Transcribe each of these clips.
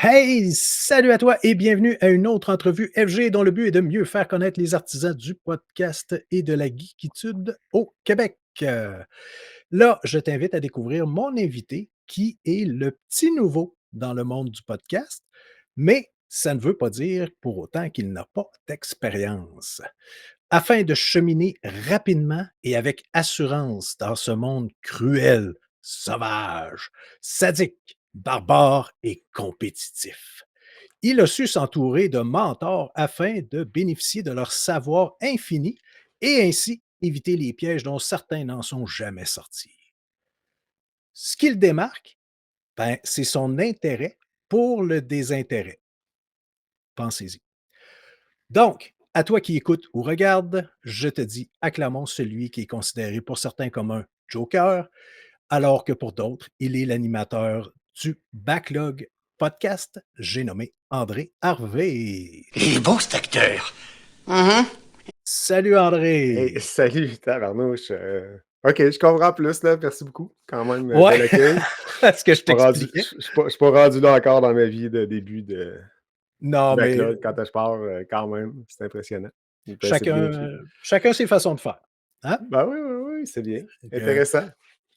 Hey, salut à toi et bienvenue à une autre entrevue FG dont le but est de mieux faire connaître les artisans du podcast et de la geekitude au Québec. Là, je t'invite à découvrir mon invité qui est le petit nouveau dans le monde du podcast, mais ça ne veut pas dire pour autant qu'il n'a pas d'expérience. Afin de cheminer rapidement et avec assurance dans ce monde cruel, sauvage, sadique, barbare et compétitif. Il a su s'entourer de mentors afin de bénéficier de leur savoir infini et ainsi éviter les pièges dont certains n'en sont jamais sortis. Ce qui le démarque, ben, c'est son intérêt pour le désintérêt. Pensez-y. Donc, à toi qui écoutes ou regardes, je te dis, acclamons celui qui est considéré pour certains comme un joker, alors que pour d'autres, il est l'animateur du Backlog Podcast. J'ai nommé André Harvey. Il est beau cet acteur. Salut Hey, André! salut, tabarnouche. OK, je comprends plus, là. Merci beaucoup. Quand même, Ouais, bel accueil. est-ce que je Pas rendu, t'expliquais? je suis pas rendu là encore dans ma vie de début de Non, mais backlog. Quand je pars, quand même, c'est impressionnant. C'est bien écrit. chacun ses façons de faire. Hein? Ben oui, oui, oui, c'est bien. Fait que, Intéressant.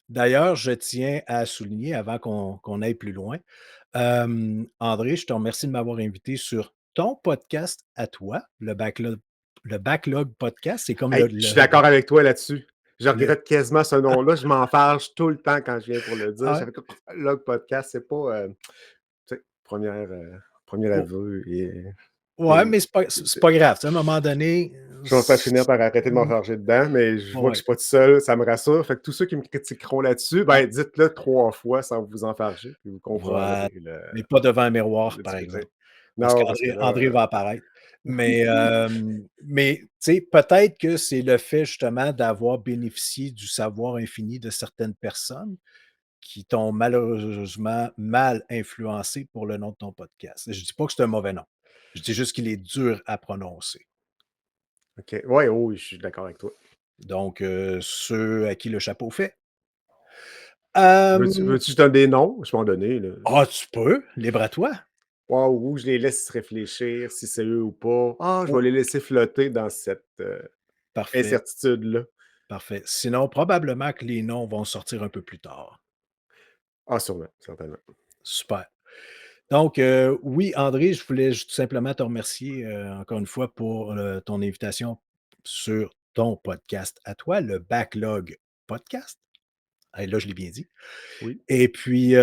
d'ailleurs, je tiens à souligner avant qu'on aille plus loin, André, je te remercie de m'avoir invité sur ton podcast à toi, le Backlog Podcast. C'est comme Hey, je suis d'accord avec toi là-dessus. Je le- regrette quasiment ce nom-là. Je m'en fâche tout le temps quand je viens pour le dire. ah, J'avais comme log podcast, c'est pas tu sais, premier oh, aveu ouais, et mais c'est pas grave. Tu sais, à un moment donné, je vais peut-être finir par arrêter de m'enfarger dedans, mais je vois que je ouais, suis pas tout seul, ça me rassure. Fait que tous ceux qui me critiqueront là-dessus, ah, ben dites-le 3 fois sans vous enfarger, puis vous voilà, comprendrez mais pas devant un miroir, le par difficulté. exemple. Parce Non, parce que qu'André là, va apparaître. Mais tu sais, peut-être que c'est le fait justement d'avoir bénéficié du savoir infini de certaines personnes qui t'ont malheureusement mal influencé pour le nom de ton podcast. Je dis pas que c'est un mauvais nom. Je dis juste qu'il est dur à prononcer. OK. Ouais, oh, oui, je suis d'accord avec toi. Donc, ceux à qui le chapeau fait. Veux-tu Hem, veux-tu que je donne des noms? Je peux en donner, là. tu peux, libre à toi. Wow, ou je les laisse réfléchir si c'est eux ou pas. Ah, je vais Oh, les laisser flotter dans cette, parfait, incertitude-là. parfait. Sinon, probablement que les noms vont sortir un peu plus tard. Ah, sûrement, certainement. Super. Donc, oui, André, je voulais tout simplement te remercier encore une fois pour ton invitation sur ton podcast à toi, le Backlog Podcast. Hey, là, je l'ai bien dit. Oui. Et puis,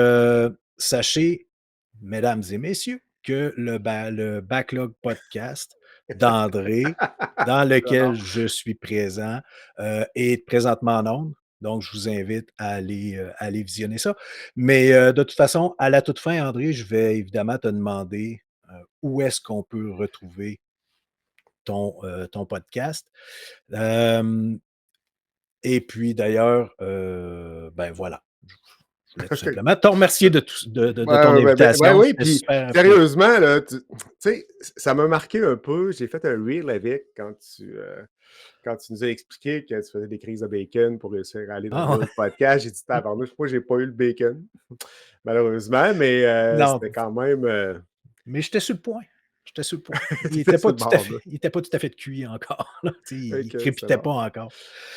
sachez, mesdames et messieurs, que le Backlog Podcast d'André, dans lequel J'adore. je suis présent, est présentement en ondes. Donc, je vous invite à aller visionner ça. Mais de toute façon, à la toute fin, André, je vais évidemment te demander où est-ce qu'on peut retrouver ton podcast. Euh, et puis d'ailleurs, ben voilà, je voulais tout OK. simplement te remercier de Ouais, ton ouais, ben invitation. oui, C'était puis super apprécié. sérieusement, là, tu sais, ça m'a marqué un peu. J'ai fait un reel avec quand tu nous as expliqué que tu faisais des crises de bacon pour réussir à aller dans Ah, l'autre podcast. J'ai dit: «Tabarnouche, moi, j'ai pas eu le bacon, malheureusement», mais non, c'était quand même, mais j'étais sur le point. J'étais sur le point. tu étais sur le bord, là. Il était pas tout à fait cuit encore, là. Tu sais, il OK, c'est crépitait bon. pas encore.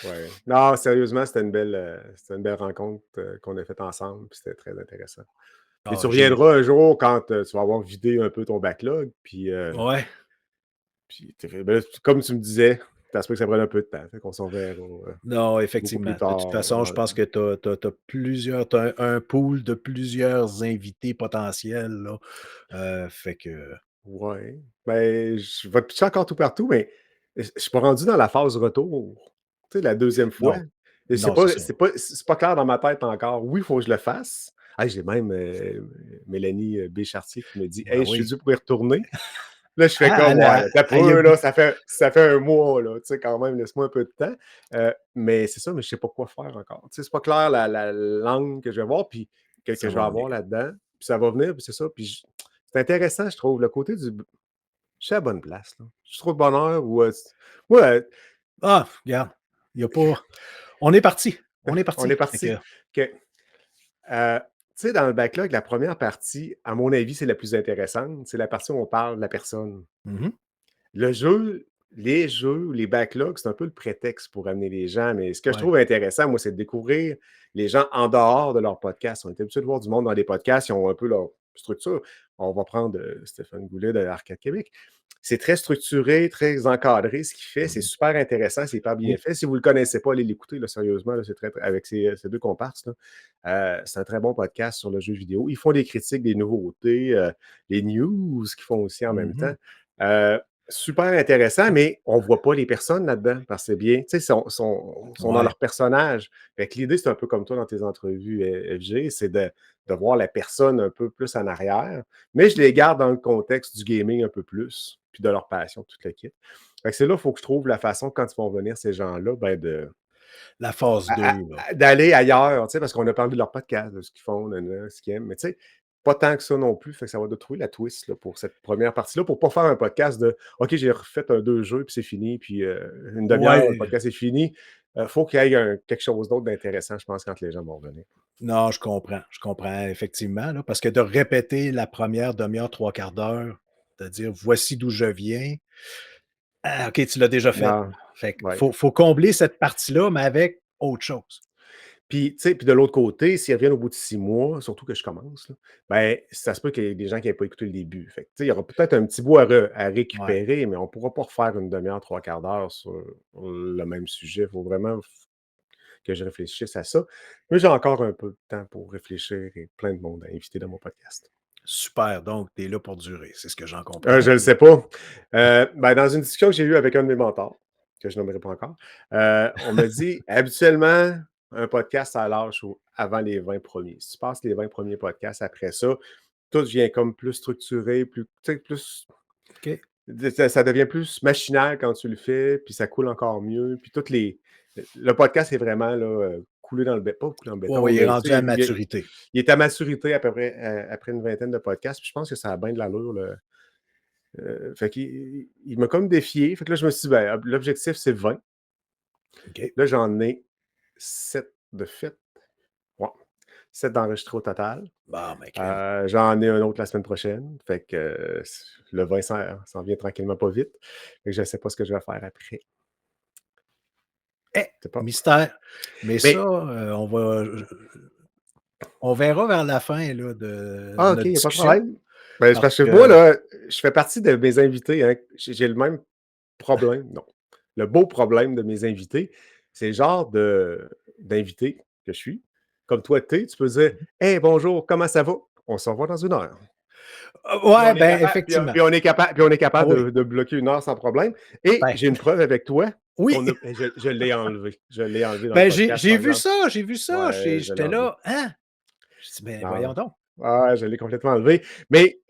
Ouais. Non, sérieusement, c'était une belle rencontre, qu'on a faite ensemble, puis c'était très intéressant. Et Ah, tu reviendras un jour quand, tu vas avoir vidé un peu ton backlog, ouais. puis ben, comme tu me disais, ça se peut que ça prenne un peu de temps, fait qu'on s'en verra, Non, beaucoup effectivement. plus De toute tard façon, je dans le pense que tu as un pool de plusieurs invités potentiels, là. Fait que ouais. Ben, je vais te pitcher encore tout partout, mais je suis pas rendu dans la phase retour. Tu sais, la deuxième fois. non, Et non, c'est ça. c'est pas clair dans ma tête encore. Oui, il faut que je le fasse. Hey, j'ai même, Mélanie, B. Chartier qui me dit: Ben «Hey, je suis oui. dû pour y retourner». Là, je fais Ah, comme: «Ouais, attends un elle y a peu, là, goûté. ça fait un mois, là, tu sais, quand même, laisse-moi un peu de temps». Mais c'est ça, mais je sais pas quoi faire encore. Tu sais, c'est pas clair la langue que je vais voir, puis que Ça je vais va avoir venir. là-dedans, puis ça va venir, puis c'est ça, puis c'est intéressant, je trouve, le côté du je suis à la bonne place, là. Je trouve de bonheur ou, moi, Ah, regarde, il y a pas on est parti. On est on parti. est Fait parti que que, heu, sais, dans le backlog, la première partie, à mon avis, c'est la plus intéressante. C'est la partie où on parle de la personne. Mmh. Le jeu, les jeux, les backlogs, c'est un peu le prétexte pour amener les gens. Mais ce que je Ouais. trouve intéressant, moi, c'est de découvrir les gens en dehors de leur podcast. On est habitué de voir du monde dans des podcasts, ils ont un peu leur structure. On va prendre Stéphane Goulet de Arcade Québec. C'est très structuré, très encadré ce qu'il fait. C'est super intéressant, c'est hyper bien Oui. fait. Si vous ne le connaissez pas, allez l'écouter, là, sérieusement. Là, c'est avec ces deux comparses. Là. C'est un très bon podcast sur le jeu vidéo. Ils font des critiques des nouveautés, les news qu'ils font aussi en même temps. Mmh. Euh, Super intéressant, mais on ne voit pas les personnes là-dedans parce que c'est bien. Tu sais, sont dans Ouais. leur personnage. Fait que l'idée, c'est un peu comme toi dans tes entrevues FG, c'est de voir la personne un peu plus en arrière, mais je les garde dans le contexte du gaming un peu plus, puis de leur passion, toute l'équipe. Fait que c'est là qu'il faut que je trouve la façon, quand ils vont venir, ces gens-là, ben La phase 2 là. d'aller ailleurs, tu sais, parce qu'on a parlé de leur podcast, de ce qu'ils font, ce qu'ils aiment, mais tu sais, pas tant que ça non plus. Fait que ça va de trouver la twist là, pour cette première partie-là, pour pas faire un podcast de OK, j'ai refait deux jeux, puis c'est fini, puis une demi-heure, le Ouais. podcast est fini. Faut qu'il y ait quelque chose d'autre d'intéressant, je pense, quand les gens vont revenir. Non, je comprends effectivement, là, parce que de répéter la première demi-heure, trois quarts d'heure, de dire: «Voici d'où je viens». Ah OK, tu l'as déjà fait. Non, Fait que ouais. faut combler cette partie-là, mais avec autre chose. Puis, tu sais, puis de l'autre côté, s'ils reviennent au bout de 6 mois, surtout que je commence, là, ben, ça se peut qu'il y ait des gens qui n'aient pas écouté le début. Fait que, tu sais, il y aura peut-être un petit bout à Ouais. récupérer, mais on ne pourra pas refaire une demi-heure, trois quarts d'heure sur le même sujet. Il faut vraiment que je réfléchisse à ça. Mais j'ai encore un peu de temps pour réfléchir et plein de monde à inviter dans mon podcast. Super, donc tu es là pour durer, c'est ce que j'en comprends. Je ne le sais pas. Ben, dans une discussion que j'ai eue avec un de mes mentors, que je nommerai pas encore, on m'a dit habituellement, un podcast, ça lâche avant les 20 premiers. Si tu passes les 20 premiers podcasts après ça, tout devient comme plus structuré, plus, tu sais, plus. OK. Ça devient plus machinal quand tu le fais, puis ça coule encore mieux. Puis toutes les. Le podcast est vraiment là, coulé dans le béton, pas coulé dans le Ouais, béton, ouais, il est mais tu rendu sais, à maturité. il est à maturité à peu près après une vingtaine de podcasts. Puis je pense que ça a bien de l'allure. Fait qu'il m'a comme défié. Fait que là, je me suis dit, ben, l'objectif, c'est 20. OK. Là, j'en ai 7 de fait. Ouais. 7 d'enregistrés au total. Bon, ben, crème. J'en ai un autre la semaine prochaine. Fait que le 20 s'en vient tranquillement pas vite. Fait que je ne sais pas ce que je vais faire après. Eh, C'est pas. mystère. Mais ça, Mais, on verra vers la fin là, de OK, il notre n'y a pas de discussion problème. Ben, c'est parce parce que moi, que là, je fais partie de mes invités. Hein. J'ai le même problème. Non. Le beau problème de mes invités, c'est le genre d'invité que je suis. Comme toi, tu peux dire Hey, bonjour, comment ça va? On se revoit dans une heure. Puis on ouais, est ben, capable, effectivement. puis on est Ah capable oui, de bloquer une heure sans problème. Et ben, j'ai une preuve avec toi oui, qu'on a. Je l'ai enlevé. Je l'ai enlevé dans le ben, podcast, j'ai par vu exemple. ça, j'ai vu ça. Ouais, je l'ai J'étais enlevé. là: «Hein?» Je dis: «Ben, Non. voyons donc». Ah, je l'ai complètement enlevé. Mais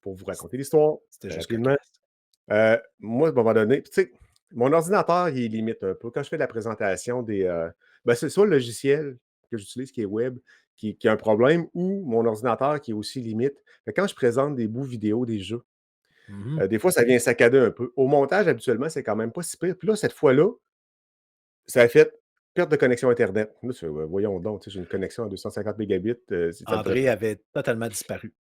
pour vous raconter l'histoire, C'était très juste rapidement, cocasse. moi, à un moment donné, puis tu sais, mon ordinateur, il est limite un peu. Quand je fais de la présentation ben, c'est soit le logiciel que j'utilise qui est web qui a un problème ou mon ordinateur qui est aussi limite. Fait que quand je présente des bouts vidéo des jeux, Mmh. des fois, ça vient saccader un peu. Au montage, habituellement, c'est quand même pas si pire. Puis là, cette fois-là, ça a fait perte de connexion Internet. Là, tu fais, ouais, voyons donc, tu sais, j'ai une connexion à 250 mégabits, ça me ferait André avait totalement disparu.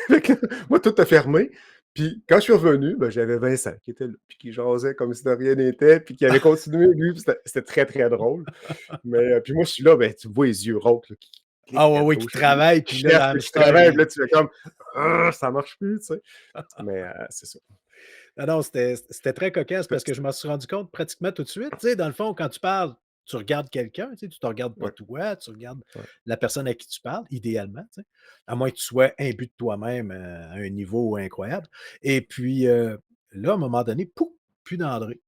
Fait que moi, tout a fermé. Puis quand je suis revenu, ben, j'avais Vincent qui était là, puis qui jasait comme si de rien n'était, puis qui avait continué, lui, puis c'était très, très drôle. Mais puis moi, je suis là, ben, tu me vois les yeux rauques là, qui Ah cliquent ouais, à oui, qui gauche, travaille, qui puis là, le cherchent, puis qui hamster, travaillent, puis il là, tu fais comme «Ah, ça marche plus», tu sais? Mais c'est ça. non, non, c'était très cocasse parce que je m'en suis rendu compte pratiquement tout de suite. Tu sais, dans le fond, quand tu parles, tu regardes quelqu'un, tu sais, tu te regardes pas Ouais, toi, tu regardes ouais, la personne à qui tu parles, idéalement, tu sais, à moins que tu sois imbu de toi-même, à un niveau incroyable et puis, là, à un moment donné, pouf, plus d'André.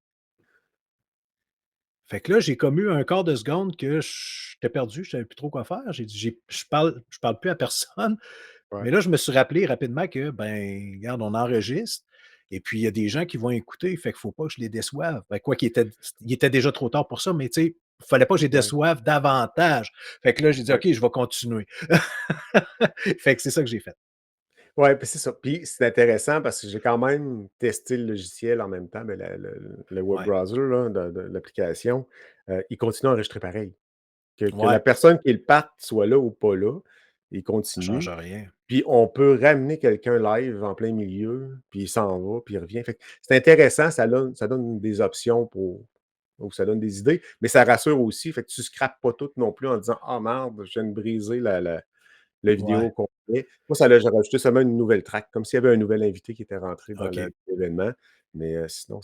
Fait que là, j'ai comme eu un quart de seconde que j'étais perdu, je savais plus trop quoi faire. J'ai dit: «Je parle plus à personne». ouais, Mais là, je me suis rappelé rapidement que, ben, regarde, on enregistre et puis il y a des gens qui vont écouter, fait qu'il faut pas que je les déçoive. Ben, quoi qu'il était déjà trop tard pour ça, mais tu sais, il fallait pas que je les ouais. déçoive davantage. Fait que là, j'ai dit: Ouais. «OK, je vais continuer». Fait que c'est ça que j'ai fait. Ouais, puis c'est ça. Puis c'est intéressant parce que j'ai quand même testé le logiciel en même temps, ben, le web Ouais, browser là, de l'application. Il continue à enregistrer pareil. Que la ouais, personne qui le parte soit là ou pas là, il Ça change continue. rien. Puis on peut ramener quelqu'un live en plein milieu, puis il s'en va, puis il revient. Fait que c'est intéressant, ça donne des options pour ou ça donne des idées, mais ça rassure aussi. Fait que tu scrapes pas tout non plus en disant: «Ah merde, je viens de briser la vidéo Ouais, au complet». Moi, ça là, j'ai rajouté seulement une nouvelle track, comme s'il y avait un nouvel invité qui était rentré dans OK. l'événement, mais sinon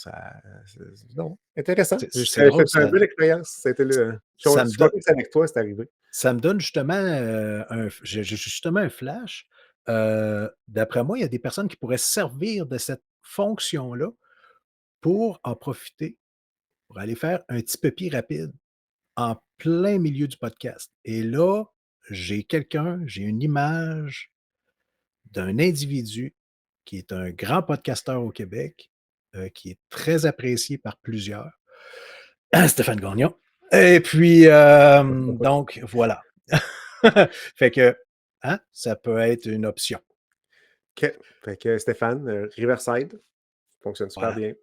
non, intéressant. C'est drôle, C'était une belle expérience. Ça a été le ça je me suis donne content que c'est avec toi, c'est arrivé. ça me donne justement, j'ai justement un flash. D'après moi, il y a des personnes qui pourraient se servir de cette fonction-là pour en profiter, pour aller faire un petit pipi rapide en plein milieu du podcast. Et là, j'ai une image d'un individu qui est un grand podcasteur au Québec, qui est très apprécié par plusieurs, Stéphane Gagnon. Et puis, donc voilà. Fait que, hein, ça peut être une option. OK. Fait que Stéphane, Riverside, fonctionne super Voilà. bien.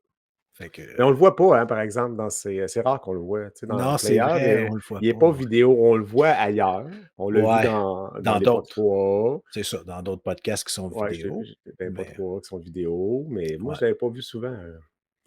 Fait que Mais on le voit pas, hein, par exemple, c'est rare qu'on le voit, tu sais, dans non, c'est Playard, vrai, on le voit il est pas, pas ouais. vidéo, on le voit ailleurs. On l'a vu Ouais, dans dans les Pods d'autres. 3A. C'est ça, dans d'autres podcasts qui sont Ouais, vidéo, j'ai dans les Pods mais 3A qui sont vidéo, mais moi, ouais, je l'avais pas vu souvent,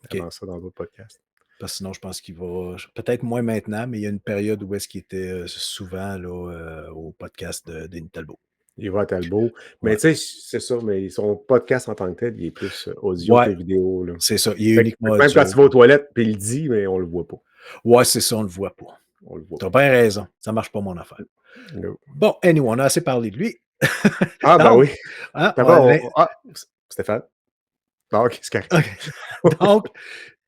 OK. avant ça dans d'autres podcasts. Parce que sinon, je pense qu'il va peut-être moins maintenant, mais il y a une période où est-ce qu'il était, souvent là, au podcast de Denis Talbot. Il va à Talbot, mais Ouais. tu sais, c'est ça, mais son podcast en tant que tel, il est plus, audio que Ouais, vidéo, là. c'est ça, il est Fait uniquement que même quand audio. tu vas aux toilettes, puis il le dit, mais on le voit pas. Ouais, c'est ça, on le voit pas. On le voit Tu as pas. bien raison, ça marche pas mon affaire. No. Bon, anyway, on a assez parlé de lui. Ah ben Donc, oui. hein, D'abord Stéphane? Ah OK, c'est correct. donc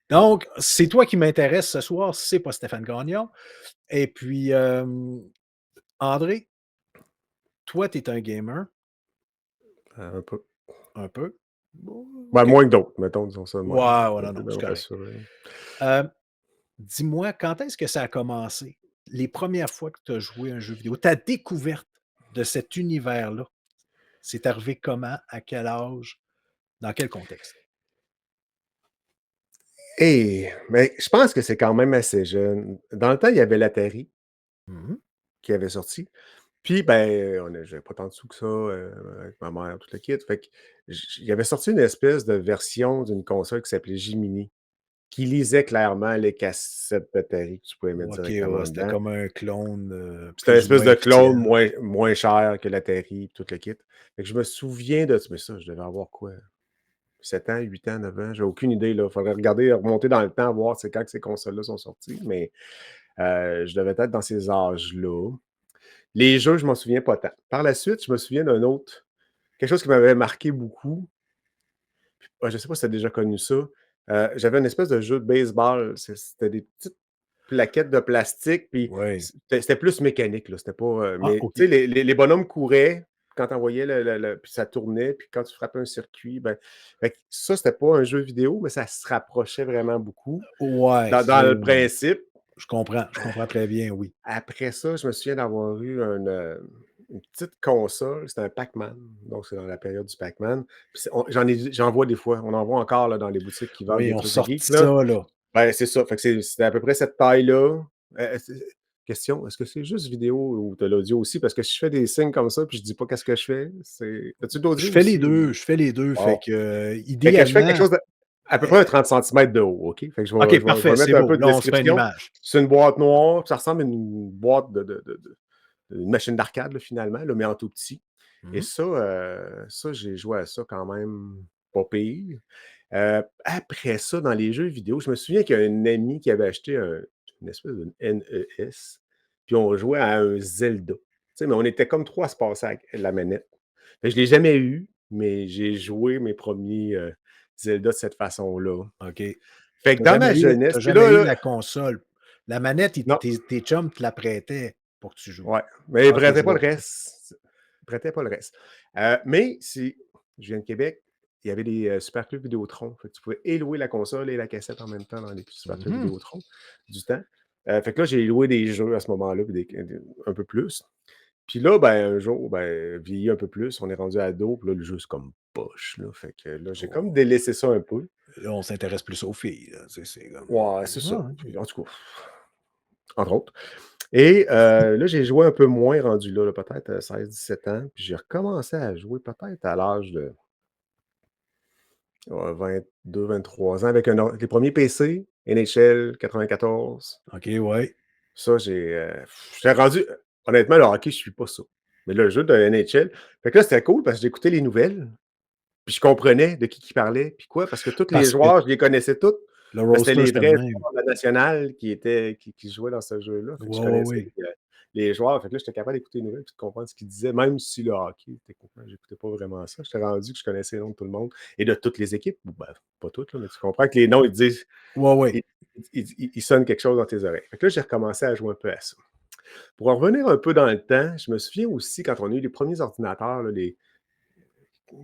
donc c'est toi qui m'intéresse ce soir, c'est pas Stéphane Gagnon. Et puis, André, toi, tu es un gamer, Un peu. un peu? Bon, Ben, OK. moins que d'autres, mettons, disons ça de même. Ouais, ouais, Pour non, être non, bien c'est correct. rassuré. Heu, dis-moi, quand est-ce que ça a commencé? Les premières fois que tu as joué à un jeu vidéo, ta découverte de cet univers-là, c'est arrivé comment? À quel âge? Dans quel contexte? Mais je pense que c'est quand même assez jeune. Dans le temps, il y avait l'Atari Mmh mh. qui avait sorti. Puis, ben, j'avais pas tant de sous que ça, avec ma mère, tout le kit. Fait que il y avait sorti une espèce de version d'une console qui s'appelait Jiminy, qui lisait clairement les cassettes d'Atari que tu pouvais mettre OK, ouais, directement c'était dedans. comme un clone, C'était une plus ou espèce moins de clone officiel. moins cher que l'Atari, tout le kit. Fait que je me souviens de mais ça, je devais avoir quoi? 7 ans, 8 ans, 9 ans, j'ai aucune idée, là. Faudrait regarder, remonter dans le temps, voir c'est quand que ces consoles-là sont sorties, mais je devais être dans ces âges-là. Les jeux, je m'en souviens pas tant. Par la suite, je me souviens d'un autre quelque chose qui m'avait marqué beaucoup. Je sais pas si tu as déjà connu ça. J'avais une espèce de jeu de baseball. C'était des petites plaquettes de plastique, puis Ouais. c'était plus mécanique, là, c'était pas, Ah, mais tu sais, OK. les bonhommes couraient quand tu envoyais le puis ça tournait, puis quand tu frappais un circuit, ben fait que ça, c'était pas un jeu vidéo, mais ça se rapprochait vraiment beaucoup Ouais, dans le principe. je comprends très bien, oui. Après ça, je me souviens d'avoir eu une petite console, c'était un Pac-Man, donc c'est dans la période du Pac-Man. Puis j'en vois des fois, on en voit encore là dans les boutiques qui vendent Oui, des on trucs de sorti geeks, là. ça, là. Ben, c'est ça, fait que c'était à peu près cette taille-là. Question, est-ce que c'est juste vidéo ou tu as l'audio aussi? Parce que si je fais des signes comme ça, puis je dis pas qu'est-ce que je fais, as-tu de l'audio aussi ou? Je fais les 2. Fait Bon. que, Fait que je fais quelque idéalement chose à peu près un 30 centimètres de haut, OK? Fait que OK, je parfait, vais c'est mettre un beau. peu de Là, on se fait une description. image. C'est une boîte noire, puis ça ressemble à une boîte une machine d'arcade, là, finalement, là, mais en tout petit. Et Mmh. ça, j'ai joué à ça quand même pas pire. Après ça, dans les jeux vidéo, je me souviens qu'il y a un ami qui avait acheté une espèce de NES, puis on jouait à un Zelda. Tu sais, mais on était comme 3 à se passer avec la manette. Fait que je l'ai jamais eu, mais j'ai joué mes premiers Zelda de cette façon-là. OK. Fait que dans ma Tu jeunesse, puis jamais eu là la console. La manette, non, tes chums te la prêtaient pour que tu joues. ouais, mais il Ah, c'est prêtait pas le drôle ça. reste. Il prêtait pas le reste. Mais si je viens de Québec, il y avait des, super clubs Vidéotron. Fait que tu pouvais et louer la console et la cassette en même temps dans les super clubs Mmh. Vidéotron du temps. Fait que là, j'ai loué des jeux à ce moment-là, puis un peu plus. Puis là, ben, un jour, ben, vieilli un peu plus, on est rendu ado, puis là, le jeu, c'est comme poche, là. Fait que là, j'ai comme délaissé ça un peu. Là, on s'intéresse plus aux filles, là, tu sais, c'est comme Ouais, c'est ça. ouais, Puis en tout cas, entre autres. Et là, j'ai joué un peu moins rendu là, peut-être 16-17 ans. Puis j'ai recommencé à jouer peut-être à l'âge de 22-23 ans avec les premiers PC, NHL 94. OK, ouais. Ça, j'étais rendu honnêtement, le hockey, je suis pas ça. Mais le jeu de NHL, fait que là, c'était cool parce que j'écoutais les nouvelles, puis je comprenais de qui parlait, puis quoi, parce que tous les Parce que joueurs, je les connaissais tous. le Parce que c'était roster, les c'était le vrais même. joueurs de la nationale qui jouaient dans ce jeu-là. Fait que je Ouais, ouais, connaissais ouais. les joueurs. Fait que là, j'étais capable d'écouter les nouvelles et de comprendre ce qu'ils disaient, même si le hockey, techniquement, j'écoutais pas vraiment ça. J'étais rendu que je connaissais les noms de tout le monde et de toutes les équipes. Ben, pas toutes, là, mais tu comprends que les noms, ils disent, Ouais, ouais. ils, ils sonnent quelque chose dans tes oreilles. Fait que là, j'ai recommencé à jouer un peu à ça. Pour en revenir un peu dans le temps, je me souviens aussi quand on a eu les premiers ordinateurs, là, les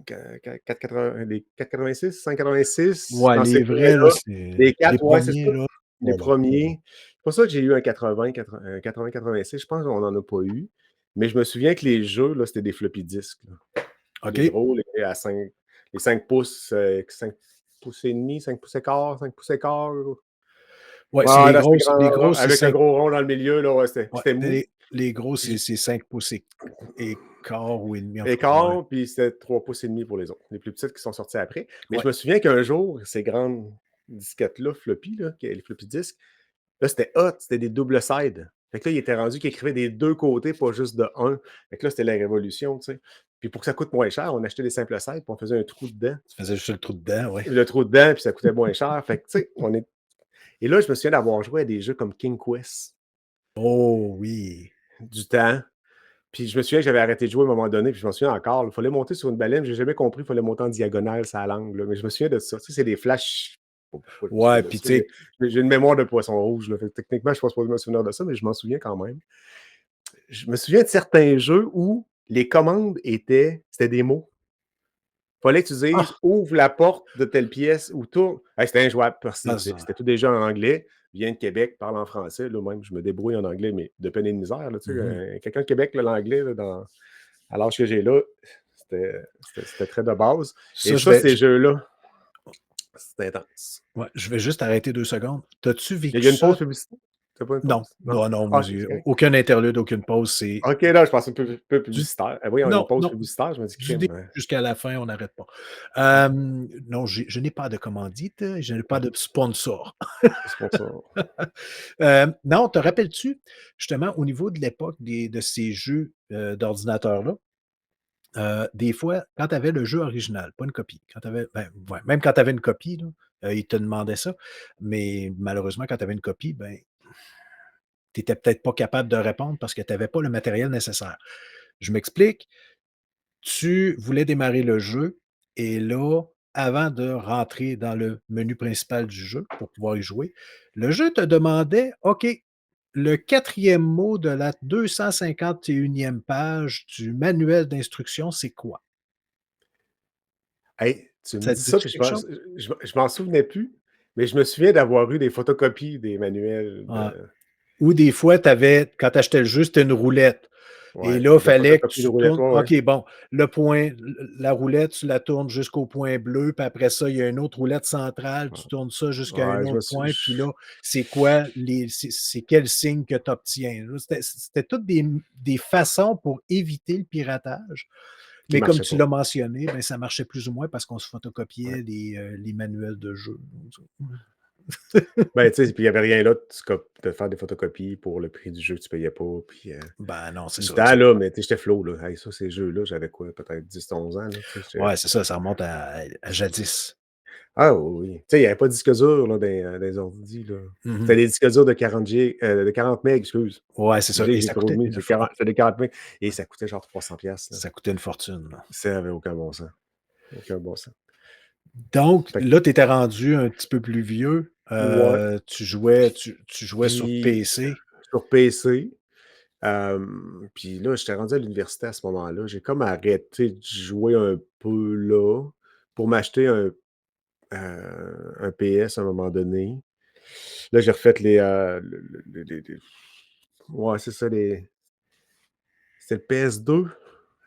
480 les 486, 586, Ouais, dans ces les vrais, là, coins-là. c'est Les les 4, ouais, c'est premiers ça. là. Les Ouais, ouais. premiers. C'est pour ça que j'ai eu un 80-86. Je pense qu'on n'en a pas eu. Mais je me souviens que les jeux, là, c'était des floppy disks, là. Les OK. gros, les 5 pouces, 5 pouces et demi, 5 pouces et quart, 5 pouces et quart. Ouais, c'est Ouais, les là, c'était grosses les grand, là, gros, c'est avec le 5. gros rond dans le milieu, là, ouais, c'était Ouais, c'était mou. les gros, Puis c'est 5 pouces et quart ou et demi, en tout cas, ouais. Écart, puis c'était 3 pouces et demi pour les autres, les plus petites qui sont sorties après. Mais Ouais. je me souviens qu'un jour, ces grandes disquettes-là, floppy, là, les floppy disks, là, c'était hot, c'était des double side. Fait que là, il était rendu qu'il écrivait des deux côtés, pas juste de un. Fait que là, c'était la révolution, tu sais. Puis pour que ça coûte moins cher, on achetait des simples sides, puis on faisait un trou dedans. Tu faisais juste le trou dedans, ouais. Le trou dedans, puis ça coûtait moins cher. Fait que, tu sais, Et là, je me souviens d'avoir joué à des jeux comme King Quest, Oh oui! du temps. Puis je me souviens que j'avais arrêté de jouer à un moment donné, puis je me souviens encore, il fallait monter sur une baleine, j'ai jamais compris, il fallait monter en diagonale, ça langue, là, mais je me souviens de ça. Tu sais, c'est des flashs. Pourquoi je me souviens Ouais, de puis ça? tu sais, J'ai une mémoire de poisson rouge, là, fait que techniquement, je ne pense pas me souvenir de ça, mais je m'en souviens quand même. Je me souviens de certains jeux où les commandes c'était des mots. Il fallait que tu dises ah! ouvre la porte de telle pièce ou tourne. Hey, c'était injouable parce que Ah c'était ça tout déjà en anglais. Je viens de Québec, parle en français. Là, même, je me débrouille en anglais, mais de peine et de misère. Là, tu sais, mmh quelqu'un de Québec, là, l'anglais, là, à l'âge que j'ai là, c'était très de base. Et Ça, je ça, vais ces jeux-là, c'est intense. ouais, je vais juste arrêter 2 secondes. T'as-tu Il vécu y a une pause ça? publicitaire? Tu pas une Non, pause? Non? non, non, Ah, moi, ok, j'ai c'est correct. aucun interlude, aucune pause, c'est Ok, là, je pensais un peu du publicitaire. Ah, oui, on a une non, pause non, publicitaire. Je me dis, du début crime. jusqu'à la fin, on n'arrête pas. Non, je n'ai pas de commandite, je n'ai pas Ok, de sponsor. c'est pour ça. Non, te rappelles-tu, justement, au niveau de l'époque de ces jeux, d'ordinateur-là, des fois, quand tu avais le jeu original, pas une copie, quand tu avais ben, ouais, même quand tu avais une copie, là, ils te demandaient ça, mais malheureusement, quand tu avais une copie, ben, tu étais peut-être pas capable de répondre parce que tu avais pas le matériel nécessaire. Je m'explique, tu voulais démarrer le jeu et là, avant de rentrer dans le menu principal du jeu pour pouvoir y jouer, le jeu te demandait: «OK, le quatrième mot de la 251e page du manuel d'instruction, c'est quoi?» Hey, tu me Ça te dis ça, dit-tu puis quelque chose? je m'en souvenais plus, mais je me souviens d'avoir eu des photocopies des manuels Ah. de. Ou des fois, tu avais quand tu achetais le jeu, c'était une roulette et Ouais, là, il de fallait que photocopie de tu roulette, tournes ouais, ouais. OK, bon, le point la roulette, tu la tournes jusqu'au point bleu, puis après ça, il y a une autre roulette centrale, tu tournes ça jusqu'à un Ouais, je me autre suis. point, puis là, c'est quoi c'est quel signe que tu obtiens? Là, c'était toutes des façons pour éviter le piratage, Qui mais comme marchait tu pas. l'as mentionné, ben, ça marchait plus ou moins parce qu'on se Ouais. photocopiait les manuels de jeu. Ben, tu sais, puis il y avait rien là de faire des photocopies pour le prix du jeu que tu payais pas, puis Ben non, c'est du ça, temps, tu sais. là, mais tu sais, j'étais flow, là. Hey, ça, ces jeux-là, j'avais quoi? Peut-être 10-11 ans, là, tu sais, Ouais, c'est ça, ça remonte à jadis. Ah oui, oui. Tu sais, il y avait pas de disque dur, là, dans les ordi, là. C'était Mmh. des disques durs de 40 mégas, excuse. Ouais, c'est ça G, et j'ai ça trop coûtait mis, une for c'était des 40 mégas et ça coûtait genre 300 piastres, là. ça coûtait une fortune, là. Ça avait aucun bon sens. Aucun bon sens. Donc Fait que là, tu étais rendu un petit peu plus vieux, ouais, tu jouais sur puis PC. sur PC, puis là, j'étais rendu à l'université à ce moment-là. J'ai comme arrêté de jouer un peu là pour m'acheter un PS à un moment donné. Là, j'ai refait les ouais, c'est ça, c'était le PS2.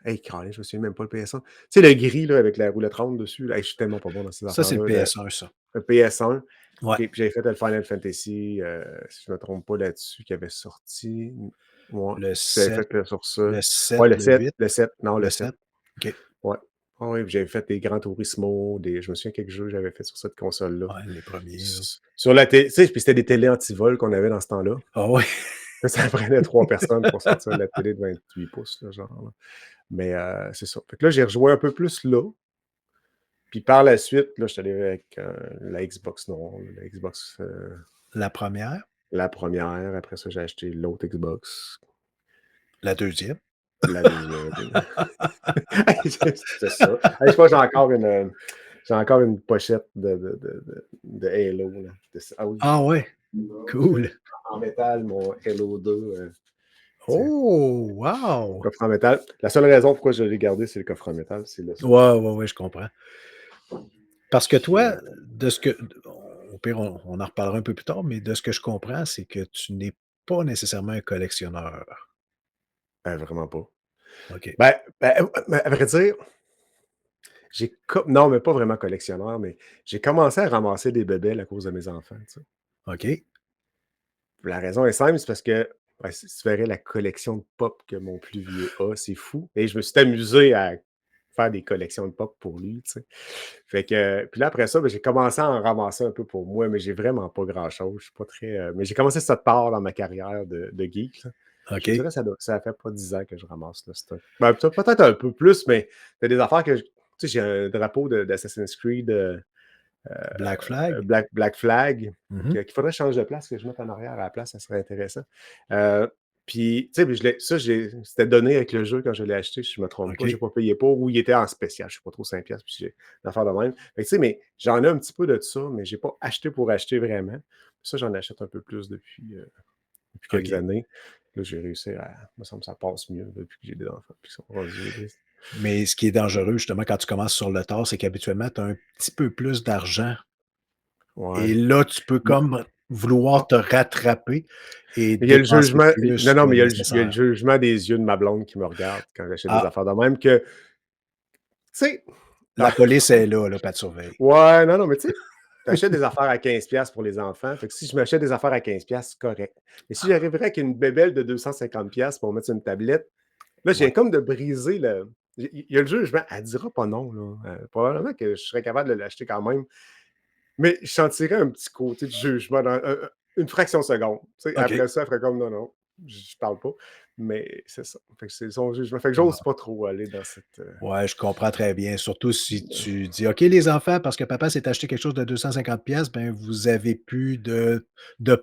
Hey, calé, je me souviens même pas le PS1. Tu sais, le gris, là, avec la roulette ronde dessus, là, hey, je suis tellement pas bon dans ces Ça, c'est le affaires-là. PS1, ça. Le PS1. Ouais. OK, puis j'avais fait le Final Fantasy, si je ne me trompe pas là-dessus, qui avait sorti. Ouais, Le j'avais 7, fait sur ça. le Ouais, 7, le le 7, 8, le 7, non, le le 7. 7. OK. Ouais. Ah oui, puis j'avais fait des Gran Turismo, je me souviens quelques jeux que j'avais fait sur cette console-là. Ouais, les premiers, là. Sur la télé, tu sais, puis c'était des télés anti-vol qu'on avait dans ce temps-là. Ah ouais. Ça prenait 3 personnes pour sortir la télé de 28 pouces, là, genre, là. Mais c'est ça. Fait que là, j'ai rejoué un peu plus là. Puis par la suite, là, je suis allé avec la Xbox noire, la Xbox, La première, la première. Après ça, j'ai acheté l'autre Xbox, la deuxième. la deuxième. C'est ça. Hey, je pense que j'ai encore une pochette de Halo. Là. Ah oui. Ah ouais, cool. En métal, mon Halo 2. Tu sais, Oh, wow! coffre en métal. La seule raison pourquoi je l'ai gardé, c'est le coffre en métal. C'est le seul. Ouais, ouais, ouais, je comprends. Parce que Puis, toi, de ce que au pire, on en reparlera un peu plus tard, mais de ce que je comprends, c'est que tu n'es pas nécessairement un collectionneur. vraiment pas. OK. À vrai dire, non, mais pas vraiment collectionneur, mais j'ai commencé à ramasser des bébelles à cause de mes enfants, tu sais. OK. La raison est simple, c'est parce que, si tu verrais la collection de pop que mon plus vieux a, c'est fou et je me suis amusé à faire des collections de pop pour lui, tu sais. Fait que puis là, après ça, j'ai commencé à en ramasser un peu pour moi, mais j'ai vraiment pas grand-chose. Je suis pas très, mais j'ai commencé ça tard dans ma carrière de geek, là. Je te OK. dirais ça fait pas 10 ans que je ramasse le stock. Peut-être un peu plus, mais il des affaires que tu sais, j'ai un drapeau d'Assassin's Creed, Black Flag? Black Flag, Mmh. qu'il faudrait changer de place, que je mette en arrière à la place, ça serait intéressant. Euh, puis, tu sais, c'était donné avec le jeu quand je l'ai acheté, si je ne me trompe pas. Je n'ai OK. pas payé pour, ou il était en spécial, je ne sais pas trop, 5$, puis j'ai une affaire de même. Fait que, tu sais, mais j'en ai un petit peu de ça, mais je n'ai pas acheté pour acheter vraiment. Ça, j'en achète un peu plus depuis quelques OK. années. Là, j'ai réussi il me semble que ça passe mieux depuis que j'ai des enfants, puis ils sont rendus. Mais ce qui est dangereux, justement, quand tu commences sur le tard, c'est qu'habituellement, tu as un petit peu plus d'argent et Ouais. là, tu peux Mais, comme vouloir ah, te rattraper et mais il y a le dépenser jugement. Non, plus non, que mais il y a le nécessaire. jugement des yeux de ma blonde qui me regarde quand j'achète des Ah, affaires de même que, tu sais. la police est là, là, pour te surveiller. Ouais, non, non, mais tu sais, t'achètes des affaires à 15$ pour les enfants. Fait que si je m'achète des affaires à 15$, c'est correct. Mais si j'arriverais avec une bébelle de 250$ pour mettre sur une tablette, là, j'ai Ouais. comme de briser le. Il y a le jugement, elle dira pas non, là. Probablement que je serais capable de l'acheter quand même. Mais je sentirais un petit côté de jugement dans une fraction de seconde. Tu sais, OK. après ça, elle ferait comme non, non, je parle pas. Mais c'est ça. Fait que c'est son jugement. Fait que j'ose Ouais. pas trop aller dans cette. Ouais, je comprends très bien. Surtout si tu dis: «OK, les enfants, parce que papa s'est acheté quelque chose de 250 ben, vous avez plus de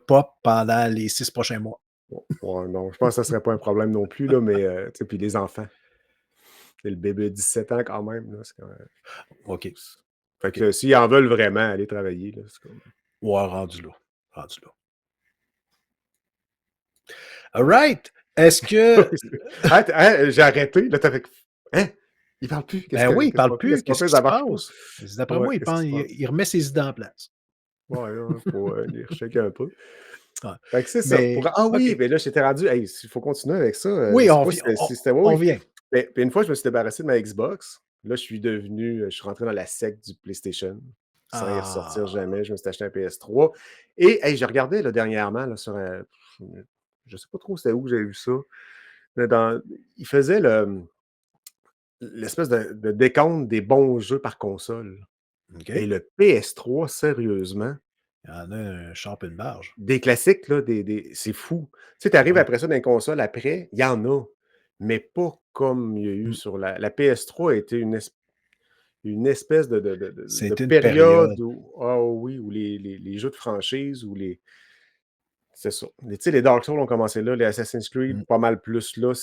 pop pendant les 6 prochains mois». Ouais, non, je pense que ça serait pas un problème non plus, là, mais tu sais, puis les enfants. C'est le bébé de 17 ans quand même, là, c'est quand même. OK, Fait OK. que s'ils en veulent vraiment aller travailler, là, c'est comme. Ouais, rendu là, rendu là. Alright! Est-ce que J'ai arrêté, là, t'as fait. Hein? Il parle plus? ben oui, il parle plus, Qu'est-ce qu'on qu'est-ce fait? qui se Ça marche pas? passe? D'après Ouais, moi, il qu'est-ce qui pen se il passe? il remet ses idées en place. Ouais, là, faut les rechecker un peu. Ouais, Fait que c'est ça. mais Ah oui, OK. mais là, j'étais rendu. Hey, il faut continuer avec ça. Je Oui, sais on pas vient si c'était. Oui, on oui. vient. Mais puis une fois, je me suis débarrassé de ma Xbox. Là, je suis rentré dans la secte du PlayStation sans y ressortir Ah, jamais. Je me suis acheté un PS3. Et hey, j'ai regardé là, dernièrement là, sur un. Je sais pas trop c'était où que j'ai vu ça. Mais il faisait l'espèce de décompte des bons jeux par console. Et OK. le PS3, sérieusement, Il y en a un char et une barge. des classiques, là, c'est fou. Tu sais, tu arrives Ouais. après ça dans les consoles après, il y en a, mais pas comme il y a eu Mmh. sur la PS3 a été une espèce de C'était une période période. où, ah oui, où les jeux de franchise, où c'est ça. Tu sais, les Dark Souls ont commencé là, les Assassin's Creed, Mmh. pas mal plus là,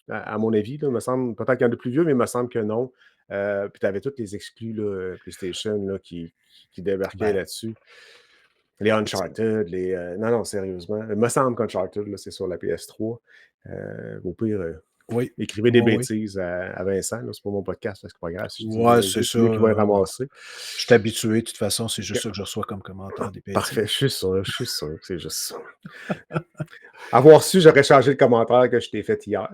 à mon avis, là, me semble, peut-être qu'il y en a de plus vieux, mais il me semble que non. Puis tu avais tous les exclus là, PlayStation là, qui débarquaient Ben, là-dessus. Les Uncharted, non, non, sérieusement. Il me semble qu'Uncharted, là, c'est sur la PS3. Au pire, oui. écrivez des Oui, oui. bêtises à Vincent. Là, c'est pas mon podcast, fait que c'est pas grave. Si je dis une Ouais, c'est niaiserie, ça, c'est lui qui va les ramasser. je suis habitué, de toute façon, c'est juste OK. ça que je reçois comme commentaire, des Parfait, bêtises. je suis sûr que c'est juste ça. Avoir su, j'aurais changé le commentaire que je t'ai fait hier,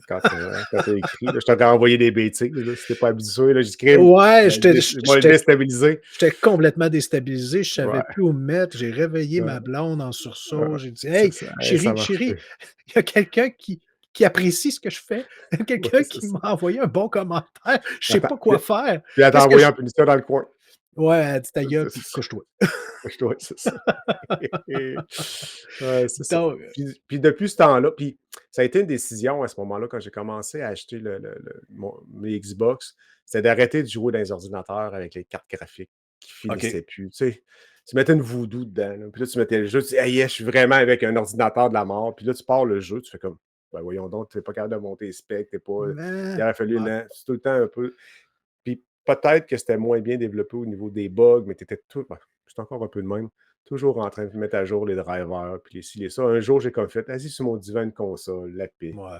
quand tu as écrit. Là, je t'aurais envoyé des bêtises. Là, si t'es pas habitué, là, j'ai écrit, Ouais, je vais le déstabiliser. j'étais complètement déstabilisé, je savais Ouais, plus où me mettre. J'ai réveillé ouais, ma blonde en ouais. sursaut. J'ai dit: C'est «Hey, ça. Hey, ça chérie, marche chérie, plus. il y a quelqu'un qui apprécie ce que je fais, Ouais, quelqu'un c'est qui ça. m'a envoyé un bon commentaire, je sais Attends, pas quoi faire. puis elle t'a Qu'est-ce que envoyé je» en punition dans le coin. ouais, elle dit: «Ta gueule, C'est puis ça. couche-toi». Ouais, c'est ça. Ouais, c'est ça. Donc Puis depuis ce temps-là, puis ça a été une décision à ce moment-là, quand j'ai commencé à acheter mes Xbox, c'est d'arrêter de jouer dans les ordinateurs avec les cartes graphiques qui OK. finissaient plus. Tu sais, tu mettais une voodoo dedans, là, puis là, tu mettais le jeu, tu dis, hey, yes, je suis vraiment avec un ordinateur de la mort. Puis là, tu pars le jeu, tu fais comme, ben voyons donc, tu n'es pas capable de monter les specs, t'es pas. Mais Il aurait fallu, ouais. non, c'est tout le temps un peu. Puis peut-être que c'était moins bien développé au niveau des bugs, mais tu étais tout. Ben, c'est encore un peu de même. Toujours en train de mettre à jour les drivers, puis les ci, les ça. Un jour, j'ai comme fait, assis sur mon divan, une console, la paix. Ouais.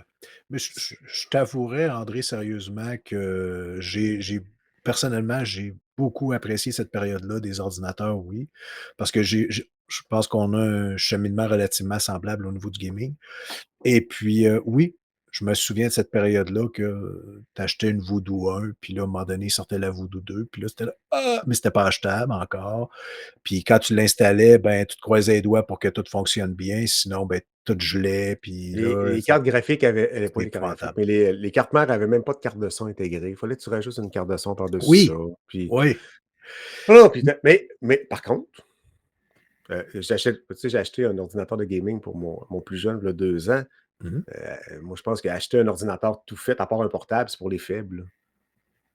Mais C'est- je t'avouerais, André, sérieusement, que j'ai personnellement, j'ai beaucoup apprécié cette période-là des ordinateurs, oui, parce que je pense qu'on a un cheminement relativement semblable au niveau du gaming. Et puis, oui, je me souviens de cette période-là que tu achetais une Voodoo 1, puis là, à un moment donné, il sortait la Voodoo 2, puis là, c'était là, ah! Mais c'était pas achetable encore. Puis quand tu l'installais, ben, tu te croisais les doigts pour que tout fonctionne bien, sinon, ben, tout gelait, puis là, Les cartes graphiques pas c'était les cartes graphiques, épouvantable. mais les cartes mères n'avaient même pas de carte de son intégrée. Il fallait que tu rajoutes une carte de son par-dessus ça. Oui, Puis, oui. non, puis, mais par contre, j'ai acheté un ordinateur de gaming pour mon plus jeune, il y a 2 ans. Mmh. Moi, je pense qu'acheter un ordinateur tout fait, à part un portable, c'est pour les faibles.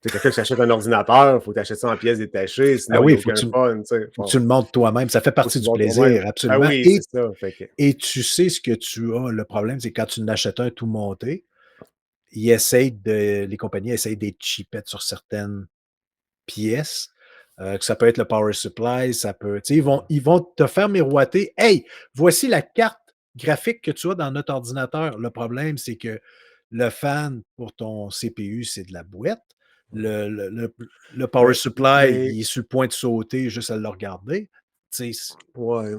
Tu sais, quelqu'un qui s'achète un ordinateur, il faut que tu achètes ça en pièces détachées, Ah sinon il n'y oui, a aucun fun, tu sais. faut que tu le montres toi-même, ça fait Faut que partie tu le du montres toi-même. plaisir, Ah absolument oui, c'est ça. Fait que et tu sais ce que tu as. Le problème, c'est quand tu en achètes un tout monté, ils essayent de les compagnies essayent d'être cheapettes sur certaines pièces, que ça peut être le power supply, ça peut tu sais, ils vont te faire miroiter: «Hey, voici la carte graphique que tu as dans notre ordinateur». Le problème, c'est que le fan pour ton CPU, c'est de la boîte. Le power mais supply, mais il est sur le point de sauter juste à le regarder. Tu sais, c ouais,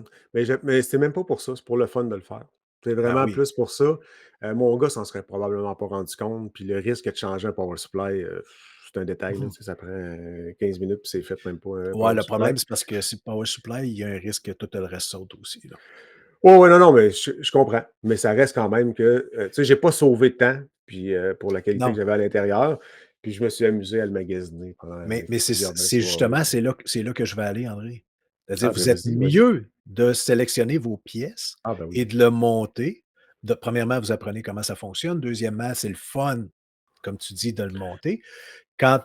mais c'est même pas pour ça, c'est pour le fun de le faire. C'est ah vraiment oui. plus pour ça. Mon gars s'en serait probablement pas rendu compte, puis le risque de changer un power supply, c'est un détail, là, Mmh. tu sais, ça prend, 15 minutes, puis c'est fait, même pas un Ouais, power le supply. problème, c'est parce que si le power supply, il y a un risque que tout le reste saute aussi, là. Ouais, ouais, non, non, mais je comprends. Mais ça reste quand même que, tu sais, j'ai pas sauvé de temps, puis pour la qualité que Non, j'avais à l'intérieur, puis je me suis amusé à le magasiner pendant mais plusieurs belles c'est soirées. justement, c'est là que je vais aller, André. C'est-à-dire, Ah, ben vous êtes vas-y, vas-y. mieux de sélectionner vos pièces Ah, ben et oui. de le monter. Premièrement, vous apprenez comment ça fonctionne. Deuxièmement, c'est le fun, comme tu dis, de le monter. Quand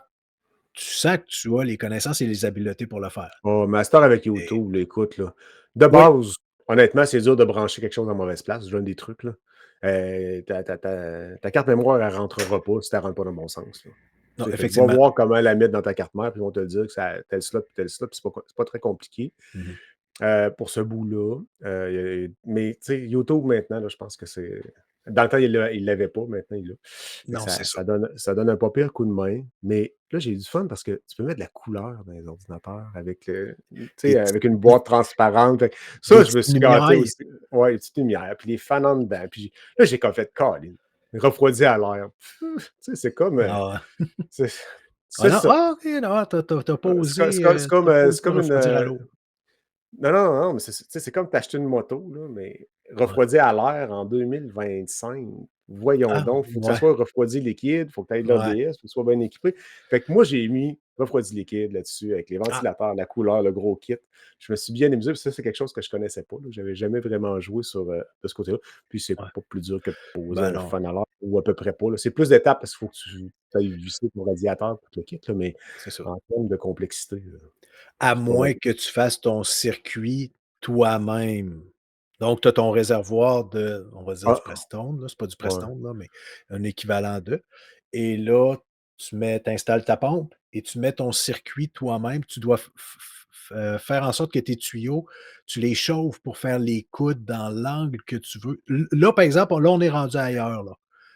tu sens que tu as les connaissances et les habiletés pour le faire. Oh, master avec Et YouTube, là, écoute, là, de oui, base, honnêtement, c'est dur de brancher quelque chose en mauvaise place. Je donne des trucs, là. Ta carte mémoire, elle rentrera pas si tu la rentres pas dans le bon sens, là. non, Tu sais, fait que va effectivement. voir comment la mettre dans ta carte mère, puis ils vont te le dire que ça tel slot, puis tel slot, puis c'est pas très compliqué. Mmh. Pour ce bout-là. Mais tu sais, YouTube maintenant, là, je pense que c'est. Dans le temps, il l'avait pas, maintenant il l'a. Fait que Non, c'est ça. ça donne un pas pire coup de main. Mais là, j'ai eu du fun parce que tu peux mettre de la couleur dans les ordinateurs avec tu Des sais, avec une boîte transparente. Fait que ça, je me petites suis gâté lumières. aussi. Ouais, les petites lumières, puis les fans en dedans. Puis là, j'ai comme fait câlin. Refroidi à l'air. Tu sais, c'est comme. Ah, C'est ah c'est non, ça. ah OK, non, tu as pas osé, C'est comme une. refroidir à l'eau. Non, non, non, mais tu sais, c'est comme t'acheter une moto, là, mais Ouais. refroidi à l'air en 2025. Voyons Ah, donc, il faut que ça ouais, soit refroidi liquide, il faut que tu aies de ouais. l'ABS, il faut que tu sois bien équipé. Fait que moi, j'ai mis refroidi liquide là-dessus, avec les Ah, ventilateurs, la couleur, le gros kit. Je me suis bien amusé, puis ça, c'est quelque chose que je connaissais pas, là. J'avais jamais vraiment joué de ce côté-là. Puis c'est ouais. pas plus dur que de poser Ben un non, fan à l'air, ou à peu près pas, là. C'est plus d'étapes parce qu'il faut que tu ailles visser ton radiateur, tout le kit, là, mais c'est ça. en termes de complexité, À c'est pas mal. moins que tu fasses ton circuit toi-même. Donc, tu as ton réservoir de, on va dire du Ah, Prestone, là, c'est pas du ouais. Prestone, là, mais un équivalent de. Et là, tu installes ta pompe et tu mets ton circuit toi-même. Tu dois faire en sorte que tes tuyaux, tu les chauffes pour faire les coudes dans l'angle que tu veux. Là, par exemple, là, on est rendu ailleurs, là.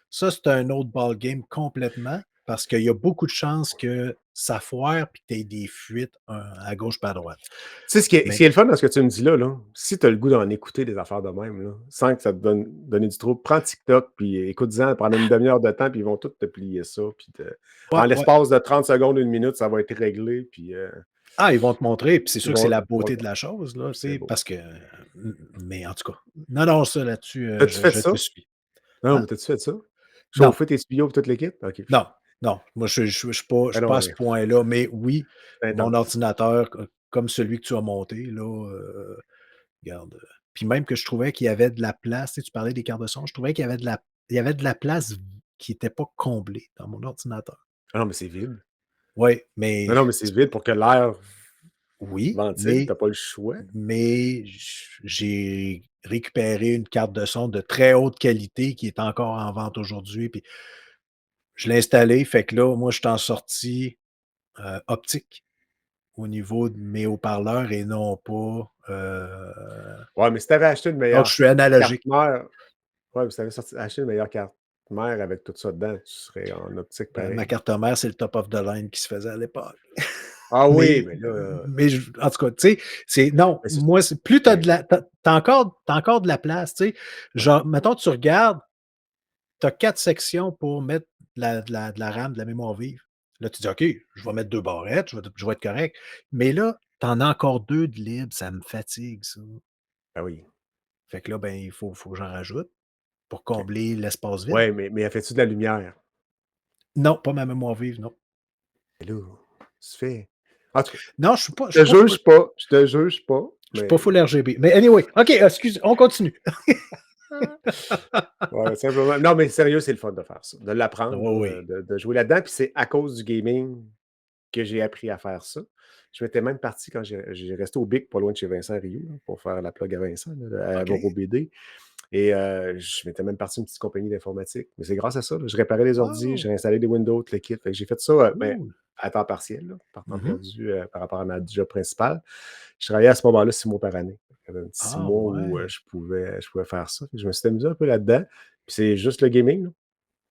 Ça, c'est un autre ball game complètement. parce qu'il y a beaucoup de chances que ça foire puis que tu aies des fuites, à gauche pas à droite. Tu sais, ce Mais qui est le fun dans ce que tu me dis là, si tu as le goût d'en écouter des affaires de même, là, sans que ça te donne du trouble, prends TikTok, puis écoute-en pendant une demi-heure de temps, puis ils vont tous te plier ça. Puis ouais, en ouais. l'espace de 30 secondes, une minute, ça va être réglé. Puis Ah, ils vont te montrer, puis c'est ils sûr que c'est vont, la ils vont- beauté de la chose, là, tu c'est sais, beau. parce que mais en tout cas, non, non, ça là-dessus, T'as-tu je fait je te ça? suis. Non, Hein? mais t'as-tu fait ça? Non, Chauffer tes tuyaux et toute l'équipe? OK. non, non, moi je Ben suis non, pas à ce point-là, mais oui, c'est mon intense. ordinateur comme celui que tu as monté là, regarde, puis même que je trouvais qu'il y avait de la place, tu sais, tu parlais des cartes de son, je trouvais qu'il y avait de la place qui était pas comblée dans mon ordinateur. Ah non, mais c'est vide. Oui, Non, mais non, mais c'est vide pour que l'air oui, ventile. T'as pas le choix. j'ai récupéré une carte de son de très haute qualité qui est encore en vente aujourd'hui, puis je l'ai installée, fait que là, moi, je suis en sortie, optique au niveau de mes haut-parleurs et non pas, Ouais, mais si t'avais acheté une donc je meilleure suis carte analogique. mère, ouais, mais si t'avais acheté une meilleure carte mère avec tout ça dedans, tu serais en optique Ma pareil. carte mère, c'est le top of the line qui se faisait à l'époque. Ah oui, Mais mais là, en tout cas, tu sais, c'est non, mais moi, c'est plus tu as ben, de la tu encore de la place, tu sais. ouais. Genre, mettons, tu regardes, tu as 4 sections pour mettre de la RAM, de la mémoire vive. Là, tu dis: «OK, je vais mettre 2 barrettes, je vais être correct». Mais là, tu en as encore 2 de libre, ça me fatigue ça. Ah oui, Fait que là, ben, il faut que j'en rajoute pour OK. combler l'espace vide. Ouais, mais elle fait-tu de la lumière? Non, pas ma mémoire vive, non. Mais là, tu fais en tout cas, Non, je te je te juge pas, je suis pas mais full RGB. Mais anyway, OK, excuse, on continue. ouais, simplement non, mais sérieux, c'est le fun de faire ça, de Oui, l'apprendre, là, oui. de jouer là-dedans, puis c'est à cause du gaming que j'ai appris à faire ça. Je m'étais même parti quand j'ai resté au BIC, pas loin de chez Vincent Rioux, là, pour faire la plug à Vincent, là, à OK. BD. Et je m'étais même parti une petite compagnie d'informatique. Mais c'est grâce à ça, là, je réparais les ordis, Wow! j'ai installé des Windows, tout le kit. Fait que j'ai fait ça ben, Cool. à temps partiel, là, par temps Mmh. perdu par rapport à ma job principale. Je travaillais à ce moment-là 6 mois par année. Il y avait un petit 6 Ah mois où ouais. je pouvais faire ça. Fait que je me suis amusé un peu là-dedans. Puis c'est juste le gaming. Là.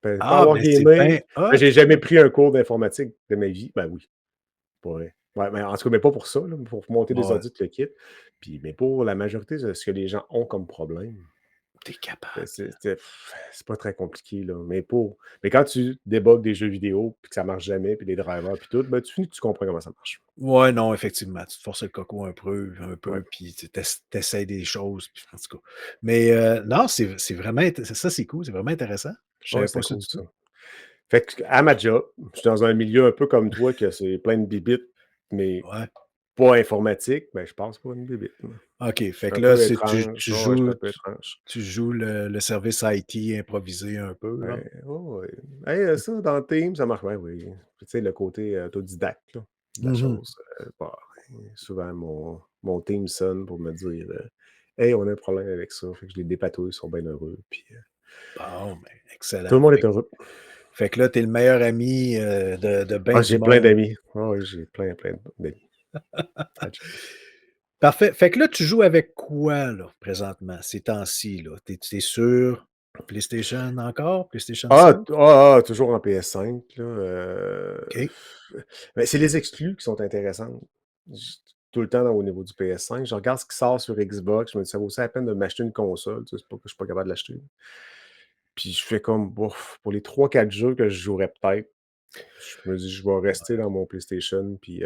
Pas Ah, avoir ben, c'est bien gamé. Ben, hot j'ai ça. jamais pris un cours d'informatique de ma vie. Ben oui, pas vrai. Ouais, mais en tout cas, mais pas pour ça, là, pour monter des Ouais, ordis, tout le kit. Puis, mais pour la majorité de ce que les gens ont comme problème, tu es capable. c'est pas très compliqué, là, mais quand tu débugs des jeux vidéo, puis que ça marche jamais, puis les drivers, puis tout, ben, tu finis que tu comprends comment ça marche. Ouais, non, effectivement, tu te forces le coco un Ouais. peu, puis tu essaies des choses, puis en tout cas. Mais non, c'est vraiment ça, c'est cool, c'est vraiment intéressant. Je Ouais, savais c'était pas ça cool du ça. tout. Fait que à ma job, je suis dans un milieu un peu comme toi, que c'est plein de bibittes, mais Ouais. pas informatique, ben, je passe pour une bibite, moi. OK, Je fait suis un que là, peu c'est étrange. Ouais, ouais, je suis un peu étrange. tu joues le service IT improvisé un peu, là? Ouais, ouais, ouais. Hey, ça, dans Teams, ça marche bien, oui. Puis, tu sais, le côté autodidacte, là, de la Mmh. chose. Bah, souvent, mon team sonne pour me dire Hey, on a un problème avec ça. Fait que je les dépatouille, ils sont bien heureux. Puis, Bon, ben, tout excellent. le monde est heureux. Fait que là, tu es le meilleur ami, de Ah, ben du j'ai plein monde. d'amis. Ah, oui, j'ai plein d'amis. Ah, Parfait. Fait que là, tu joues avec quoi, là, présentement, ces temps-ci, là? Tu es sur PlayStation encore? PlayStation 5? toujours en PS5, là. OK. Mais c'est les exclus qui sont intéressantes. J Tout le temps au niveau du PS5, je regarde ce qui sort sur Xbox, je me dis: «Ça vaut aussi la peine de m'acheter une console», tu sais? C'est pas que je suis pas capable de l'acheter. Puis je fais comme: «Bof, pour les 3 4 jeux que je jouerais peut-être», je me dis: «Je vais rester dans mon PlayStation», puis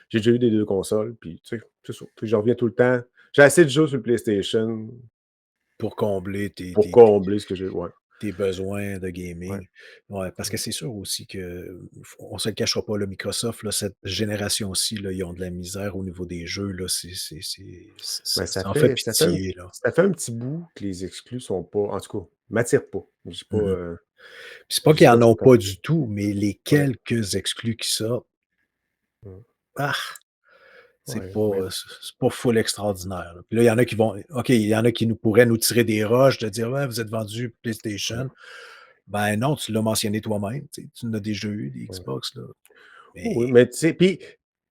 j'ai déjà eu des 2 consoles, puis tu sais, c'est ça. Puis je reviens tout le temps j'ai assez de jeux sur le PlayStation Pour combler pour combler ce que j'ai ouais, tes besoins de ouais, gaming. Ouais, parce que ouais. c'est sûr aussi que on se le cachera pas, là, Microsoft, là, cette génération-ci, là, ils ont de la misère au niveau des jeux, là, Ben, ça en fait pitié, là. ça fait un petit bout que les exclus sont pas en tout cas, m'attirent pas. Mmh. Puis c'est pas Je qu'ils dis pas en qu'ils ont sont pas complets. du tout, mais les Ouais. quelques exclus qui sortent, Mmh. ah! Ouais, mais C'est pas full extraordinaire, là. Puis là, il y en a qui vont OK, il y en a qui pourraient nous tirer des roches de dire: «Ouais, vous êtes vendu ouais, PlayStation». Ben non, tu l'as mentionné toi-même, tu sais, tu en as déjà eu des ouais. Xbox, là. Oui, Mais oui, mais tu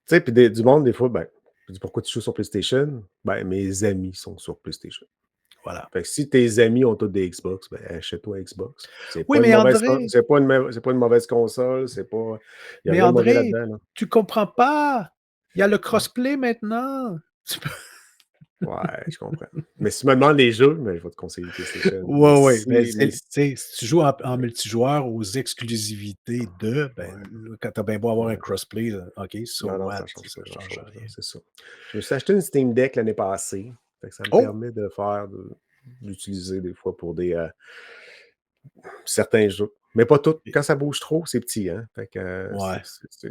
sais, du monde des fois, ben, je dis: «Pourquoi tu joues sur PlayStation?» Ben, mes amis sont sur PlayStation. Voilà. Fait que si tes amis ont tous des Xbox, ben, achète-toi Xbox. C'est Oui, pas une mais mauvaise André c'est pas une mauvaise console, il y a mais rien de mauvais André, là-dedans, là. tu comprends pas! Il y a le Ouais, crossplay maintenant. Tu peux ouais, je comprends. Mais si tu me demandes les jeux, ben, je vais te conseiller PlayStation. Mais ouais, ouais, mais mais c'est tu sais, si tu joues en multijoueur aux exclusivités ben, ouais, là, quand tu as bien beau avoir un ouais. crossplay, OK, so Non, non, what? ça change Ça pas change grand-chose, là, rien. c'est ça. Je me suis acheté une Steam Deck l'année passée, fait que ça me Oh! permet d'utiliser des fois pour certains jeux, mais pas tous. Quand ça bouge trop, c'est petit, hein, fait que, Ouais,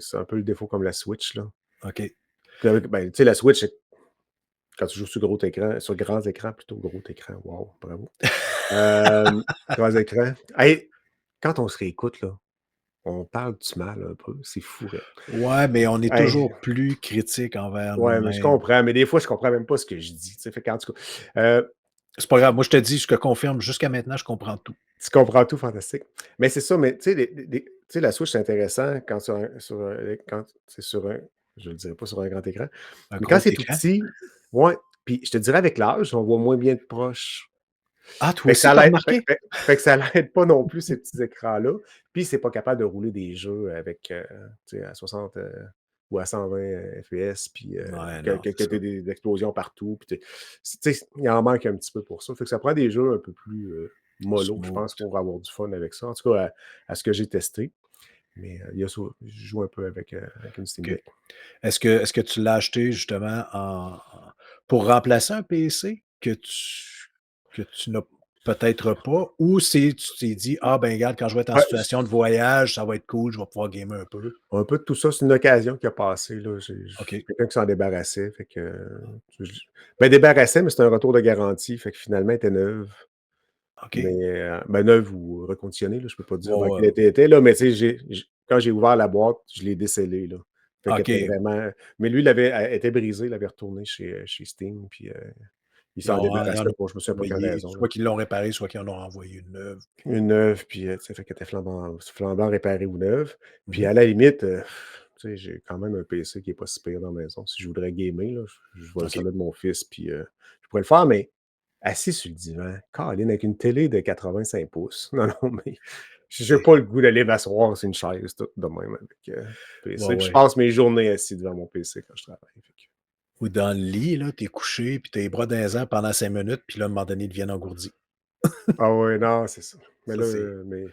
c'est un peu le défaut comme la Switch, là. OK. Ben, tu sais, la Switch, quand tu joues sur grands écrans plutôt, gros écran, wow, bravo. Grands écrans. Hey, quand on se réécoute, là, on parle du mal un peu, c'est fou raide. Ouais, mais on est Hey, toujours plus critique envers ouais, mais je nous-mêmes. comprends, mais des fois, je comprends même pas ce que je dis, tu sais, fait qu'en tout cas, C'est pas grave, moi je te dis, je te confirme, jusqu'à maintenant, je comprends tout. tu comprends tout, fantastique. Mais c'est ça, mais tu sais, tu sais, la Switch, c'est intéressant quand quand c'est sur un je le dirais pas sur un grand écran, Un mais quand gros c'est tout écran. petit, ouais, puis je te dirais avec l'âge, on voit moins bien de proche. Ah, toi Fait que aussi, ça tu as l'aide remarqué? fait que ça l'aide pas non plus ces petits écrans-là. Puis c'est pas capable de rouler des jeux avec, tu sais, à 60, ou à 120 FPS, puis Ouais, que non, que c'est que tu ça. des explosions partout, puis tu sais, il en manque un petit peu pour ça. Fait que ça prend des jeux un peu plus, mollo. Je pense Smooth. qu'on va avoir du fun avec ça. En tout cas, à ce que j'ai testé. Mais, il y a ça, je joue un peu avec une Steam OK. Deck. Est-ce que tu l'as acheté justement pour remplacer un PC que tu n'as peut-être pas ou tu t'es dit: «Ah ben regarde, quand je vais être en Ouais, situation de voyage, ça va être cool, je vais pouvoir gamer un peu». un peu de tout ça, c'est une occasion qui a passé, là. J'ai OK, quelqu'un qui s'en débarrassait, fait que, je ben, débarrassait, mais c'était un retour de garantie, fait que finalement, elle était neuve, mais, OK. ben, neuve ou reconditionnée, là, je peux pas te dire Ouais, dans ouais, quel état elle était, là, mais tu sais, quand j'ai ouvert la boîte, je l'ai décellée, là. Fait qu'elle était OK. vraiment mais lui, elle était brisée, il l'avait retournée chez Steam, puis, il s'en Ils en débarrassait ont pas, je me souviens pour quelle envoyé raison, là. soit qu'ils l'ont réparé, soit qu'ils en ont envoyé une neuve. Une neuve, puis, tu sais, fait qu'elle était flambant réparée ou neuve. Mmh Puis mh. à la limite, tu sais, j'ai quand même un PC qui est pas si pire dans la maison. Si je voudrais gamer, là, je vais le OK. servir de mon fils, puis, je pourrais le faire, mais assis sur le divan, câline, avec une télé de 85 pouces. Non, non, mais j'ai C'est pas le goût d'aller m'asseoir sur une chaise toute de même avec, ouais, PC. Puis je ouais. passe mes journées assis devant mon PC quand je travaille, fait que Ou dans le lit, là, tu es couché, puis tu as les bras dans les airs pendant 5 minutes, puis là, à un moment donné, ils deviennent engourdis. ah ouais, non, c'est ça. Mais Ça, là, c'est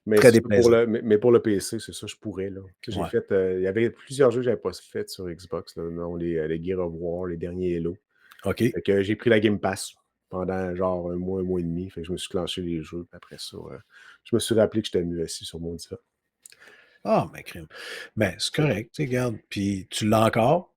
mais très c'est ça déplaisant. mais pour le PC, c'est ça, je pourrais, là. Tu sais, j'ai Ouais. fait, il y avait plusieurs jeux que j'avais pas fait sur Xbox, là, dont les Gears of War, les derniers Halo. OK. Fait que j'ai pris la Game Pass pendant genre un mois et demi. Fait que je me suis clenché les jeux, puis après ça, je me suis rappelé que j'étais mieux assis sur mon divan. Ah, ben, crime. Ben, c'est Ouais. correct, tu sais, regarde, puis tu l'as encore,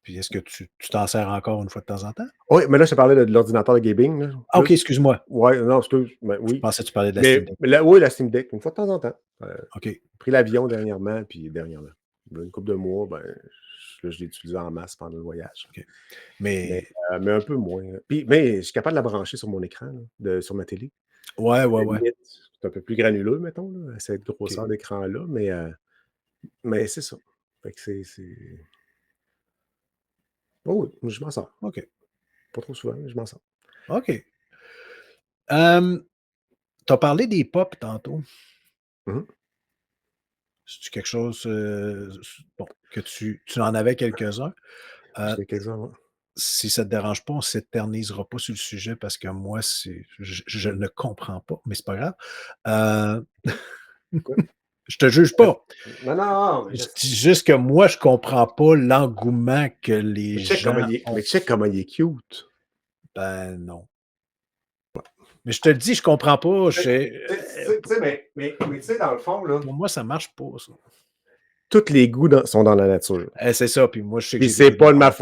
puis est-ce que tu t'en sers encore une fois de temps en temps? Oui, mais là, je te parlais de l'ordinateur de gaming, là, Ah, OK, plus. excuse-moi. Ouais, non, excuse, ben Je oui. pensais que tu parlais de la Steam Mais Deck. là, oui, la Steam Deck, une fois de temps en temps. OK, J'ai pris l'avion dernièrement, puis dernièrement. Il y a une couple de mois, ben, là, je l'ai utilisé en masse pendant le voyage. OK. Mais, Mais mais un peu moins. Puis, mais je suis capable de la brancher sur mon écran, là, sur ma télé. ouais, À ouais, la ouais. limite, c'est un peu plus granuleux, mettons, là, à cette OK. grosseur d'écran-là, mais c'est ça. Fait que oh oui, je m'en sors. OK. Pas trop souvent, mais je m'en sors. OK. Tu as parlé des pop tantôt. Mmh mh. C'est-tu quelque chose, bon, que tu en avais quelques-uns? Heu, J'ai quelques-uns, ouais. Si ça te dérange pas, on s'éternisera pas sur le sujet parce que moi, je ne comprends pas, mais c'est pas grave. Heu, OK. Écoute, je te juge vas-y. pas. Non, non, mais Je dis juste que moi, je comprends pas l'engouement que les gens ont. mais check comment il est cute. Ben, non. Mais je te le dis, je comprends pas, Tu sais tu sais, mais tu sais, dans le fond, là, pour moi, ça marche pas ça. tous les goûts sont dans la nature. C'est ça, puis moi, je sais que Puis j'ai des goûts de merde.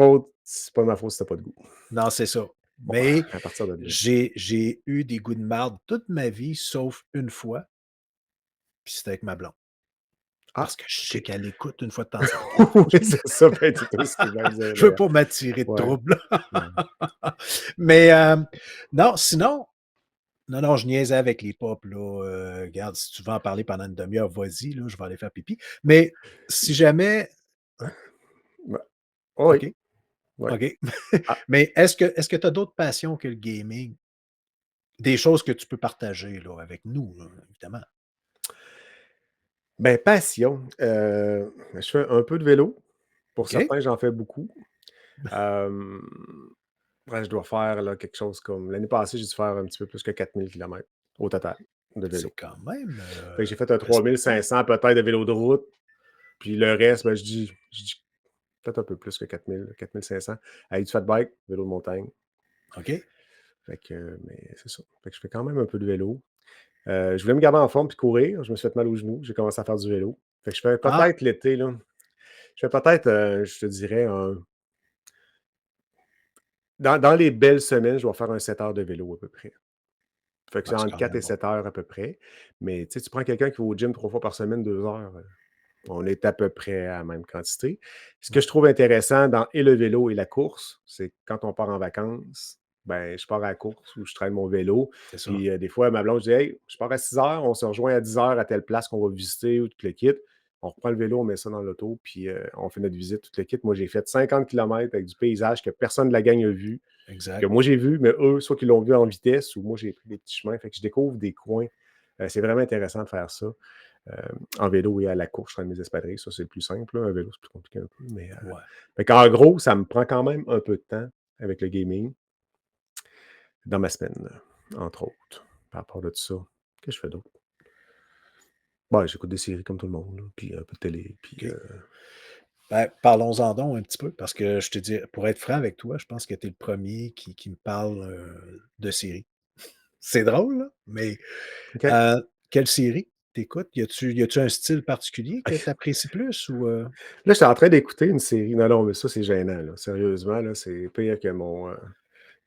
c'est pas de ma faute si tu as pas de goût. Non, c'est ça. Bon, Mais à partir de là. j'ai eu des goûts de marde toute ma vie, sauf une fois, puis c'était avec ma blonde. Ah, Parce que je sais OK. qu'elle écoute une fois de temps en temps. Oui, c'est ça, ben, tu aussi bien dire, Je veux d'ailleurs. pas m'attirer de Ouais, trouble. ouais. Mais, non, sinon non, non, je niaisais avec les pop là, regarde, si tu veux en parler pendant une demi heure, vas-y là, je vais aller faire pipi. Mais si jamais hein? Ouais. Oui, OK. Ouais. OK. Ah, Mais est-ce que tu as d'autres passions que le gaming? Des choses que tu peux partager là, avec nous, là, évidemment. ben, passion, je fais un peu de vélo. Pour OK. certains, j'en fais beaucoup. Hem, ouais, je dois faire là, quelque chose comme l'année passée, j'ai dû faire un petit peu plus que 4000 kilomètres au total de C'est vélo. quand même, Fait que j'ai fait un respectable. 3500 peut-être de vélo de route, puis le reste, ben, je dis peut-être un peu plus que 4000, 4500 avec du fat bike, vélo de montagne. OK. Fait que, mais c'est ça. Fait que je fais quand même un peu de vélo. Je voulais me garder en forme puis courir. Je me suis fait mal aux genoux. J'ai commencé à faire du vélo. Fait que je fais Ah, peut-être l'été, là. Je fais peut-être, je te dirais, dans les belles semaines, je vais faire un 7 heures de vélo à peu près. Fait que bah, c'est c'est entre quand 4 même et bon. 7 heures à peu près. Mais tu sais, tu prends quelqu'un qui va au gym 3 fois par semaine, 2 heures, on est à peu près à la même quantité. Ce que Ouais, je trouve intéressant dans et le vélo et la course, c'est que quand on part en vacances, ben, je pars à la course ou je traîne mon vélo. c'est ça. Puis des fois, ma blonde, je dis: «Hey, je pars à 6 heures, on se rejoint à 10 heures à telle place qu'on va visiter ou tout le kit». On reprend le vélo, on met ça dans l'auto, puis on fait notre visite, tout le kit. Moi, j'ai fait 50 kilomètres avec du paysage que personne de la gang a vu, que Exact. moi j'ai vu, mais eux, soit qu'ils l'ont vu en vitesse ou moi j'ai pris des petits chemins. Fait que je découvre des coins. C'est vraiment intéressant de faire ça. Euh, En vélo et à la course, je traîne mes espadrilles. Ça, c'est le plus simple, là. Un vélo, c'est plus compliqué un peu. Mais Ouais. fait qu'en gros, ça me prend quand même un peu de temps avec le gaming dans ma semaine, entre autres. Par rapport à tout ça, qu'est-ce que je fais d'autre? Bon, j'écoute des séries comme tout le monde, là, puis un peu de télé, puis OK. Ben, parlons-en donc un petit peu parce que je te dis pour être franc avec toi, je pense que tu es le premier qui me parle, de séries. C'est drôle, là, mais, OK. quelle série t'écoutes? Y a-tu un style particulier que tu apprécies plus ou, Là, j'étais en train d'écouter une série. Non, non, mais ça, c'est gênant, là. Sérieusement, là, c'est pire que mon,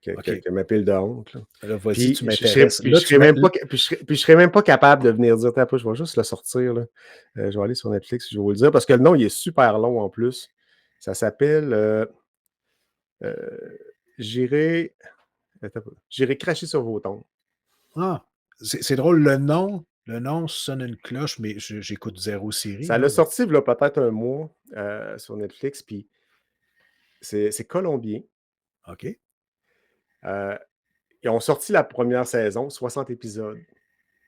OK, que ma pile de honte, là. là, vas-y, Puis tu m'intéresses. Là, je tu serais m'as même pas puis je serais même pas capable de venir dire: «Attends je vais juste le sortir, là». Je vais aller sur Netflix, je vais vous le dire parce que le nom, il est super long en plus. Ça s'appelle, heu, «J'irai» attends un peu, «J'irai cracher sur vos tombes». ah, c'est drôle, le nom sonne une cloche, mais j'écoute zéro série, Ça là, l'a donc sorti v'là peut-être un mois, sur Netflix, puis c'est colombien. OK. Heu, Ils ont sorti la première saison, 60 épisodes.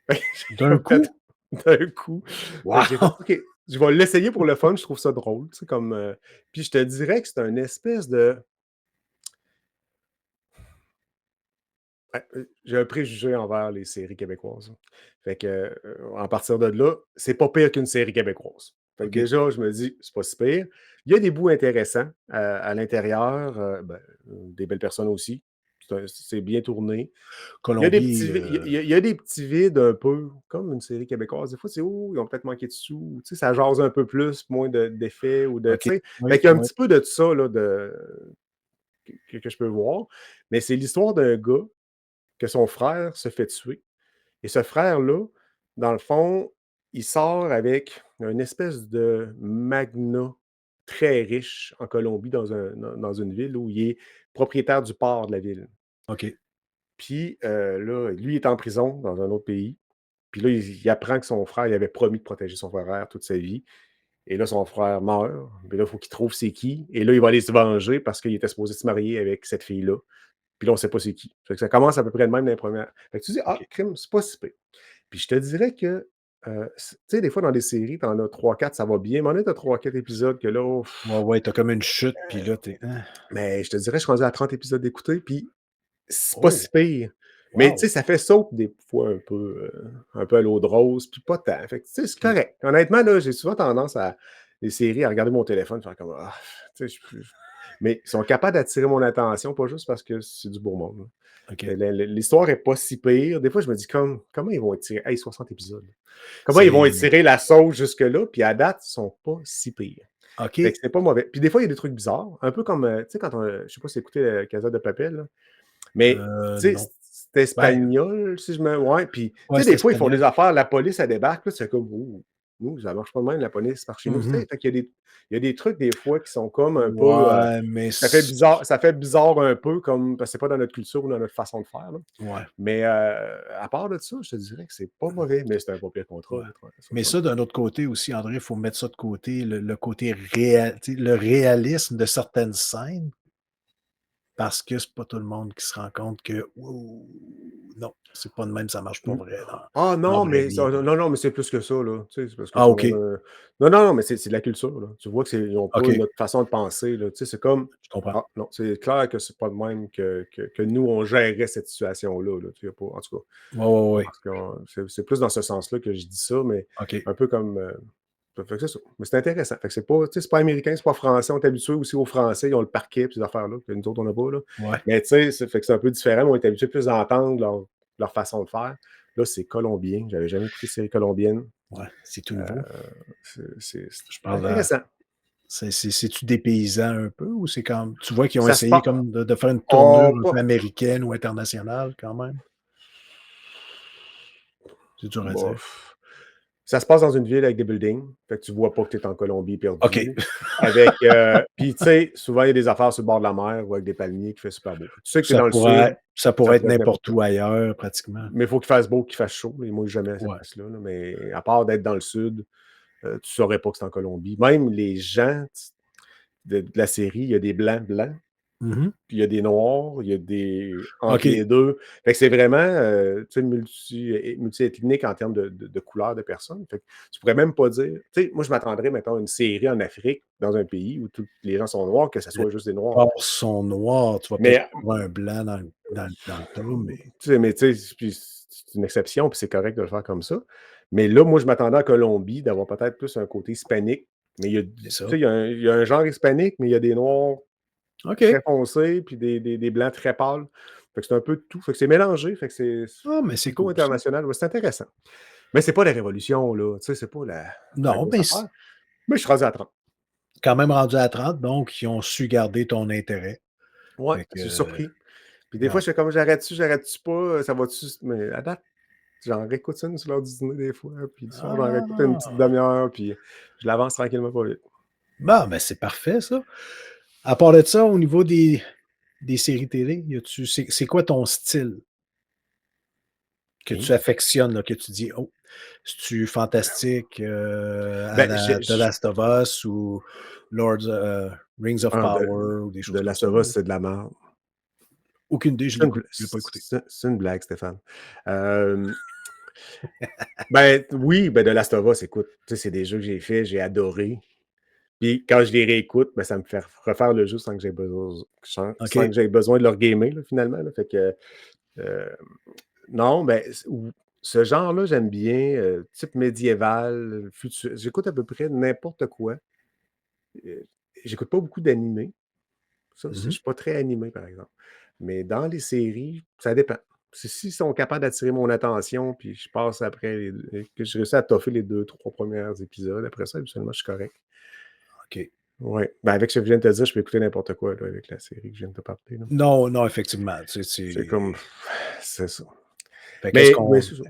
J'ai D'un comme fait coup? d'un coup. Fait que j'ai fait: Wow! «OK, je vais l'essayer pour le fun», je trouve ça drôle, tu sais, comme, puis je te dirais que c'est un espèce de j'ai un préjugé envers les séries québécoises. Fait que, en partir de là, c'est pas pire qu'une série québécoise. Fait que OK. déjà, je me dis: «C'est pas si pire». Il y a des bouts intéressants, à l'intérieur, ben, des belles personnes aussi. C'est bien tourné. Il y a des Colombie, petits vi il y a des petits vides un peu, comme une série québécoise. Des fois, c'est: «Oh, ils ont peut-être manqué de sous», tu sais, ça jase un peu plus, moins d'effets ou de tu OK. sais? Fait Oui, qu'il y a un oui. petit peu de ça là, que je peux voir, mais c'est l'histoire d'un gars que son frère se fait tuer et ce frère-là, dans le fond, il sort avec une espèce de magnat très riche en Colombie dans une ville où il est propriétaire du port de la ville. OK. Puis, là, lui, il est en prison dans un autre pays. Puis là, il apprend que son frère, il avait promis de protéger son frère toute sa vie. Et là, son frère meurt. Puis là, il faut qu'il trouve c'est qui. Et là, il va aller se venger parce qu'il était supposé se marier avec cette fille-là. Puis là, on ne sait pas c'est qui. Fait que ça commence à peu près de même dans les premières. Fait que tu dis, ah, OK. crime, c'est pas si pire. Puis je te dirais que, tu sais, des fois, dans des séries, t'en as 3-4, ça va bien. Mais on est à 3-4 épisodes que là, Ouais, ouais, tu as comme une chute, puis là, tu es hein? mais je te dirais, je suis rendu à 30 épisodes d'écouter. Puis c'est pas si Oh! pire. Mais tu sais, Wow! ça fait soap des fois un peu à l'eau de rose, puis pas tant. Fait que tu sais, c'est OK. correct. Honnêtement, là, j'ai souvent tendance à les séries, à regarder mon téléphone, faire comme «Ah», tu sais, mais ils sont capables d'attirer mon attention, pas juste parce que c'est du beau monde, là. OK. L'histoire est pas si pire. Des fois, je me dis comme: «Comment ils vont étirer» hey, 60 épisodes, là. Comment ils vont C'est étirer la sauce jusque-là? Puis à date, ils sont pas si pires. Fait que OK. c'est pas mauvais. Puis des fois, il y a des trucs bizarres, un peu comme, tu sais, quand on, je sais pas si tu as écouté, Casa de Papel, là? Mais, tu sais, Non. c'est Ben, espagnol, si je me ouais, puis, tu ouais, sais, c'est des fois, ils font espagnol. des affaires, la police, elle débarque, là, c'est comme: «Ouh, nous, ça marche pas de même, la police par chez nous». Tu Mmh. sais? Fait qu'il y a il y a des trucs, des fois, qui sont comme un peu, Ouais, mais c ça fait bizarre un peu comme parce que c'est pas dans notre culture ou dans notre façon de faire, là. ouais, Mais, à part de ça, je te dirais que c'est pas mauvais, mais c'est un pas pire contrat, ouais. là, Mais 60. ça, d'un autre côté aussi, André, il faut mettre ça de côté, le côté tu sais, le réalisme de certaines scènes. parce que c'est pas tout le monde qui se rend compte que wow, non, c'est pas de même, ça marche pas Mmh. vrai Ah dans la non, vraie mais vie, là. non, non, mais c'est plus que ça, là. Tu sais, c'est parce que Ah sont OK, non, non, non, mais c'est de la culture, là. Tu vois que ils ont pas OK, une autre façon de penser, là. Tu sais, c'est comme: je comprends. «Ah non, c'est clair que c'est pas de même que nous, on gérerait cette situation-là, là». Tu sais, pas en tout cas, Ouais, ouais, je ouais, pense que c'est plus dans ce sens-là que je dis ça, mais OK, un peu comme, fait que c'est ça. Mais c'est intéressant. Fait que c'est pas, tu sais, c'est pas américain, c'est pas français. On est habitué aussi aux Français, ils ont le parquet et ces affaires-là, que nous autres, on n'a pas, là. ouais, Mais tu sais, fait que c'est un peu différent, mais on est habitué plus d'entendre leur façon de faire. Là, c'est colombien. J'avais jamais écouté de série colombienne. ouais, c'est tout Euh, nouveau. Je c'est parle de intéressant. c'est-tu dépaysant un peu ou c'est comme tu vois qu'ils ont Ça se essayé passe. comme de faire une tournure Oh, un peu pas. américaine ou internationale quand même? C'est dur à dire. Bof. Ça se passe dans une ville avec des buildings. Fait que tu vois pas que tu es en Colombie OK. perdu. Avec, puis tu sais, souvent, il y a des affaires sur le bord de la mer ou avec des palmiers qui fait super beau. Tu sais que tu es dans le sud, Ça ça pourrait être pourrait être n'importe n'importe où. où ailleurs pratiquement. Mais il faut qu'il fasse beau, qu'il fasse chaud. Et moi, jamais à cette Ouais. place-là, là. Mais à part d'être dans le sud, tu saurais pas que c'est en Colombie. Même les gens de la série, il y a des blancs blancs, Mmh. puis il y a des noirs, il y a des entre OK. les 2. Fait que c'est vraiment, tu sais, multiethnique en termes de couleurs de personnes. Fait que tu pourrais même pas dire, tu sais, moi, je m'attendrais, mettons, à une série en Afrique, dans un pays où tous les gens sont noirs, que ce Les soit juste des noirs. bords sont noirs, tu vas peut-être Mais trouver un blanc dans le tas, mais Tu sais, puis c'est une exception, puis c'est correct de le faire comme ça. Mais là, moi, je m'attendais en Colombie d'avoir peut-être plus un côté hispanique, mais il y a c'est du tu ça. sais, il y a un genre hispanique, mais il y a des noirs très OK. foncés, puis des blancs très pâles. Fait que c'est un peu de tout. Fait que c'est mélangé, fait que c'est Ah, mais c'est plutôt cool ça. international. Ouais, c'est intéressant. Mais c'est pas la révolution, là, tu sais, c'est pas la Non, grosse mais affaire. Mais je suis rendu à 30. quand même rendu à 30, donc ils ont su garder ton intérêt. Ouais, Fait je suis que, surpris. Puis des fois, regarde. je fais comme: «J'arrête-tu pas? Ça va-tu?» Mais à date, j'en réécoute une sur l'heure du dîner des fois, puis le soir, j'en réécoute une petite Ah! demi-heure, puis je l'avance tranquillement pas vite. Bon, ben, c'est parfait ça. À part de ça, au niveau des séries télé, y a-tu c'est quoi ton style que tu OK. affectionnes, là, que tu dis: «Oh, c'est-tu fantastique, à Ben, la The Last of Us ou Rings of ah, Power» ou des de choses comme Last ça, of Us, là? c'est de la merde. Aucune idée, C'est une bl je l'ai pas écouté. c'est une blague, Stéphane. Hem, ben, oui, ben, de Last of Us, écoute, tu sais, c'est des jeux que j'ai faits, j'ai adoré. Puis quand je les réécoute, ben, ça me fait refaire le jeu sans que OK. j'aie besoin de le regamer, là, finalement, là. Fait que, heu non, ben, ce genre-là, j'aime bien, type médiéval, j'écoute à peu près n'importe quoi. Heu, j'écoute pas beaucoup d'animés. Ça, Mmh je mh. suis pas très animé, par exemple. Mais dans les séries, ça dépend. S'ils sont capables d'attirer mon attention, puis je passe après que je réussis à toffer les 2 3 premiers épisodes, après ça, habituellement, je suis correct. OK. Ouais. Ben, avec ce que je viens de te dire, je peux écouter n'importe quoi, là, avec la série que je viens de te parler, là. Non, non, effectivement, tu sais, C'est comme c'est ça. fait qu'est-ce Mais qu'on c'est ça.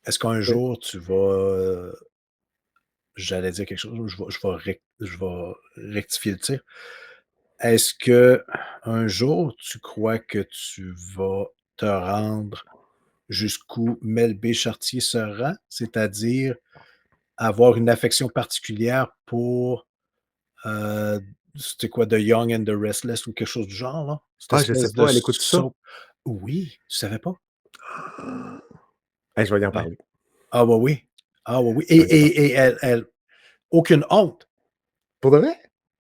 est-ce qu'un Oui. jour tu vas, j'allais dire quelque chose, je vais rectifier le tir. Est-ce que un jour tu crois que tu vas te rendre jusqu'où Mel B. Chartier se rend? C'est-à-dire avoir une affection particulière pour, heu, c'était quoi? The Young and the Restless ou quelque chose du genre, là? Cette Ah, je sais espèce de pas, elle écoute ça? soap oui, tu savais pas? Hey, je vais y en Ouais. parler. Ah bah oui. Ah bah oui Je vais y en parler. et elle aucune honte. Pour de vrai?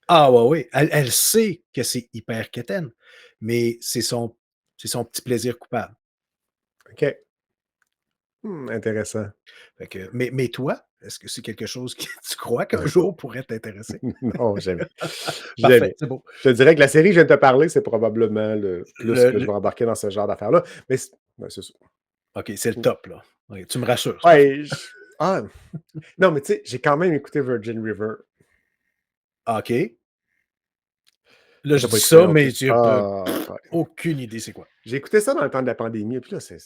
Ah ouais, oui, elle sait que c'est hyper quétaine, mais c'est son petit plaisir coupable. OK. Intéressant. Fait que mais toi, est-ce que c'est quelque chose que tu crois qu'un jour pourrait t'intéresser? Non, jamais. Parfait, Jamais. c'est beau. Je te dirais que la série que je viens de te parler, c'est probablement le plus que je Le vais embarquer dans ce genre d'affaires-là. Mais ouais, c'est ça. OK, c'est le Mmh. top, là. OK, tu me rassures, c'est parfait. Ouais, non, mais tu sais, j'ai quand même écouté Virgin River. Ah, OK. Là, Ah, je tu dis pas écouté ça, non mais plus? j'ai Ah, ouais. aucune idée c'est quoi. J'ai écouté ça dans le temps de la pandémie, puis là, c'est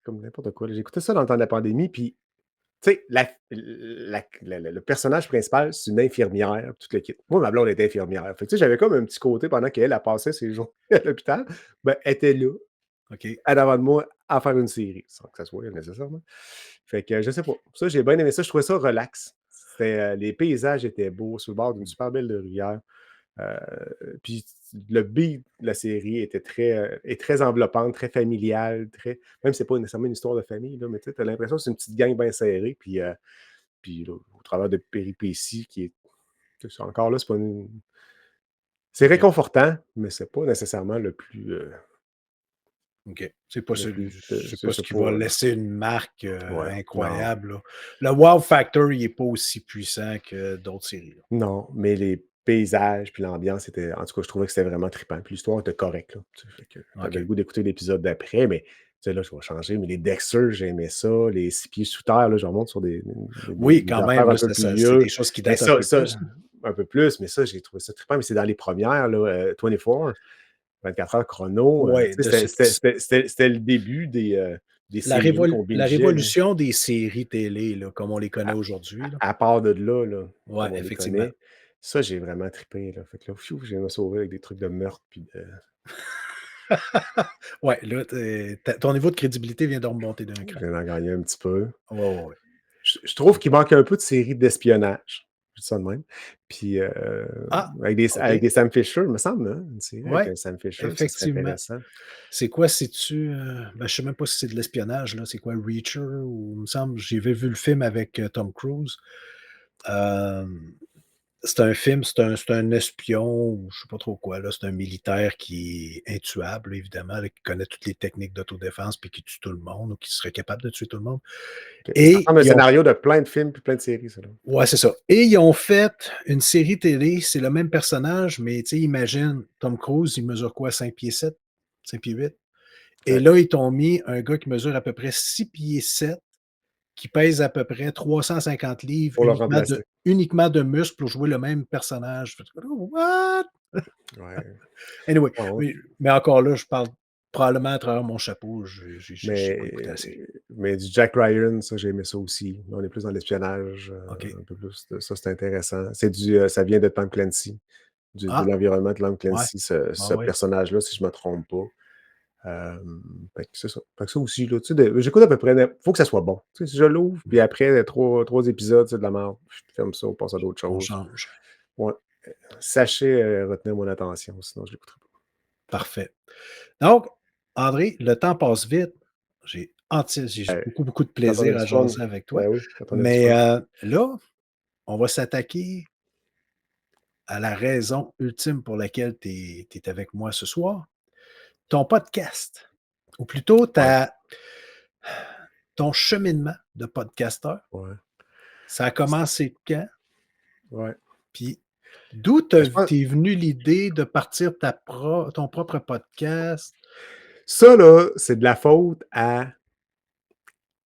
comme n'importe quoi, là. J'ai écouté ça dans le temps de la pandémie, puis tu sais, le personnage principal, c'est une infirmière, toute l'équipe. Moi, ma blonde était infirmière. Fait que, tu sais, j'avais comme un petit côté pendant qu'elle a passé ses jours à l'hôpital, ben, elle était là, OK. en avant de moi, à faire une série, sans que ça soit elle nécessairement. Fait que, je sais pas. Ça, j'ai bien aimé ça. Je trouvais ça relax. Les paysages étaient beaux, sur le bord d'une super belle rivière. Puis le beat de la série est très enveloppante, très familiale, même si c'est pas nécessairement une histoire de famille, là, mais tu as l'impression que c'est une petite gang bien serrée, puis là, au travers de péripéties encore là, c'est OK. réconfortant, mais c'est pas nécessairement OK. le plus, C'est pas ce c'est qui va pas, laisser une marque, ouais, non. incroyable, là. Le wow factor, il est pas aussi puissant que d'autres séries, là. Non, mais les paysages puis l'ambiance était en tout cas, je trouvais que c'était vraiment trippant. Puis l'histoire était correcte, là. Tu sais, fait que tu avais OK. le goût d'écouter l'épisode d'après, mais tu sais, là, je vais changer, mais les Dexter, j'aimais ça. Les Six Pieds sous terre, là, je remonte sur Oui, des quand même, affaires un là, peu ça plus c'est des vieux. choses qui Mais datent un peu plus, là. un peu plus, mais ça, j'ai trouvé ça trippant, mais c'est dans les premières, là, 24, 24 heures chrono. Ouais, Tu de sais, ce petit c'était le début des séries qu'on la bingeait, là. révolution des séries télé, là, comme on les connaît aujourd'hui, là. À part de là, Ouais, comme on les effectivement. connaît, ça, j'ai vraiment trippé, là. Fait que là, pfiou, je viens me sauver avec des trucs de meurtre puis de Ouais, là, ton niveau de crédibilité vient de remonter d'un je cran. viens d'en gagner un petit peu. Ouais, ouais, ouais. Je trouve qu'il manque un peu de séries d'espionnage. Je dis ça de même. Puis, Ah! avec OK. des Sam Fisher, il me semble, hein? Une série avec Ouais, un Sam Fisher, ça serait effectivement. intéressant. C'est quoi? C'est-tu, ben, je sais même pas si c'est de l'espionnage, là. C'est quoi, Reacher? Ou il me semble j'avais vu le film avec, Tom Cruise. Hem, c'est un film, c'est un espion ou je sais pas trop quoi, là. C'est un militaire qui est intuable, évidemment, là, qui connaît toutes les techniques d'autodéfense puis qui tue tout le monde ou qui serait capable de tuer tout le monde. OK. Ça Et ressemble à un ils ont scénario de plein de films puis plein de séries, ça, là. Ouais, c'est ça. Et ils ont fait une série télé, c'est le même personnage, mais tu sais, imagine, Tom Cruise, il mesure quoi? 5 pieds 7, 5 pieds 8. Et Ouais, là, ils t'ont mis un gars qui mesure à peu près 6 pieds 7, qui pèse à peu près 350 livres pour le remplacer. uniquement de muscles pour jouer le même personnage. Fait que, oh, what? Ouais. Anyway, Bon, mais encore là, je parle probablement à travers mon chapeau, j'ai pas écouté mais la série. mais du Jack Ryan, ça, j'ai aimé ça aussi. On est plus dans l'espionnage, OK. un peu plus de ça, c'est intéressant. Ça vient de Tom Clancy, de Ah! l'environnement de Tom Ouais. Clancy, Ah ce ouais. personnage-là, si je me trompe pas. Fait que c'est ça. Fait que ça aussi, là, tu sais, j'écoute à peu près, faut que ça soit bon. Tu sais, si je l'ouvre, puis après trois épisodes, c'est de la merde, je ferme ça, on passe à d'autres On choses. change. Ouais. Sachez retenir mon attention, sinon je l'écouterai Parfait. Donc, André, le temps passe vite. J'ai pas. beaucoup, beaucoup de Quand on a plaisir du à fun, jaser avec toi. ben oui, quand on a du Mais, fun. là, on va s'attaquer à la raison ultime pour laquelle tu es avec moi ce soir. Ton podcast, ou plutôt Ouais, ton cheminement de podcasteur. ouais, Ça a commencé quand? ouais. Puis d'où Ben, je pense t'es venue l'idée de partir ton propre podcast? ça, là, c'est de la faute à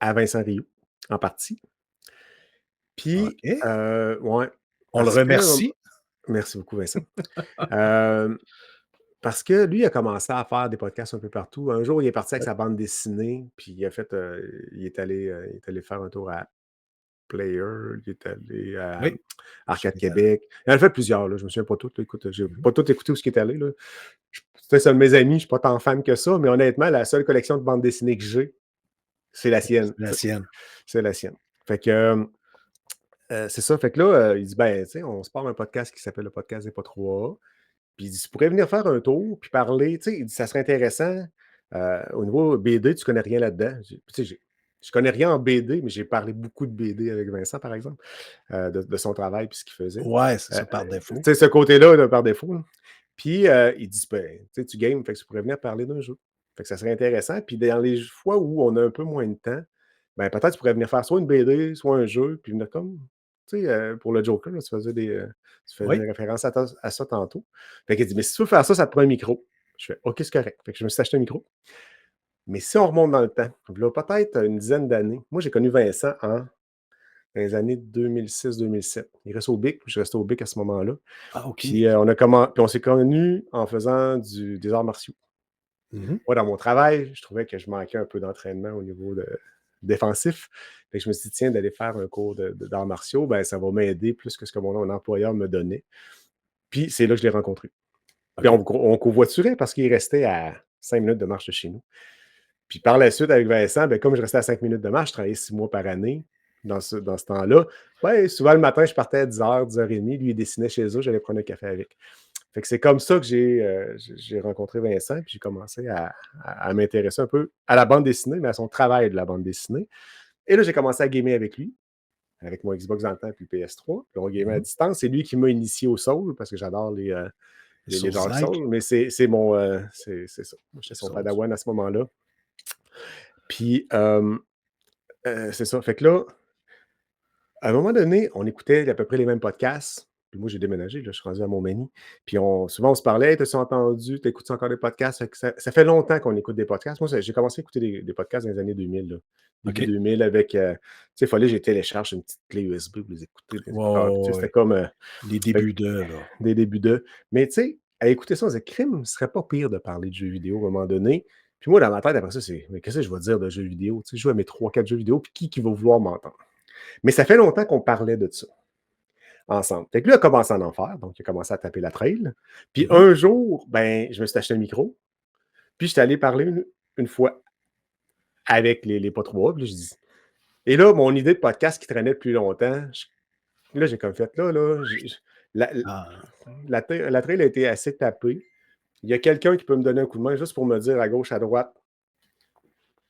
Vincent Rioux, en partie. Puis, OK. ouais, On le parce que remercie. merci beaucoup, Vincent. Hem, Parce que lui, il a commencé à faire des podcasts un peu partout. Un jour, il est parti avec Ouais. sa bande dessinée, puis il est allé faire un tour à Player, il est allé à Oui, je sais Arcade qu'il est allé. Québec. Il en a fait plusieurs, là, je me souviens pas toutes, là. Écoute, j'ai Mmh. pas tout écouté où ce qui est allé, là. C'est un de mes amis, je suis pas tant fan que ça, mais honnêtement, la seule collection de bandes dessinées que j'ai, c'est la sienne, C'est la tu sais, sienne. c'est la sienne. Fait que, c'est ça, fait que là, il dit: «Ben, tu sais, on se part un podcast qui s'appelle le podcast des pas 3A». Puis il dit: «Tu pourrais venir faire un tour, puis parler», tu sais, il dit: «Ça serait intéressant, au niveau BD, tu connais rien là-dedans». Tu sais, je connais rien en BD, mais j'ai parlé beaucoup de BD avec Vincent, par exemple, de son travail puis ce qu'il faisait. Ouais, c'est Heu, ça, par tu défaut. sais, ce côté-là, là, par défaut, là. Puis, il dit: «Ben, tu sais, tu games, fait que tu pourrais venir parler d'un jeu». Fait que ça serait intéressant. Puis dans les fois où on a un peu moins de temps, ben, peut-être tu pourrais venir faire soit une BD, soit un jeu, puis venir comme tu sais, pour le Joker, là, tu Oui, faisais référence à ça tantôt. Fait qu'il dit: «Mais si tu veux faire ça, ça te prend un micro». Je fais: «OK, c'est correct». Fait que je me suis acheté un micro. Mais si on remonte dans le temps, v'là peut-être une dizaine d'années, moi, j'ai connu Vincent dans les années 2006-2007. Il reste au BIC, je restais au BIC à ce moment-là. ah OK. Puis, on s'est connus en faisant des arts martiaux. Mmh. Moi, dans mon travail, je trouvais que je manquais un peu d'entraînement au niveau défensif. Fait que je me suis dit: «Tiens, d'aller faire un cours d'arts martiaux, ben, ça va m'aider plus que ce que mon employeur me donnait». Puis c'est là que je l'ai rencontré. Puis OK. on covoiturait parce qu'il restait à 5 minutes de marche de chez nous. Puis par la suite, avec Vincent, ben, comme je restais à 5 minutes de marche, je travaillais 6 mois par année dans ce temps-là. Ouais, souvent le matin, je partais à 10h, 10h30. Lui, il dessinait chez eux, j'allais prendre un café avec. Fait que c'est comme ça que j'ai rencontré Vincent, puis j'ai commencé à m'intéresser un peu à la bande dessinée, mais à son travail de la bande dessinée. Et là, j'ai commencé à gamer avec lui, avec mon Xbox dans le temps, puis le PS3. Puis on gamait à distance. C'est lui qui m'a initié au Soul, parce que j'adore les Dark Souls-like. Souls, mais c'est mon... c'est ça. Moi, j'étais son Souls. padawan à ce moment-là. Puis, c'est ça. Fait que là, à un moment donné, on écoutait à peu près les mêmes podcasts. Puis moi, j'ai déménagé, là, je suis rendu à Montmagny. Puis souvent, on se parlait, t'as-tu entendu, t'écoutes encore des podcasts? Fait que ça fait longtemps qu'on écoute des podcasts. Moi, j'ai commencé à écouter des podcasts dans les années 2000, là. Début OK. 2000 avec, tu sais, il fallait que je télécharge une petite clé USB pour les écouter. Des écouteurs. Puis, tu sais, c'était Ouais. comme Les débuts de, là. des débuts de. Mais tu sais, à écouter ça, on se disait, crime, ce serait pas pire de parler de jeux vidéo à un moment donné. Puis moi, dans ma tête, après ça, c'est, mais qu'est-ce que je vais dire de jeux vidéo? Tu sais, je joue à mes 3-4 jeux vidéo, puis qui va vouloir m'entendre? Mais ça fait longtemps qu'on parlait de ça ensemble. Fait que lui a commencé à en faire, donc il a commencé à taper la trail. Puis un jour, ben, je me suis acheté un micro, puis j'étais allé parler une fois avec les pas trois, puis là, je dis... Et là, mon idée de podcast qui traînait depuis longtemps, là, j'ai comme fait, la, Ah, la trail a été assez tapée. Il y a quelqu'un qui peut me donner un coup de main juste pour me dire à gauche, à droite,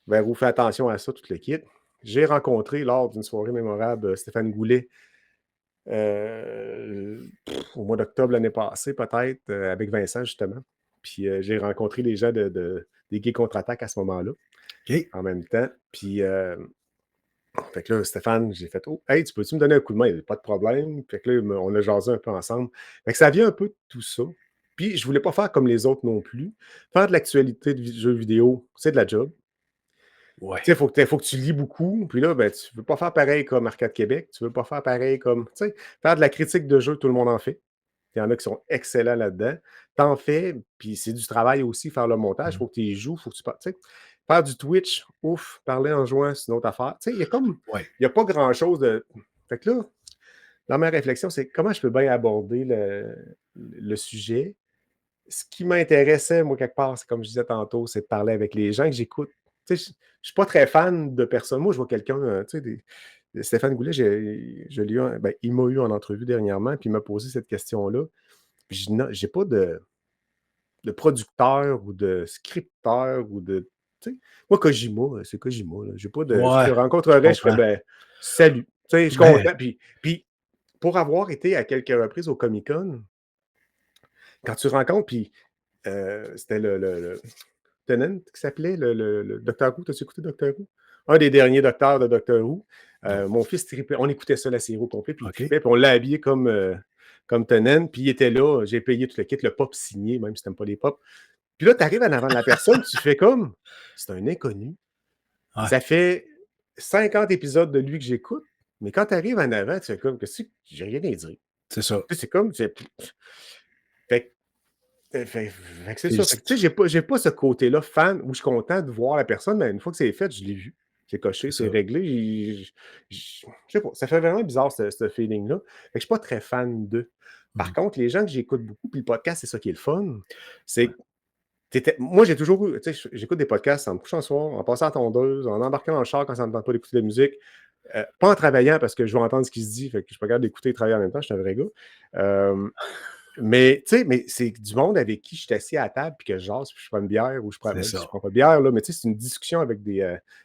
vers où fais attention à ça, tout le kit. J'ai rencontré lors d'une soirée mémorable Stéphane Goulet, au mois d'octobre l'année passée, peut-être, avec Vincent, justement. Puis j'ai rencontré les gens des Gays Contre-Attaque à ce moment-là, OK. en même temps. Puis, fait que là, Stéphane, j'ai fait, oh, hey, tu peux-tu me donner un coup de main? Il n'y a pas de problème. Fait que là, on a jasé un peu ensemble. Fait que ça vient un peu de tout ça. Puis, je voulais pas faire comme les autres non plus. Faire de l'actualité de jeux vidéo, c'est de la job. Ouais. Tu sais, faut que tu lis beaucoup. Puis là, ben, tu veux pas faire pareil comme Arcade Québec. Tu veux pas faire pareil comme, tu sais, faire de la critique de jeu, tout le monde en fait. Il y en a qui sont excellents là-dedans. T'en fais, puis c'est du travail aussi, faire le montage. Il faut que tu y joues, faut que tu... Tu sais, faire du Twitch, ouf, parler en jouant, c'est une autre affaire. Tu sais, Ouais. il n'y a pas grand-chose de... Fait que là, dans ma réflexion, c'est comment je peux bien aborder le sujet. Ce qui m'intéressait, moi, quelque part, c'est comme je disais tantôt, c'est de parler avec les gens que j'écoute. Tu sais, je ne suis pas très fan de personne. Moi, je vois quelqu'un, tu sais, Stéphane Goulet, il m'a eu en entrevue dernièrement, puis il m'a posé cette question-là. Puis je dis, non, j'ai pas de producteur ou de scripteur ou de. Tu sais, moi, Kojima, c'est Kojima. Là. J'ai pas de. Je Ouais, le je rencontrerais, je ferais, comprends. ben, salut. Tu sais, je suis Ben, content. Puis, pour avoir été à quelques reprises au Comic-Con, quand tu rencontres, puis c'était le Tennant qui s'appelait, le Docteur Who. T'as-tu écouté Docteur Who? Un des derniers docteurs de Docteur Who. non. Mon fils tripait. On écoutait ça, la série au complet, puis il OK. tripait, puis on l'a habillé comme Tennant, puis il était là. J'ai payé tout le kit, le pop signé, même si t'aimes pas les pop. Puis là, tu arrives en avant de la personne, tu fais comme, c'est un inconnu. Ouais. Ça fait 50 épisodes de lui que j'écoute, mais quand tu arrives en avant, tu fais comme, que j'ai rien à dire. C'est ça. Tu sais, c'est comme, fait, fait que c'est C'est ça. Fait que, tu sais, j'ai pas ce côté-là fan où je suis content de voir la personne, mais une fois que c'est fait, je l'ai vu. C'est coché, ça. c'est réglé. Je sais pas, ça fait vraiment bizarre ce feeling-là. Fait que je suis pas très fan d'eux. Par contre, les gens que j'écoute beaucoup, puis le podcast, c'est ça qui est le fun, c'est moi, j'ai toujours eu, tu sais, j'écoute des podcasts en me couchant le soir, en passant à la tondeuse, en embarquant dans le char quand ça ne me tente pas d'écouter de la musique. Pas en travaillant parce que je veux entendre ce qui se dit, fait que je suis pas capable d'écouter et travailler en même temps, je suis un vrai gars. Mais tu sais, mais c'est du monde avec qui je suis assis à la table puis que je jase, puis je prends une bière ou je prends, C'est même si je ça. prends pas de bière, là, mais tu sais, c'est une discussion avec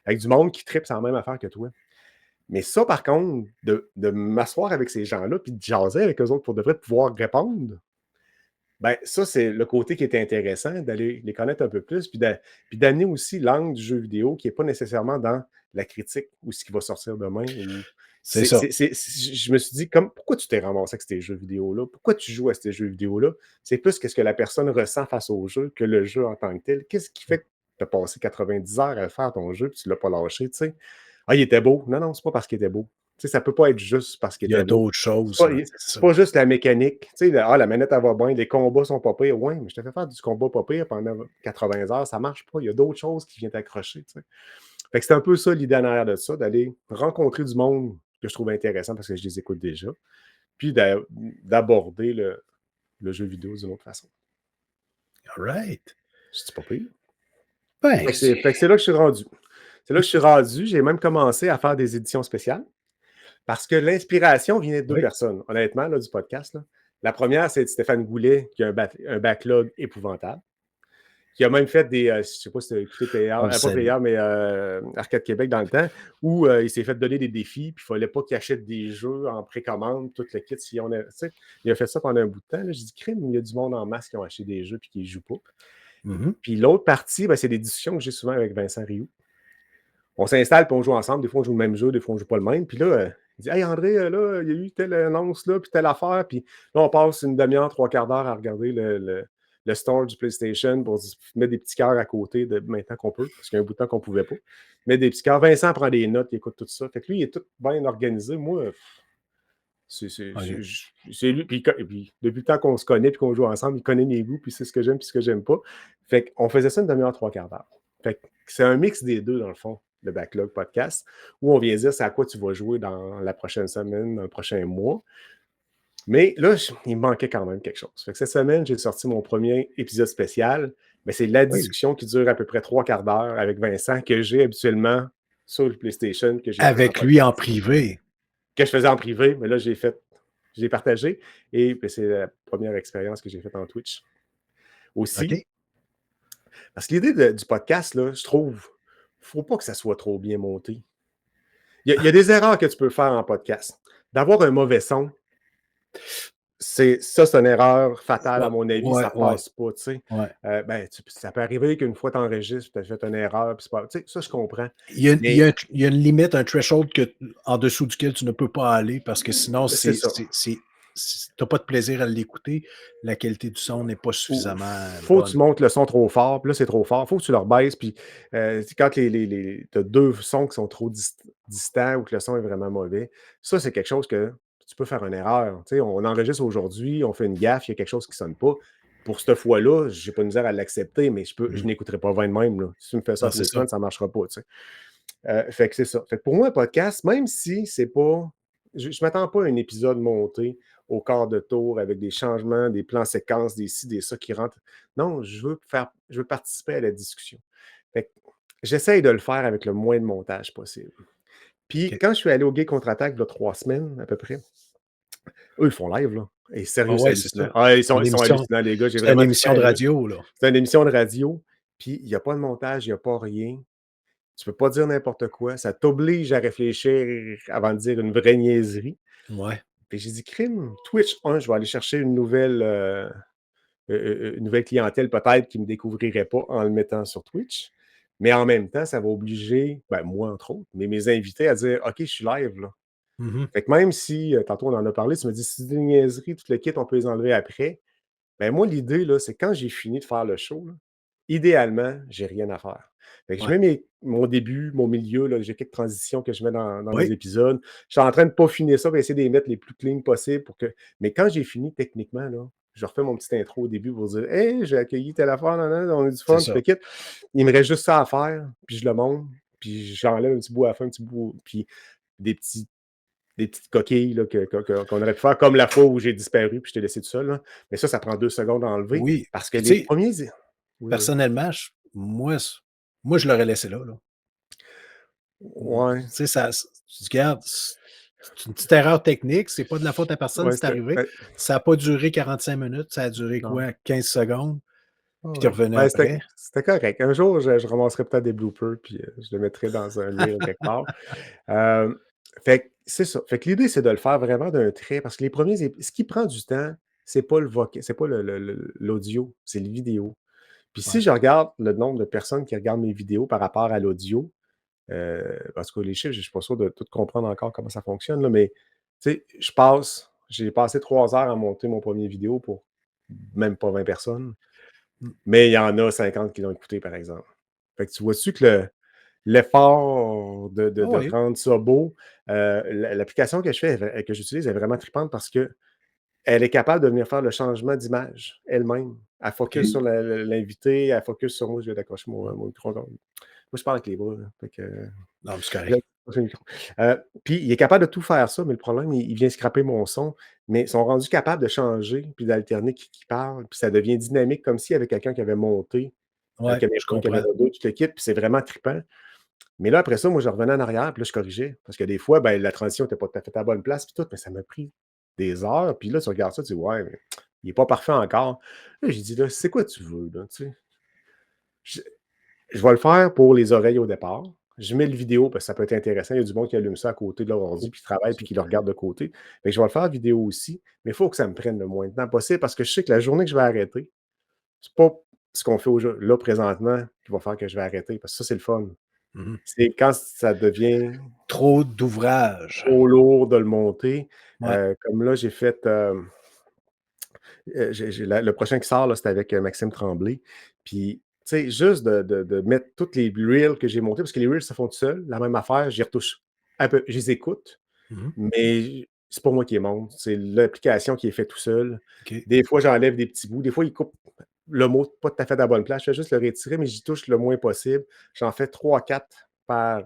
avec du monde qui tripe sur la même affaire que toi. Mais ça, par contre, de m'asseoir avec ces gens-là puis de jaser avec eux autres pour de vrai pouvoir répondre, ben, ça, c'est le côté qui est intéressant, d'aller les connaître un peu plus, puis d'amener aussi l'angle du jeu vidéo qui n'est pas nécessairement dans la critique ou ce qui va sortir demain. C'est ça. Je me suis dit, pourquoi tu t'es ramassé avec ces jeux vidéo-là? Pourquoi tu joues à ces jeux vidéo-là? C'est plus qu'est-ce que la personne ressent face au jeu que le jeu en tant que tel. Qu'est-ce qui fait que tu as passé 90 heures à faire ton jeu et tu ne l'as pas lâché, tu sais? Ah, il était beau. Non, non, c'est pas parce qu'il était beau. Tu sais, ça peut pas être juste parce qu'il Il y a était beau. d'autres C'est choses, pas, là. C'est c'est ça. pas juste la mécanique. Tu sais, la manette, elle va bien, les combats sont pas pires. Ouais, mais je te fais faire du combat pas pire pendant 80 heures, ça marche pas. Il y a d'autres choses qui viennent t'accrocher, tu sais. Fait que c'est un peu ça l'idée en arrière de ça, d'aller rencontrer du monde que je trouve intéressant parce que je les écoute déjà, puis d'aborder le jeu vidéo d'une autre façon. All right. C'est pas pire. Ben, Fait que c'est là que je suis rendu. C'est là que je suis rendu. J'ai même commencé à faire des éditions spéciales parce que l'inspiration venait de deux oui. personnes, honnêtement, là, du podcast. Là. La première, c'est Stéphane Goulet, qui a un backlog épouvantable, qui a même fait des, je sais pas si tu as écouté On le pas salue. Player, mais Arcade Québec dans le temps, où il s'est fait donner des défis, puis il fallait pas qu'il achète des jeux en précommande, tout le kit. Si on a, il a fait ça pendant un bout de temps. J'ai dit, crime, il y a du monde en masse qui ont acheté des jeux puis qui ne jouent pas. Mhm. Puis l'autre partie, ben, c'est des discussions que j'ai souvent avec Vincent Rioux. On s'installe puis on joue ensemble. Des fois, on joue le même jeu, des fois, on ne joue pas le même. Puis là, il dit, hey André, là, il y a eu telle annonce, là, puis telle affaire. Puis là, on passe une demi-heure, trois quarts d'heure à regarder le store du PlayStation pour mettre des petits cœurs à côté de maintenant qu'on peut, parce qu'il y a un bout de temps qu'on ne pouvait pas. Mettre des petits cœurs. Vincent prend des notes, il écoute tout ça. Fait que lui, il est tout bien organisé. Moi, OK. c'est lui. Puis, depuis le temps qu'on se connaît puis qu'on joue ensemble, il connaît mes goûts, puis c'est ce que j'aime puis ce que j'aime pas. Fait qu'on faisait ça une demi-heure, trois quarts d'heure. Fait que c'est un mix des deux, dans le fond, le Backlog Podcast, où on vient dire c'est à quoi tu vas jouer dans la prochaine semaine, dans le prochain mois. Mais là, il me manquait quand même quelque chose. Fait que cette semaine, j'ai sorti mon premier épisode spécial. Mais c'est la Oui. discussion qui dure à peu près trois quarts d'heure avec Vincent que j'ai habituellement sur le PlayStation, que j'ai fait en Avec lui en podcast, privé. que je faisais en privé, mais là, j'ai partagé. Et puis, c'est la première expérience que j'ai faite en Twitch aussi. OK. Parce que l'idée du podcast, là, je trouve, il ne faut pas que ça soit trop bien monté. Il y a des erreurs que tu peux faire en podcast. D'avoir un mauvais son, c'est une erreur fatale, Ouais, à mon avis, ouais, ça ouais, passe pas, tu sais. ouais. Ben, ça peut arriver qu'une fois tu enregistres, tu as fait une erreur, puis c'est pas, tu sais, ça, je comprends. Il y Mais a, il y a une limite, un threshold en dessous duquel tu ne peux pas aller parce que sinon, c'est ça. tu n'as pas de plaisir à l'écouter. La qualité du son n'est pas Ou suffisamment faut que tu bonne. montes le son trop fort, puis là, c'est trop fort. Faut que tu le rebaisses, puis quand tu as deux sons qui sont trop distants ou que le son est vraiment mauvais, ça, c'est quelque chose que tu peux faire une erreur. Tu sais, on enregistre aujourd'hui, on fait une gaffe, il y a quelque chose qui ne sonne pas. Pour cette fois-là, je n'ai pas de misère à l'accepter, mais je Mhm. n'écouterai pas 20 de même. Là. Si tu me fais ça Non, toutes c'est les ça. semaines, ça ne marchera pas. Tu sais. Fait que c'est ça. Fait que pour moi, un podcast, même si c'est pas. Je ne m'attends pas à un épisode monté au quart de tour avec des changements, des plans séquences, des ci, des ça qui rentrent. Non, je veux participer à la discussion. Fait que j'essaye de le faire avec le moins de montage possible. Puis OK. quand je suis allé au Gay Contre-Attaque, il y a 3 semaines à peu près, eux, ils font live, là. Et Ah sérieux, c'est ouais, c'est hallucinant. ça. Ah, C'est une ils sont émission, hallucinants, les gars. J'ai c'est une vraiment trippé émission de avec eux. radio, là. C'est une émission de radio, puis il n'y a pas de montage, il n'y a pas rien. Tu peux pas dire n'importe quoi. Ça t'oblige à réfléchir avant de dire une vraie niaiserie. Ouais. Puis j'ai dit, crime, Twitch, je vais aller chercher une nouvelle clientèle peut-être qui ne me découvrirait pas en le mettant sur Twitch. Mais en même temps, ça va obliger, ben, moi entre autres, mais mes invités à dire, OK, je suis live là. Mhm. Fait que même si, tantôt on en a parlé, tu me dis, si c'est des niaiseries, tout le kit, on peut les enlever après. Ben moi, l'idée, là, c'est quand j'ai fini de faire le show, là, idéalement, j'ai rien à faire. Fait que je Ouais. mets mon début, mon milieu, là, j'ai quelques transitions que je mets dans les Oui. épisodes. Je suis en train de peaufiner ça pour essayer de les mettre les plus clean possible pour que. Mais quand j'ai fini, techniquement, là, je refais mon petit intro au début pour dire Hey, j'ai accueilli telle affaire, on a du C'est fun, tout ça. le kit. Il me reste juste ça à faire, puis je le monte, puis j'enlève un petit bout à la fin, un petit bout, puis des petits des petites coquilles là, qu'on aurait pu faire, comme la fois où j'ai disparu puis je t'ai laissé tout seul. Là. Mais ça prend 2 secondes à enlever Oui. parce que Puis tu les sais, premiers. Oui, oui. personnellement, moi, je l'aurais laissé là, là. Tu Ouais. sais, tu te gardes, c'est une petite erreur technique, c'est pas de la faute à personne, Ouais, c'est arrivé. ben, Ça a pas duré 45 minutes, ça a duré non. quoi? 15 secondes, puis tu es Ouais. revenu Ben, après. c'était correct. Un jour, je ramasserai peut-être des bloopers puis je le mettrai dans un lien quelque part. Euh, fait que c'est ça. Fait que l'idée, c'est de le faire vraiment d'un trait parce que les premiers, ce qui prend du temps, c'est pas c'est pas l'audio, c'est le vidéo. Puis si Ouais, je regarde le nombre de personnes qui regardent mes vidéos par rapport à l'audio, parce que les chiffres, je ne suis pas sûr de tout comprendre encore comment ça fonctionne, là, mais tu sais, j'ai passé 3 heures à monter mon premier vidéo pour même pas 20 personnes, mmh, mais il y en a 50 qui l'ont écouté, par exemple. Fait que tu vois-tu que l'effort ah de oui, rendre ça beau, l'application que je fais, que j'utilise est vraiment trippante parce que elle est capable de venir faire le changement d'image elle-même. Elle focus OK. sur l'invité, elle focus sur moi. Je vais d'accrocher mon micro. Moi, je parle avec les bras. Là. Fait que, Non, mais c'est je vais correct. accrocher le micro. Puis, il est capable de tout faire ça, mais le problème, il vient scraper mon son. Mais ils sont rendus capables de changer, puis d'alterner qui parle. Puis ça devient dynamique, comme s'il y avait quelqu'un qui avait monté la Ouais, je caméra, comprends. caméra 2, tout le kit. Puis c'est vraiment trippant. Mais là, après ça, moi, je revenais en arrière, puis là, je corrigeais. Parce que des fois, ben, la transition n'était pas tout à fait à la bonne place, puis tout, mais ça m'a pris des heures, puis là, tu regardes ça, tu dis: «Ouais, mais il est pas parfait encore». Là, j'ai dit: «Là, c'est quoi tu veux, là?» Tu sais? Je je vais le faire pour les oreilles au départ. Je mets le vidéo parce que ça peut être intéressant. Il y a du monde qui allume ça à côté de leur ordi, Oh, puis qui travaille, puis c'est qui le clair. regarde de côté. Fait que je vais le faire vidéo aussi, mais il faut que ça me prenne le moins de temps possible parce que je sais que la journée que je vais arrêter, c'est pas ce qu'on fait là présentement qui va faire que je vais arrêter parce que ça, c'est le fun. Mmh. C'est quand ça devient Trop d'ouvrages. trop lourd de le monter. Ouais. Comme là, j'ai fait, j'ai le prochain qui sort, là, c'est avec, Maxime Tremblay. Puis, tu sais, juste de mettre toutes les reels que j'ai montés parce que les reels se font tout seuls, la même affaire, j'y retouche un peu, je les écoute, Mmh. mais c'est pas moi qui les monte, c'est l'application qui est fait tout seul. OK. Des fois, j'enlève des petits bouts, des fois, il coupe le mot pas tout à fait de la bonne place, je fais juste le retirer, mais j'y touche le moins possible. J'en fais 3-4 par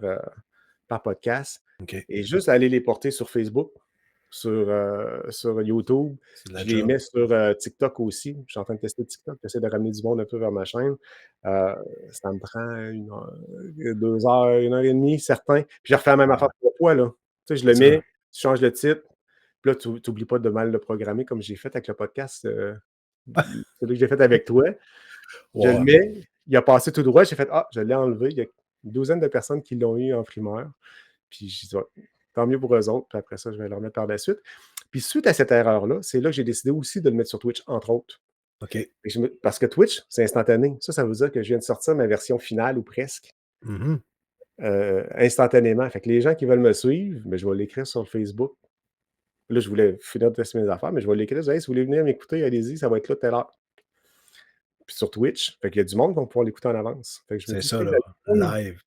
podcast OK. et juste aller les porter sur Facebook, sur YouTube. C'est de la Je les job. mets sur, TikTok aussi. Je suis en train de tester TikTok. J'essaie de ramener du monde un peu vers ma chaîne. Heu, Ça me prend 1 heure, 2 heures, 1 heure et demie, certain. Puis je refais la même affaire Wow. 3 fois, là. Tu sais, je le C'est mets, ça. tu changes le titre, puis là, tu oublies pas de mal le programmer comme j'ai fait avec le podcast, celui que j'ai fait avec toi. Je le Ouais. mets, il a passé tout droit, j'ai fait: «Ah, je l'ai enlevé». Il y a une douzaine de personnes qui l'ont eu en primeur. Puis j'ai dit: «Ouais, tant mieux pour eux autres», puis après ça, je vais le remettre par la suite. Puis suite à cette erreur-là, c'est là que j'ai décidé aussi de le mettre sur Twitch, entre autres. OK. Et parce que Twitch, c'est instantané. Ça veut dire que je viens de sortir ma version finale ou presque, Mmh. instantanément. Fait que les gens qui veulent me suivre, ben, je vais l'écrire sur Facebook. Là, je voulais finir de tester mes affaires, mais je vais l'écrire, je dis: «Hey, si vous voulez venir m'écouter, allez-y, ça va être là telle heure». Puis sur Twitch, fait qu'il y a du monde qui vont pouvoir l'écouter en avance. Fait que je me C'est dis: ça, «Tu sais, là, live,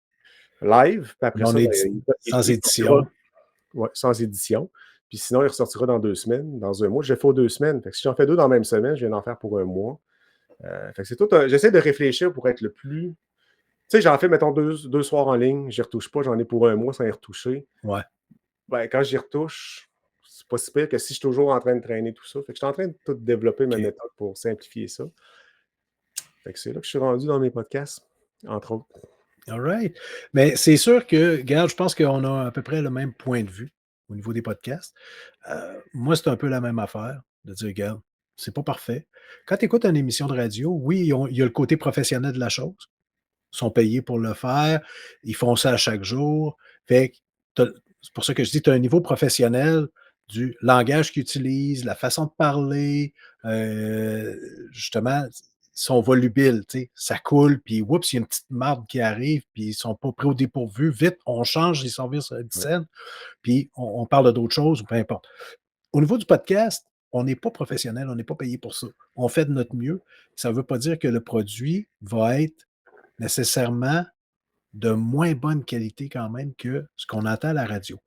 live, puis après non ça, ben, édi sans il sortira, édition. ouais, sans édition. Puis sinon, il ressortira dans 2 semaines, dans un mois. Je le fais aux 2 semaines. Fait que si j'en fais 2 dans la même semaine, je viens d'en faire pour un mois. Fait que c'est tout un j'essaie de réfléchir pour être le plus, tu sais, j'en fais, mettons, deux soirs en ligne, j'y retouche pas, j'en ai pour un mois sans y retoucher. Ouais. Ben, quand j'y retouche, c'est pas si pire que si je suis toujours en train de traîner tout ça. Fait que je suis en train de tout développer ma OK. méthode pour simplifier ça. Fait que c'est là que je suis rendu dans mes podcasts, entre autres. Alright. Mais c'est sûr que, regarde, je pense qu'on a à peu près le même point de vue au niveau des podcasts. Moi, c'est un peu la même affaire, de dire: «Regarde, c'est pas parfait». Quand tu écoutes une émission de radio, oui, il y a le côté professionnel de la chose. Ils sont payés pour le faire, ils font ça à chaque jour. Fait que c'est pour ça que je dis, tu as un niveau professionnel du langage qu'ils utilisent, la façon de parler, justement, ils sont volubiles, tu sais, ça coule, puis oups, il y a une petite marde qui arrive, puis ils sont pas pris au dépourvu. Vite, on change les services Ouais. scène, puis on parle d'autres choses ou peu importe. Au niveau du podcast, on n'est pas professionnel, on n'est pas payé pour ça. On fait de notre mieux. Ça ne veut pas dire que le produit va être nécessairement de moins bonne qualité quand même que ce qu'on entend à la radio.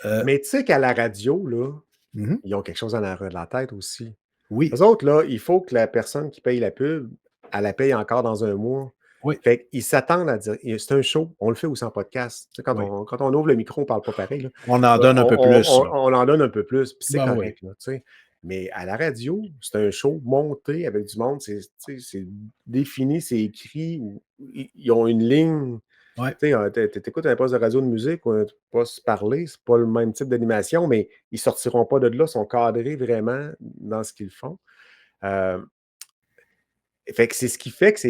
Heu, Mais tu sais qu'à la radio, là, mmh ils ont quelque chose en arrière de la tête aussi. Oui, Eux autres, là, il faut que la personne qui paye la pub, elle la paye encore dans un mois. oui, Fait qu'ils s'attendent à dire c'est un show, on le fait aussi en podcast. Tu sais, oui. quand on ouvre le micro, on parle pas pareil, là. On en donne un peu plus, là. On en donne un peu plus, puis c'est Ben oui, correct, là, tu sais. Mais à la radio, c'est un show monté avec du monde, c'est, tu sais, c'est défini, c'est écrit, ou ils ont une ligne. ouais, Tu sais, écoutes un poste de radio de musique ou un poste parler, c'est pas le même type d'animation, mais ils sortiront pas de là, ils sont cadrés vraiment dans ce qu'ils font. Hem, Fait que c'est ce qui fait que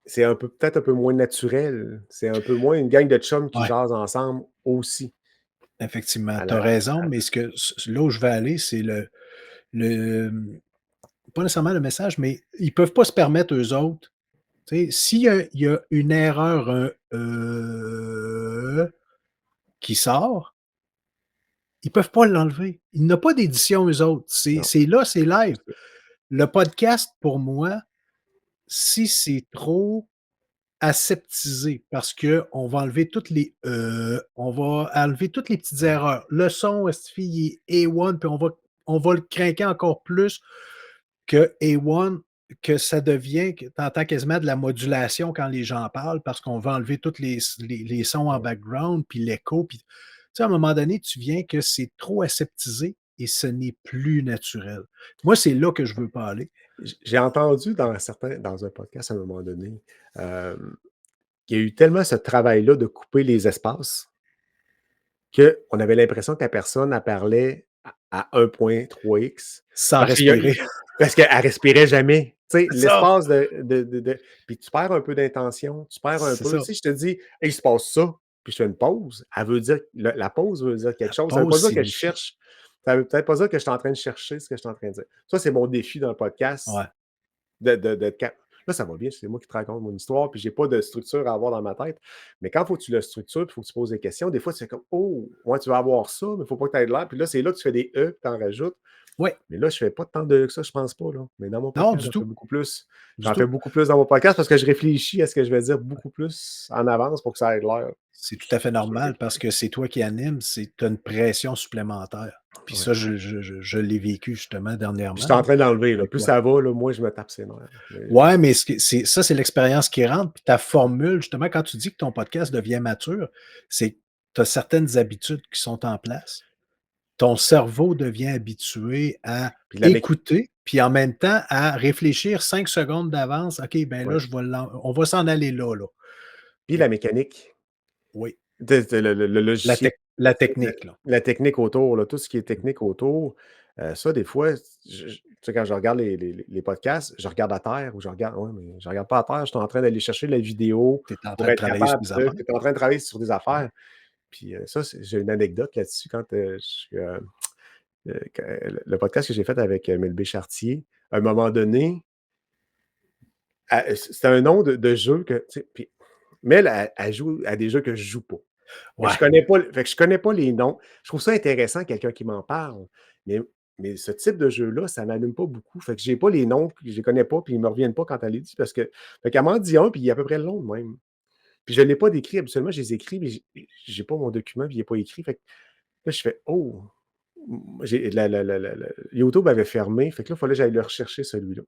c'est un peu, peut-être un peu moins naturel. C'est un peu moins une gang de chums qui ouais, jasent ensemble aussi effectivement, à tu as la raison, mais ce que là où je vais aller, c'est le, pas nécessairement le message, mais ils peuvent pas se permettre eux autres, tu sais, s'il y a une erreur, un qui sort, ils peuvent pas l'enlever. Il n'y a pas d'édition eux autres. C'est non, c'est là, c'est c'est live. ça. Le podcast, pour moi, si c'est trop aseptisé parce qu'on va enlever toutes les on va enlever toutes les petites Ouais. erreurs. Le son, esti, il est A1, puis on va le craquer encore plus que A1, que ça devient que tu entends quasiment de la modulation quand les gens parlent parce qu'on va enlever tous les sons en Ouais. background, puis l'écho, puis tu sais, à un moment donné, tu viens que c'est trop aseptisé et ce n'est plus naturel. Moi, c'est là que je veux pas aller. J'ai entendu dans un podcast à un moment donné, qu'il y a eu tellement ce travail-là de couper les espaces qu'on avait l'impression que la personne, elle parlait à 1,3x Sans parce qu'il y a respirer. parce qu'elle respirait jamais. Tu sais, C'est ça! l'espace de puis tu perds un peu d'intention, tu perds un C'est peu ça. si je te dis: «Hey, il se passe ça», puis je fais une pause, elle veut dire la pause veut dire quelque chose. Ça veut Pause pas dire que je signifie cherche, ça veut peut-être pas dire que je suis en train de chercher ce que je suis en train de dire. Ça, c'est mon défi dans le podcast ouais, de cap là, ça va bien, c'est moi qui te raconte mon histoire, puis j'ai pas de structure à avoir dans ma tête. Mais quand il faut que tu le structures, il faut que tu poses des questions, des fois, tu fais comme: «Oh, ouais, tu vas avoir ça, mais il faut pas que tu aies de l'air». Puis là, c'est là que tu fais des «e», que tu en rajoutes. ouais, Mais là, je fais pas tant de que ça, je pense pas, là. Mais dans mon non, podcast, du j'en fais tout, beaucoup plus. du J'en fais tout. beaucoup plus dans mon podcast parce que je réfléchis à ce que je vais dire beaucoup plus en avance pour que ça ait l'air. C'est tout à fait Je normal parce que c'est toi qui animes, tu as une pression supplémentaire. Puis ouais. ça, je l'ai vécu justement Puis dernièrement, j'étais en là, train d'enlever, là. avec Plus toi. ça va, là, moins je me tape ses nerfs. Mais Ouais, mais c'est l'expérience qui rentre, puis ta formule, justement, quand tu dis que ton podcast devient mature, c'est que tu as certaines habitudes qui sont en place. Ton cerveau devient habitué à puis la méc écouter, puis en même temps à réfléchir 5 secondes d'avance. OK, ben là, ouais. on va s'en aller là, là. Puis Et la mécanique. oui, De le logiciel, la la technique, là. la technique autour, là, tout ce qui est technique autour, ça, des fois, tu sais, quand je regarde les podcasts, je regarde à terre ou je regarde ouais, mais je regarde pas à terre, je suis en train d'aller chercher la vidéo Tu es en pour train de être travailler sur capable des de affaires. tu es en train de travailler sur des Ouais. affaires. Puis, ça, j'ai une anecdote là-dessus quand, quand le podcast que j'ai fait avec, Mélbé Chartier, à un moment donné, c'était un nom de jeu que, tu sais, puis Mel, elle joue à des jeux que je joue pas. Ouais. Je connais pas les noms. Je trouve ça intéressant, quelqu'un qui m'en parle, mais ce type de jeu-là, ça m'allume pas beaucoup. Fait que j'ai pas les noms, puis je les connais pas, puis ils me reviennent pas quand elle les dit parce que fait qu'elle m'en dit un, puis il est à peu près le long de même. Puis je l'ai pas décrit, habituellement, je les écris, mais j'ai pas mon document, puis il est pas écrit. Fait que là, je fais: «Oh!» j'ai la YouTube avait fermé, fait que là, il fallait que j'aille le rechercher celui-là.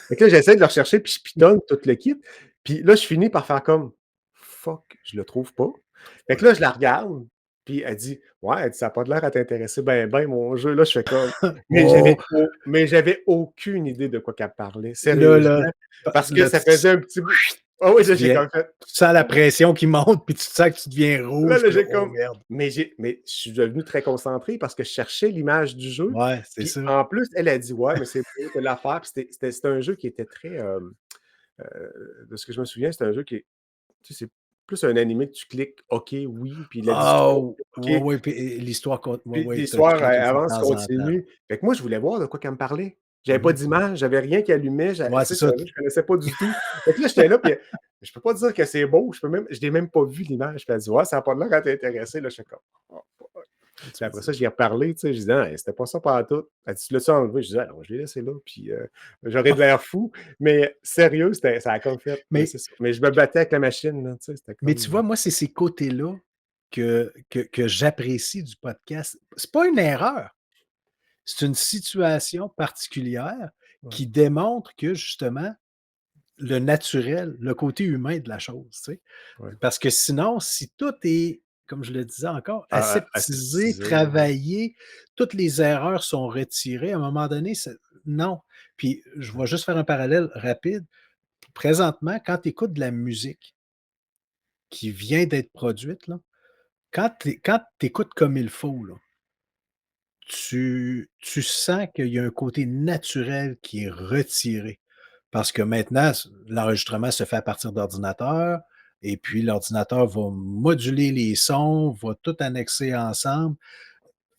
Fait que là, j'essaie de le rechercher, puis je pitonne tout le kit. Puis là, je finis par faire comme: «Fuck, je le trouve pas». Fait que là, je la regarde, puis elle dit: «Ouais», elle dit: «Ça a pas de l'air à t'intéresser ben ben mon jeu». Là, je fais comme Oh, mais j'avais aucune idée de quoi qu'elle parlait, là, sérieusement, parce que là, ça faisait un petit bout ah oui, là, tu j'ai deviens comme fait tu sens la pression qui monte, puis tu sens que tu deviens rouge, là, puis là: j'ai «Oh comme merde». mais je suis devenu très concentré parce que je cherchais l'image du jeu. Ouais, c'est Puis ça. en plus, elle a dit: «Ouais, mais c'est beau telle affaire». Puis c'était un jeu qui était très, de ce que je me souviens, c'était un jeu qui est tu sais, c'est plus un animé que tu cliques «OK, oui», puis la discussion Oh! «OK». Ouais, ouais, puis l'histoire compte ouais, Puis ouais, tu l'histoire, cliques elle une fois de avance, temps en temps. continue. Fait que moi, je voulais voir de quoi qu'elle me parlait. J'avais Mmh pas mh. d'image, j'avais rien qui allumait, tu Ouais, c'est sais, c'est ça, un jeu que je connaissais pas du tout. Fait que là, j'étais là, puis je peux pas dire que c'est beau, je l'ai même pas vu l'image. Puis elle dit: «Ouais, ça a pas l'air à t'intéresser». Là, j'étais comme: «Oh fuck». tu Puis me après ça, dis j'y ai reparlé, tu sais, j'ai dit: «Non, c'était pas ça pantoute». Elle dit: «Tu l'as-tu enlevé?» Je dis: «Ah non, je l'ai laissé là, puis j'aurais de l'air fou». Mais sérieux, ça a comme fait mais c'est ça. Mais je me battais avec la machine, là, tu sais, c'était mais tu comme vois, moi, c'est ces côtés-là que j'apprécie du podcast. C'est pas une erreur, c'est une situation particulière ouais, qui démontre que justement, le naturel, le côté humain de la chose, tu sais? ouais. Parce que sinon, si tout est, comme je le disais encore, aseptisé, Aseptisé, ouais. travaillé, toutes les erreurs sont retirées, à un moment donné, non. Puis je vais juste faire un parallèle rapide. Présentement, quand tu écoutes de la musique qui vient d'être produite, là, quand tu écoutes comme il faut, là, tu sens qu'il y a un côté naturel qui est retiré. Parce que maintenant, l'enregistrement se fait à partir d'ordinateur et puis l'ordinateur va moduler les sons, va tout annexer ensemble.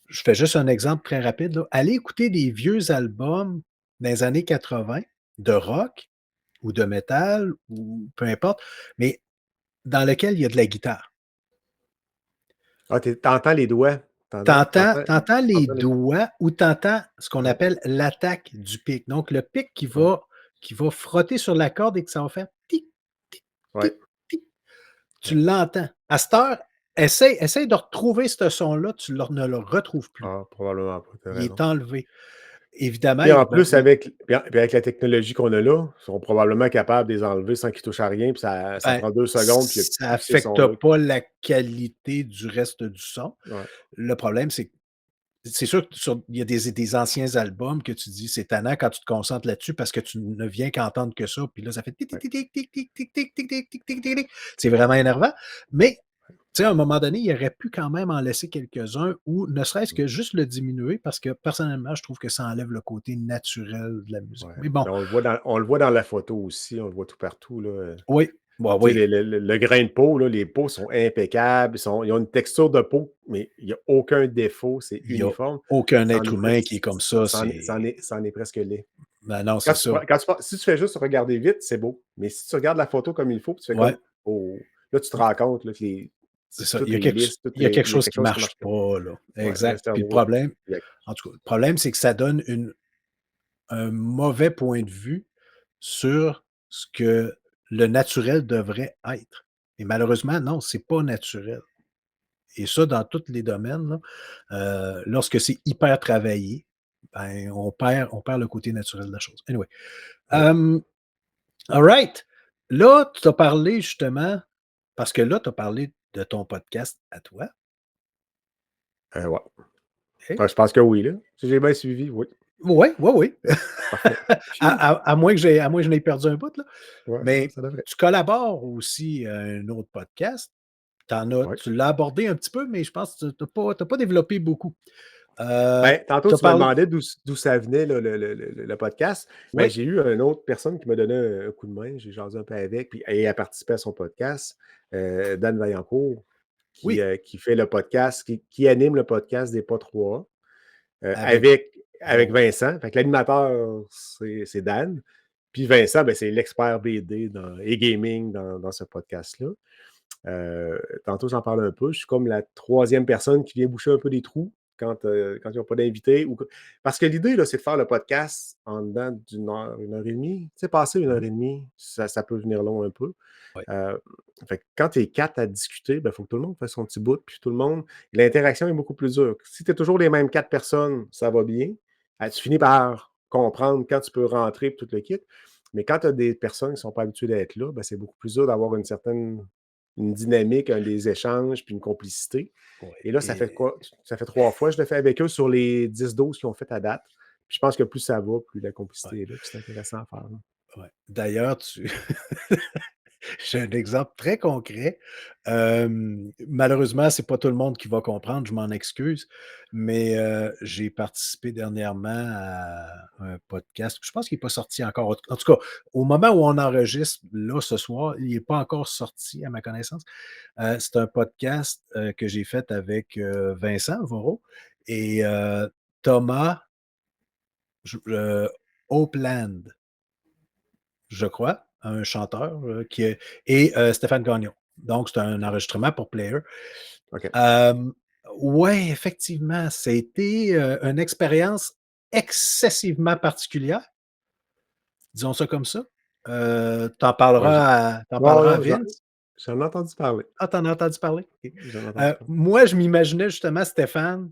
Je fais juste un exemple très rapide, là. Allez écouter des vieux albums dans les années 80 de rock ou de métal ou peu importe, mais dans lequel il y a de la guitare. Ah, tu entends les doigts. Tu entends Tu les entends les doigts ou tu entends ce qu'on ouais, appelle l'attaque du pic. Donc le pic ouais, qui va frotter sur la corde et que ça va faire tic, tic, ouais, tic, tic. Tu ouais. l'entends. À cette heure, essaye de retrouver ce son-là, tu ne le retrouves plus. Ah, probablement pas, tu as Il est raison. enlevé. Évidemment, Puis en bon, plus avec la technologie qu'on a là, ils sont probablement capables de les enlever sans qu'ils touchent à rien, puis ça ben, prend 2 secondes, puis il y a ça plus ces affecte sons-là. pas la qualité du reste du son. Ouais, Le problème, c'est sûr que il y a des anciens albums que tu dis: «C'est tannant quand tu te concentres là-dessus parce que tu ne viens qu'entendre que ça, puis là, ça fait tic tic ouais, tic tic tic tic tic tic tic tic tic tic tic tic tic». C'est vraiment énervant, mais sais, à un moment donné, il aurait pu quand même en laisser quelques-uns ou ne serait-ce que juste le diminuer parce que personnellement, je trouve que ça enlève le côté naturel de la musique. Ouais. Mais bon, Mais on le voit dans la photo aussi, on le voit tout partout, là. oui, bah, Tu sais, oui, le grain de peau, là, les peaux sont impeccables, ils ont une texture de peau, mais il n'y a aucun défaut, c'est il y a uniforme. aucun Ça en être est, humain qui est comme ça, ça en est presque laid. ben non, c'est ça. Si tu fais juste regarder vite, c'est beau. Mais si tu regardes la photo comme il faut, puis tu fais Ouais, comme, oh, là, tu te rends compte là, que c'est ça. tout est lisse, Il il y y a a quelque quelque chose qui chose qui ne marche marche pas. pas, là. Ouais, le Exact. Puis le cerveau. problème, en tout cas, le problème, c'est que ça donne un mauvais point de vue sur ce que le naturel devrait être. Et malheureusement, non, c'est pas naturel. Et ça, dans tous les domaines, là, lorsque c'est hyper travaillé, ben, on perd le côté naturel de la chose. Anyway, Ouais. all right. Là, tu as parlé justement parce que là, tu as parlé de ton podcast à toi, Ouais. OK? Ouais, je pense que oui, là. Si j'ai bien suivi, oui. Oui, oui, oui. Parfait. À Phew! moins que je n'ai perdu un bout, là. Ouais, non, Mais ça devrait. tu collabores aussi à un autre podcast. Ouais. Tu l'as abordé un petit peu, mais je pense que tu n'as pas développé beaucoup. Tantôt, Tu as tu me parlé demandais d'où ça venait, là, le podcast. oui, J'ai eu une autre personne qui m'a donné un coup de main. J'ai jasé un peu avec, puis elle a participé à son podcast, Dan Vaillancourt, qui, oui, euh, qui fait le podcast, qui anime le podcast des Pas 3 avec avec oui, Vincent. Fait que l'animateur, c'est Dan. Puis Vincent, ben, c'est l'expert BD et gaming dans ce podcast-là. Tantôt, j'en parle un peu. Je suis comme la troisième personne qui vient boucher un peu des trous quand ils n'ont pas d'invité. Parce que l'idée, là, c'est de faire le podcast en dedans une heure et demie. Tu sais, passer une heure mmh et demie, ça peut venir long un peu. oui, Euh, Fait que quand tu es quatre à discuter, il faut que tout le monde fasse son petit bout, puis tout le monde. L'interaction est beaucoup plus dure. Si tu es toujours les mêmes quatre personnes, ça va bien. Tu finis par comprendre quand tu peux rentrer et tout le kit. Mais quand tu as des personnes qui ne sont pas habituées d'être là, c'est beaucoup plus dur d'avoir une dynamique, des échanges, puis une complicité. oui Et là, ça fait et quoi? Ça fait 3 fois que je le fais avec eux sur les 10-12 qu'ils ont fait à date. Puis je pense que plus ça va, plus la ouais, complicité est là, puis c'est intéressant à faire, là. ouais. D'ailleurs, j'ai un exemple très concret. Malheureusement, c'est pas tout le monde qui va comprendre, je m'en excuse, mais j'ai participé dernièrement à un podcast, je pense qu'il n'est pas sorti encore. En tout cas, au moment où on enregistre, là, ce soir, il n'est pas encore sorti à ma connaissance. C'est un podcast, que j'ai fait avec, Vincent Vorreau et Thomas Hopeland, je crois, un chanteur, qui est et Stéphane Gagnon. Donc c'est un enregistrement pour Player. OK. Hem, ouais, effectivement, ça a été, une expérience excessivement particulière, disons ça comme ça. Ouais, Tu ouais, parleras à ouais, Vince? j'en ai entendu parler. Ah, tu en as entendu parler? OK. J'en ai entendu parler. Moi, je m'imaginais justement Stéphane.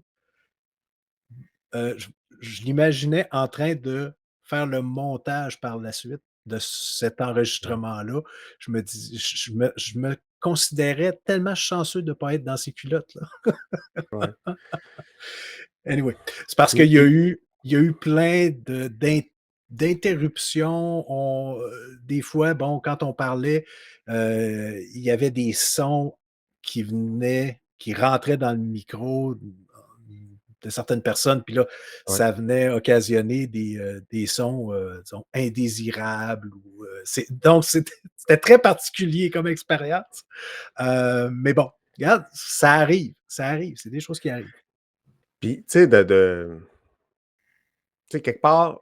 Je je l'imaginais en train de faire le montage par la suite de cet Ouais, enregistrement-là. Je me considérais tellement chanceux de ne pas être dans ces culottes-là. ouais. Anyway, c'est parce Puis qu'il y a eu plein d'interruptions. Des fois, bon, quand on parlait, il y avait des sons qui rentraient dans le micro de certaines personnes, puis là, ouais. ça venait occasionner des sons, disons, indésirables ou, donc c'était très particulier comme expérience. Mais bon, regarde, ça arrive, c'est des choses qui arrivent. Puis, tu sais, quelque part,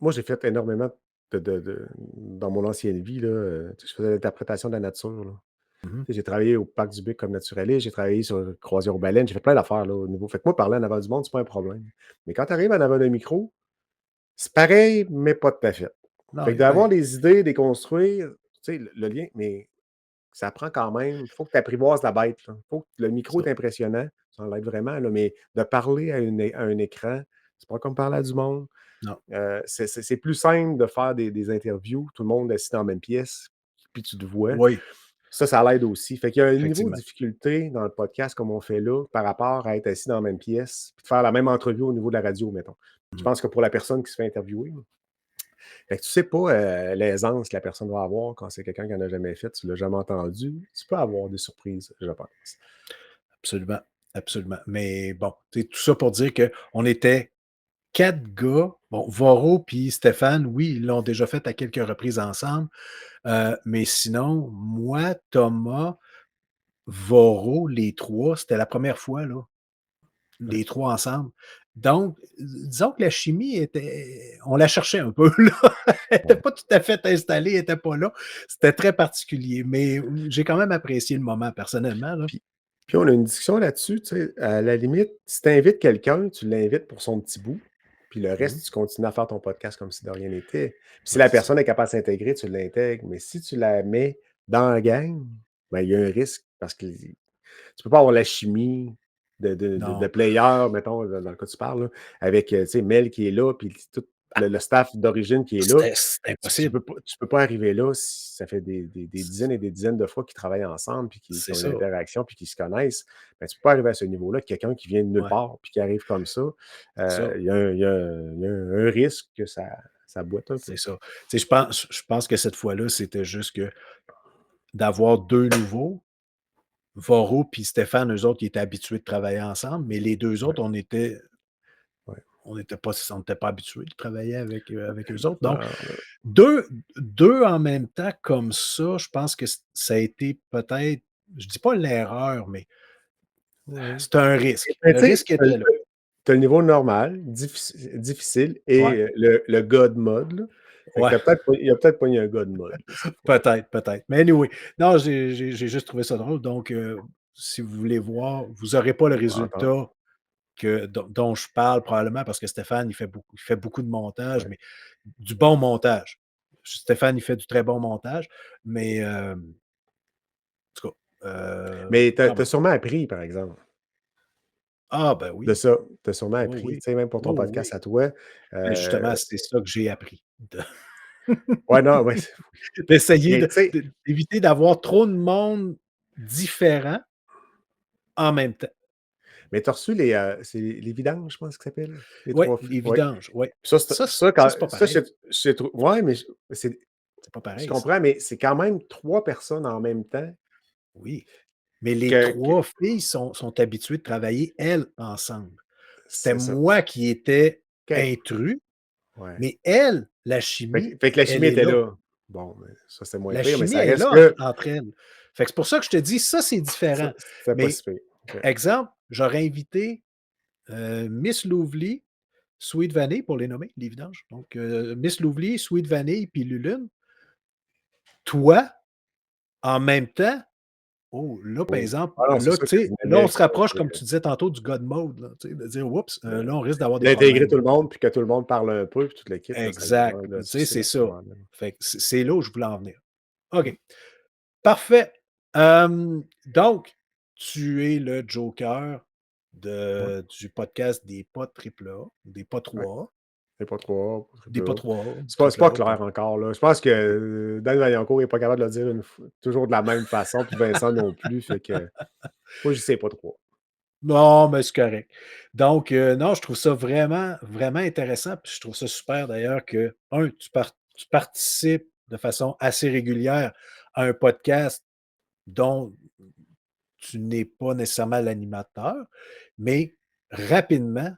moi, j'ai fait énormément dans mon ancienne vie, là, tu sais, je faisais l'interprétation de la nature, là. Mmh mh. Tu sais, j'ai travaillé au parc du Bic comme naturaliste, j'ai travaillé sur croisière aux baleines, j'ai fait plein d'affaires, là, au niveau fait que moi, parler en avant du monde, c'est pas un problème. Mais quand tu arrives en avant d'un micro, c'est pareil, mais pas tout à fait. Non, Fait que ben, d'avoir des idées, des construire, tu sais, le lien, mais ça prend quand même, il faut que tu apprivoises la bête, là. Faut que le micro ça. est impressionnant, ça l'aide vraiment, là, mais de parler à un écran, c'est pas comme parler à du monde. Non. C'est plus simple de faire des interviews, tout le monde assis dans la même pièce, puis tu te vois. Oui, Ça l'aide aussi. Fait qu'il y a un niveau de effectivement. difficulté dans le podcast comme on fait là, par rapport à être assis dans la même pièce, puis de faire la même entrevue au niveau de la radio, mettons. Je Mmh. pense que pour la personne qui se fait interviewer, Fait que tu sais pas, l'aisance que la personne va avoir quand c'est quelqu'un qui en a jamais fait, tu l'as jamais entendu. Tu peux avoir des surprises, je pense. Absolument, absolument. Mais bon, tu sais, tout ça pour dire qu'on était 4 gars. Bon, Varro puis Stéphane, oui, ils l'ont déjà fait à quelques reprises ensemble, mais sinon, moi, Thomas, Varro, les 3, c'était la première fois, là, Ouais. les 3 ensemble. Donc, disons que la chimie était on la cherchait un peu, là. Elle était Ouais. pas tout à fait installée, elle était pas là. C'était très particulier, mais j'ai quand même apprécié le moment personnellement, là. Puis puis on a une discussion là-dessus, tu sais, à la limite, si tu invites quelqu'un, tu l'invites pour son petit bout, puis le Mmh. reste, tu continues à faire ton podcast comme si de rien n'était. Puis si Ouais, la c'est ça. personne est capable de s'intégrer, tu l'intègres, mais si tu la mets dans la gang, ben, il y a un risque parce que tu peux pas avoir la chimie de Non. player, mettons, dans le cas que tu parles, là, avec, tu sais, Mel qui est là, puis tout le staff d'origine qui est là. C'est Tu impossible. peux pas arriver là si ça fait des dizaines et des dizaines de fois qu'ils travaillent ensemble, puis qui C'est ont une ça, interaction, puis qu'ils se connaissent. Ben, tu peux pas arriver à ce niveau-là, quelqu'un qui vient de nulle ouais, part, puis qui arrive comme ça. c'est ça, Il y a un risque que ça boite un peu. c'est ça. Tu sais, je pense que cette fois-là, c'était juste que d'avoir 2 nouveaux, Varro puis Stéphane, eux autres, ils étaient habitués de travailler ensemble, mais les 2 Ouais, autres, ouais. on n'était pas habitués de travailler avec eux autres. Donc Non, deux en même temps comme ça, je pense que ça a été peut-être, je dis pas l'erreur, mais ouais. c'était un risque. Mais Le tu sais, risque était là. tu as le niveau normal, difficile et Ouais, le God mode, là. Fait que ouais. il a peut-être pogné un God mode, là, cette fois. Peut-être, peut-être. Mais anyway, non, j'ai juste trouvé ça drôle. Donc, si vous voulez voir, vous n'aurez pas le Entends résultat dont je parle probablement parce que Stéphane, il fait beaucoup de montage, ouais. mais du bon montage. Stéphane, il fait du très bon montage, mais en tout cas, Mais tu non, as mais sûrement appris, par exemple. ah ben De oui, ça, tu as sûrement oui, appris, oui, tu sais, même pour ton oui, podcast oui. à toi, Ben justement, heu c'est ça que j'ai appris. ouais, non, ouais, D'essayer mais tu sais, d'éviter d'avoir trop de monde différent en même temps. mais tu as reçu c'est les vidanges, je pense que ça s'appelle? Les Ouais, 3 f les ouais. vidanges, ouais. Ça, Ça, quand c'est pas ça, pareil. j'ai trou ouais, mais c'est C'est pas je pareil ça. comprends, mais c'est quand même 3 personnes en même temps Oui, mais les que 3 filles sont habituées de travailler, elles, ensemble. C'était c'est ça. moi qui étais OK, intrus, ouais. mais elles, la chimie, Fait que la elle chimie est était là. là. Bon, ben, ça, c'est moins La pire, mais chimie ça est reste là que entre elles. Fait que c'est pour ça que je te dis, ça, c'est ça, différent. c'était pas Mais si pire. OK. exemple, j'aurais invité, Miss Louvely, Sweet Vanille pour les nommer, les vidanges. Donc, Miss Louvely, Sweet Vanille puis Lulune. Toi, en même temps, oh, là, par Oui. exemple, Ah non, c'est là, sûr tu que sais, là, on dynamique, se rapproche, comme tu disais tantôt, du God mode, là, tu sais, de dire: «Oups, de là, on risque d'avoir des d'intégrer problèmes, tout là». le monde, puis que tout le monde parle un peu, puis toute l'équipe, là, ça Exact. devient, là, Tu sais, difficile c'est à ce ça. moment-là. Fait que c'est là où je voulais en venir. Mmh. OK, parfait. Donc, tu es le joker Ouais, du podcast des pas triple A, des pas ouais. 3A, C'est pas 3 pas des triple pas A. 3A, C'est triple pas A, peu clair importe. encore, là. Je pense que, OK. Dan Vaillancourt est pas capable de le dire toujours de la même façon, puis Vincent non plus, fait que moi, je sais pas trop. Non, mais c'est correct. Donc, non, je trouve ça vraiment, vraiment intéressant. Puis je trouve ça super d'ailleurs que, tu participes de façon assez régulière à un podcast dont tu n'es pas nécessairement l'animateur, mais rapidement,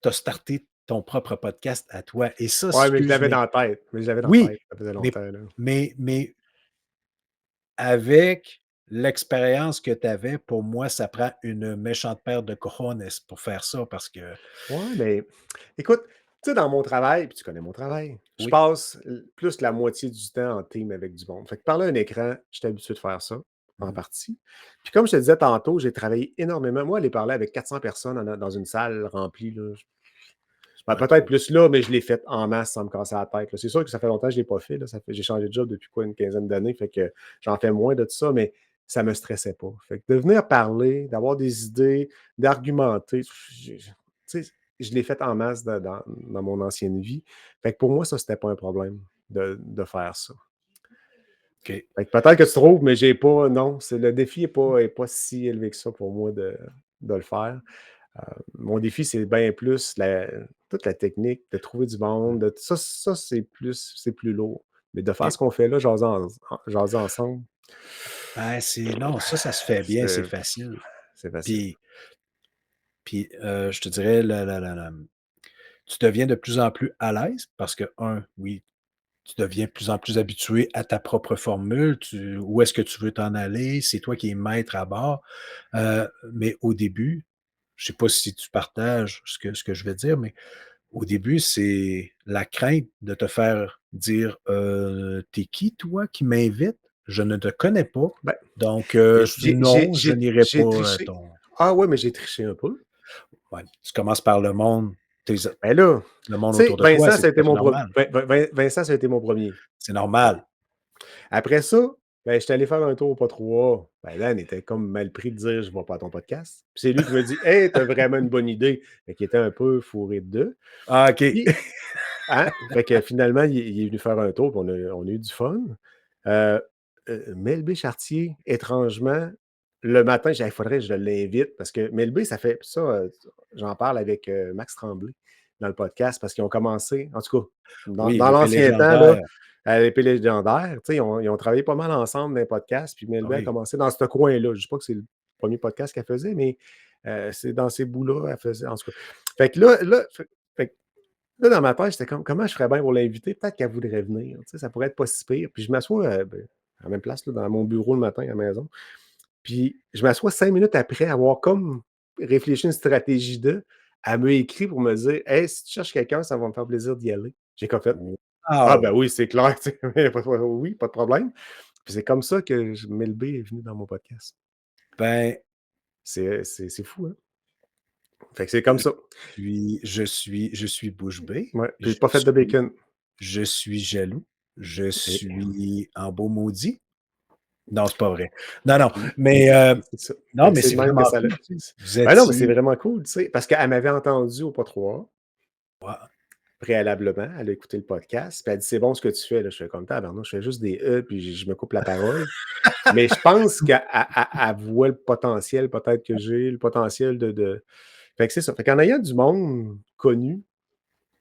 tu as starté ton propre podcast à toi. Et ça, Ouais, mais je excuse, l'avais mais dans la tête, oui, ça faisait mais, longtemps, là. mais avec l'expérience que tu avais, pour moi, ça prend une méchante paire de cojones pour faire ça parce que Ouais, mais écoute, tu sais, dans mon travail, puis tu connais mon travail, je oui. passe plus la moitié du temps en team avec du monde. Fait que parler à un écran, j'étais habitué de faire ça, en Mmh. partie. Puis comme je te disais tantôt, j'ai travaillé énormément. Moi, aller parler avec 400 personnes dans une salle remplie, là, ben, Ouais, peut-être oh, plus là, mais je l'ai fait en masse sans me casser la tête, là. C'est sûr que ça fait longtemps que je ne l'ai pas fait, là. J'ai changé de job depuis quoi, une quinzaine d'années, fait que j'en fais moins de tout ça, mais ça ne me stressait pas. Fait que de venir parler, d'avoir des idées, d'argumenter, tu sais, je l'ai fait en masse dans mon ancienne vie. Fait que pour moi, ça, c'était pas un problème de faire ça. OK. Fait que peut-être que tu trouves, mais j'ai pas, non, le défi est pas si élevé que ça pour moi de le faire. Mon défi, c'est bien plus toute la technique, de trouver du Mmh. monde, ça c'est plus lourd. Mais de faire OK. ce qu'on fait là, jaser ensemble, Ben, non, ça se fait bien, c'est c'est facile. c'est facile. Puis je te dirais tu deviens de plus en plus à l'aise parce que oui, tu deviens de plus en plus habitué à ta propre formule, où est-ce que tu veux t'en aller, c'est toi qui es maître à bord. Mais au début, je sais pas si tu partages ce que je vais dire, mais au début, c'est la crainte de te faire dire: «Tu qui toi qui m'invites? Je ne te connais pas, Ben, donc j'ai j'ai non, je j'ai n'irai j'ai pas à triché. ton». Ah ouais, mais j'ai triché un peu. Ouais, tu commences par le monde, tes Ben là, tu le monde sais, autour de toi, c'est tout à fait normal. Vincent, ça a été mon premier. C'est Bon. normal. Après ça, ben, j'étais allé faire un tour au pas 3. Ben, là, on était comme mal pris de dire: «Je vais pas à ton podcast». Puis c'est lui qui me dit: «Hey, tu as vraiment une bonne idée». Fait qu'il était un peu fourré dedans. Ah OK. Puis, hein, fait que finalement, il est venu faire un tour, puis on a eu du fun. Heu, Melbé Chartier, étrangement, le matin, j'ai dit: «Il faudrait que je l'invite» parce que Melbé, ça fait ça, j'en parle avec, Max Tremblay dans le podcast parce qu'ils ont commencé en tout cas, Oui, dans l'épée l'ancien temps, là, légendaire. à l'épée légendaire, tu sais, ils ont travaillé pas mal ensemble dans les podcasts, puis Melbé a Oui. commencé dans ce coin-là. Je dis pas que c'est le premier podcast qu'elle faisait, mais, c'est dans ces bouts-là, elle faisait en tout cas. Fait que là, dans ma tête, j'étais comme: «Comment je ferais bien pour l'inviter? Peut-être qu'elle voudrait venir, tu sais, ça pourrait être pas si pire». Puis je m'assois, à la même place, là, dans mon bureau le matin à la maison. Puis je m'assois 5 minutes après avoir comme réfléchi une stratégie elle m'a écrit pour me dire: «Hey, si tu cherches quelqu'un, ça va me faire plaisir d'y aller». J'ai comme fait: «Ah ben Wow! oui, c'est clair, tu sais, oui, pas de problème». Puis c'est comme ça que j Melbé est venu dans mon podcast. Ben, C'est fou, hein? Fait que c'est comme ça. je suis bouche bée, Ouais, puis je pas fait de suis bacon. je suis jaloux, je Et suis en beau maudit. Non, c'est pas vrai. Non, non, puis mais c'est ça. Fait non, que mais c'est c'est de même que vraiment ça l'a cool, tu sais. Vous ben non, mais c'est étiez vraiment cool, tu sais, parce qu'elle m'avait entendu au pas 3 ouais, préalablement. Elle a écouté le podcast, puis elle dit: «C'est bon ce que tu fais». Là, je fais comme: «Tabarnouche, je fais juste des puis je me coupe la parole». Mais je pense qu'elle voit le potentiel peut-être que j'ai, le potentiel fait que c'est ça. Fait qu'en ayant du monde connu,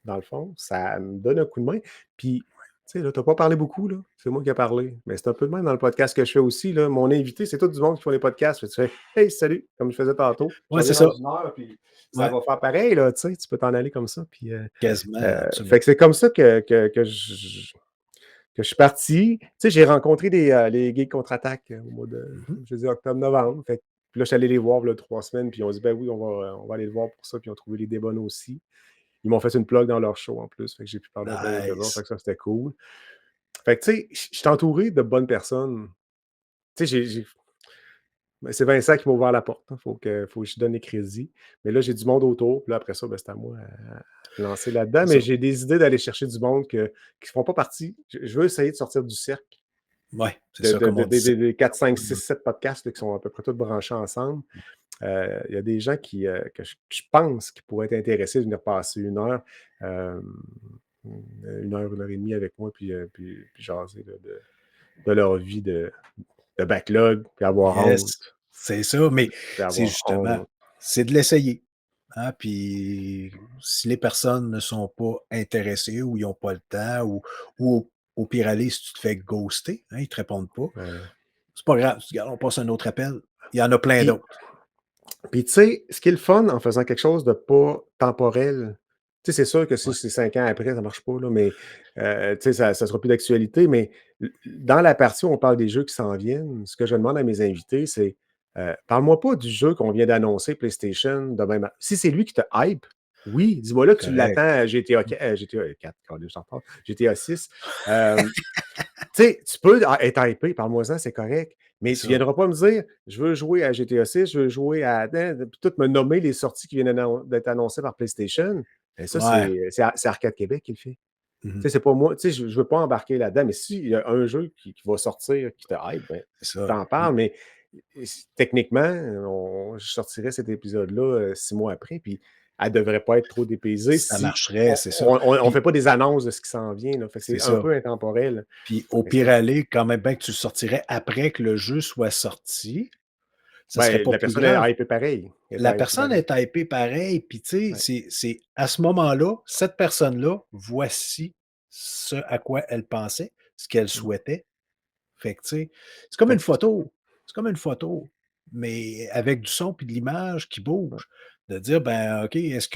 dans le fond, ça me donne un coup de main. Puis, tu sais, là, tu as pas parlé beaucoup, là. C'est moi qui ai parlé. Mais c'est un peu de même dans le podcast que je fais aussi, là. Mon invité, c'est tout du monde qui font les podcasts. Fait que tu fais: «Hey, salut!» comme je faisais tantôt. Tu ouais, c'est reviens ça. dans une heure, puis ça Ouais, va faire pareil, là, tu sais. Tu peux t'en aller comme ça, puis, quasiment, fait absolument. que c'est comme ça que je suis parti. Tu sais, j'ai rencontré les Geeks Contre-Attaque au mois de, Mmh. je dis octobre-novembre. Fait que puis là, je suis allé les voir, là, 3 semaines, puis ils ont dit: «Ben oui, on va aller le voir pour ça», puis ils ont trouvé les débats aussi. Ils m'ont fait une plug dans leur show en plus, fait que j'ai pu parler un peu avec eux autres, fait Nice. que ça, c'était cool. Fait que tu sais, je suis entouré de bonnes personnes. Tu sais, ben, c'est Vincent qui m'a ouvert la porte, hein, faut que je donne les crédits. Mais là, j'ai du monde autour, puis là, après ça, ben, c'est à moi à me lancer là-dedans. C'est Mais ça. j'ai des idées d'aller chercher du monde qui ne font pas partie. Je veux essayer de sortir du cercle Ouais, c'est ça, comme on disait. des 4, 5, 6, Mmh. 7 podcasts là, qui sont à peu près tous branchés ensemble. Il y a des gens que je pense qui pourraient être intéressés de venir passer euh, 1 heure et demie avec moi, puis jaser là, de leur vie de backlog, puis avoir honte, Yes, c'est ça, mais puis c'est avoir justement, honte. c'est de l'essayer, hein, puis si les personnes ne sont pas intéressées ou ils ont pas le temps ou au pire aller, si tu te fais ghoster, hein, ils te répondent pas, Ouais. c'est pas grave, regarde, on passe à un autre appel. Il y en a plein Puis, d'autres. puis tu sais, ce qui est le fun en faisant quelque chose de pas temporel, tu sais, c'est sûr que si Ouais, c'est 5 ans après, ça marche pas, là, mais tu sais, ça sera plus d'actualité, mais dans la partie où on parle des jeux qui s'en viennent, ce que je demande à mes invités, c'est, parle-moi pas du jeu qu'on vient d'annoncer PlayStation demain ma si c'est lui qui te hype, oui, dis-moi là c'est que tu correct. l'attends à GTA 4, caliste, je t'en parle, GTA 6, tu sais, tu peux être hypé, parle-moi-en, c'est correct, mais C'est tu ça. viendras pas me dire: «Je veux jouer à GTA 6, je veux jouer à» puis tout me nommer les sorties qui viennent d'être annoncées par PlayStation. Ben ça, Ouais. c'est Arcade Québec qui le fait. Mmh mh. Tu sais, c'est pas moi, tu sais, je veux pas embarquer là-dedans, mais s'il y a un jeu qui va sortir, qui te hype, ben, C'est ça. t'en parles, mais techniquement, je sortirais cet épisode-là, 6 mois après, puis elle devrait pas être trop dépaysée Ça si marcherait, c'est ça. on Puis fait pas des annonces de ce qui s'en vient, là. Fait que c'est c'est un ça. peu intemporel. Puis au Fait que pire aller, quand même bien que tu le sortirais après que le jeu soit sorti, ça serait Ben, pas la plus personne est grave. hypée pareil. Elle La est hypée personne pareil. est hypée pareil, puis tu sais, Ouais. c'est à ce moment-là, cette personne-là, voici ce à quoi elle pensait, ce qu'elle Mmh. souhaitait. Fait que tu sais, c'est comme Fait une que c'est ça. photo, c'est comme une photo, mais avec du son puis de l'image qui Ouais, bouge. De dire, ben, OK, est-ce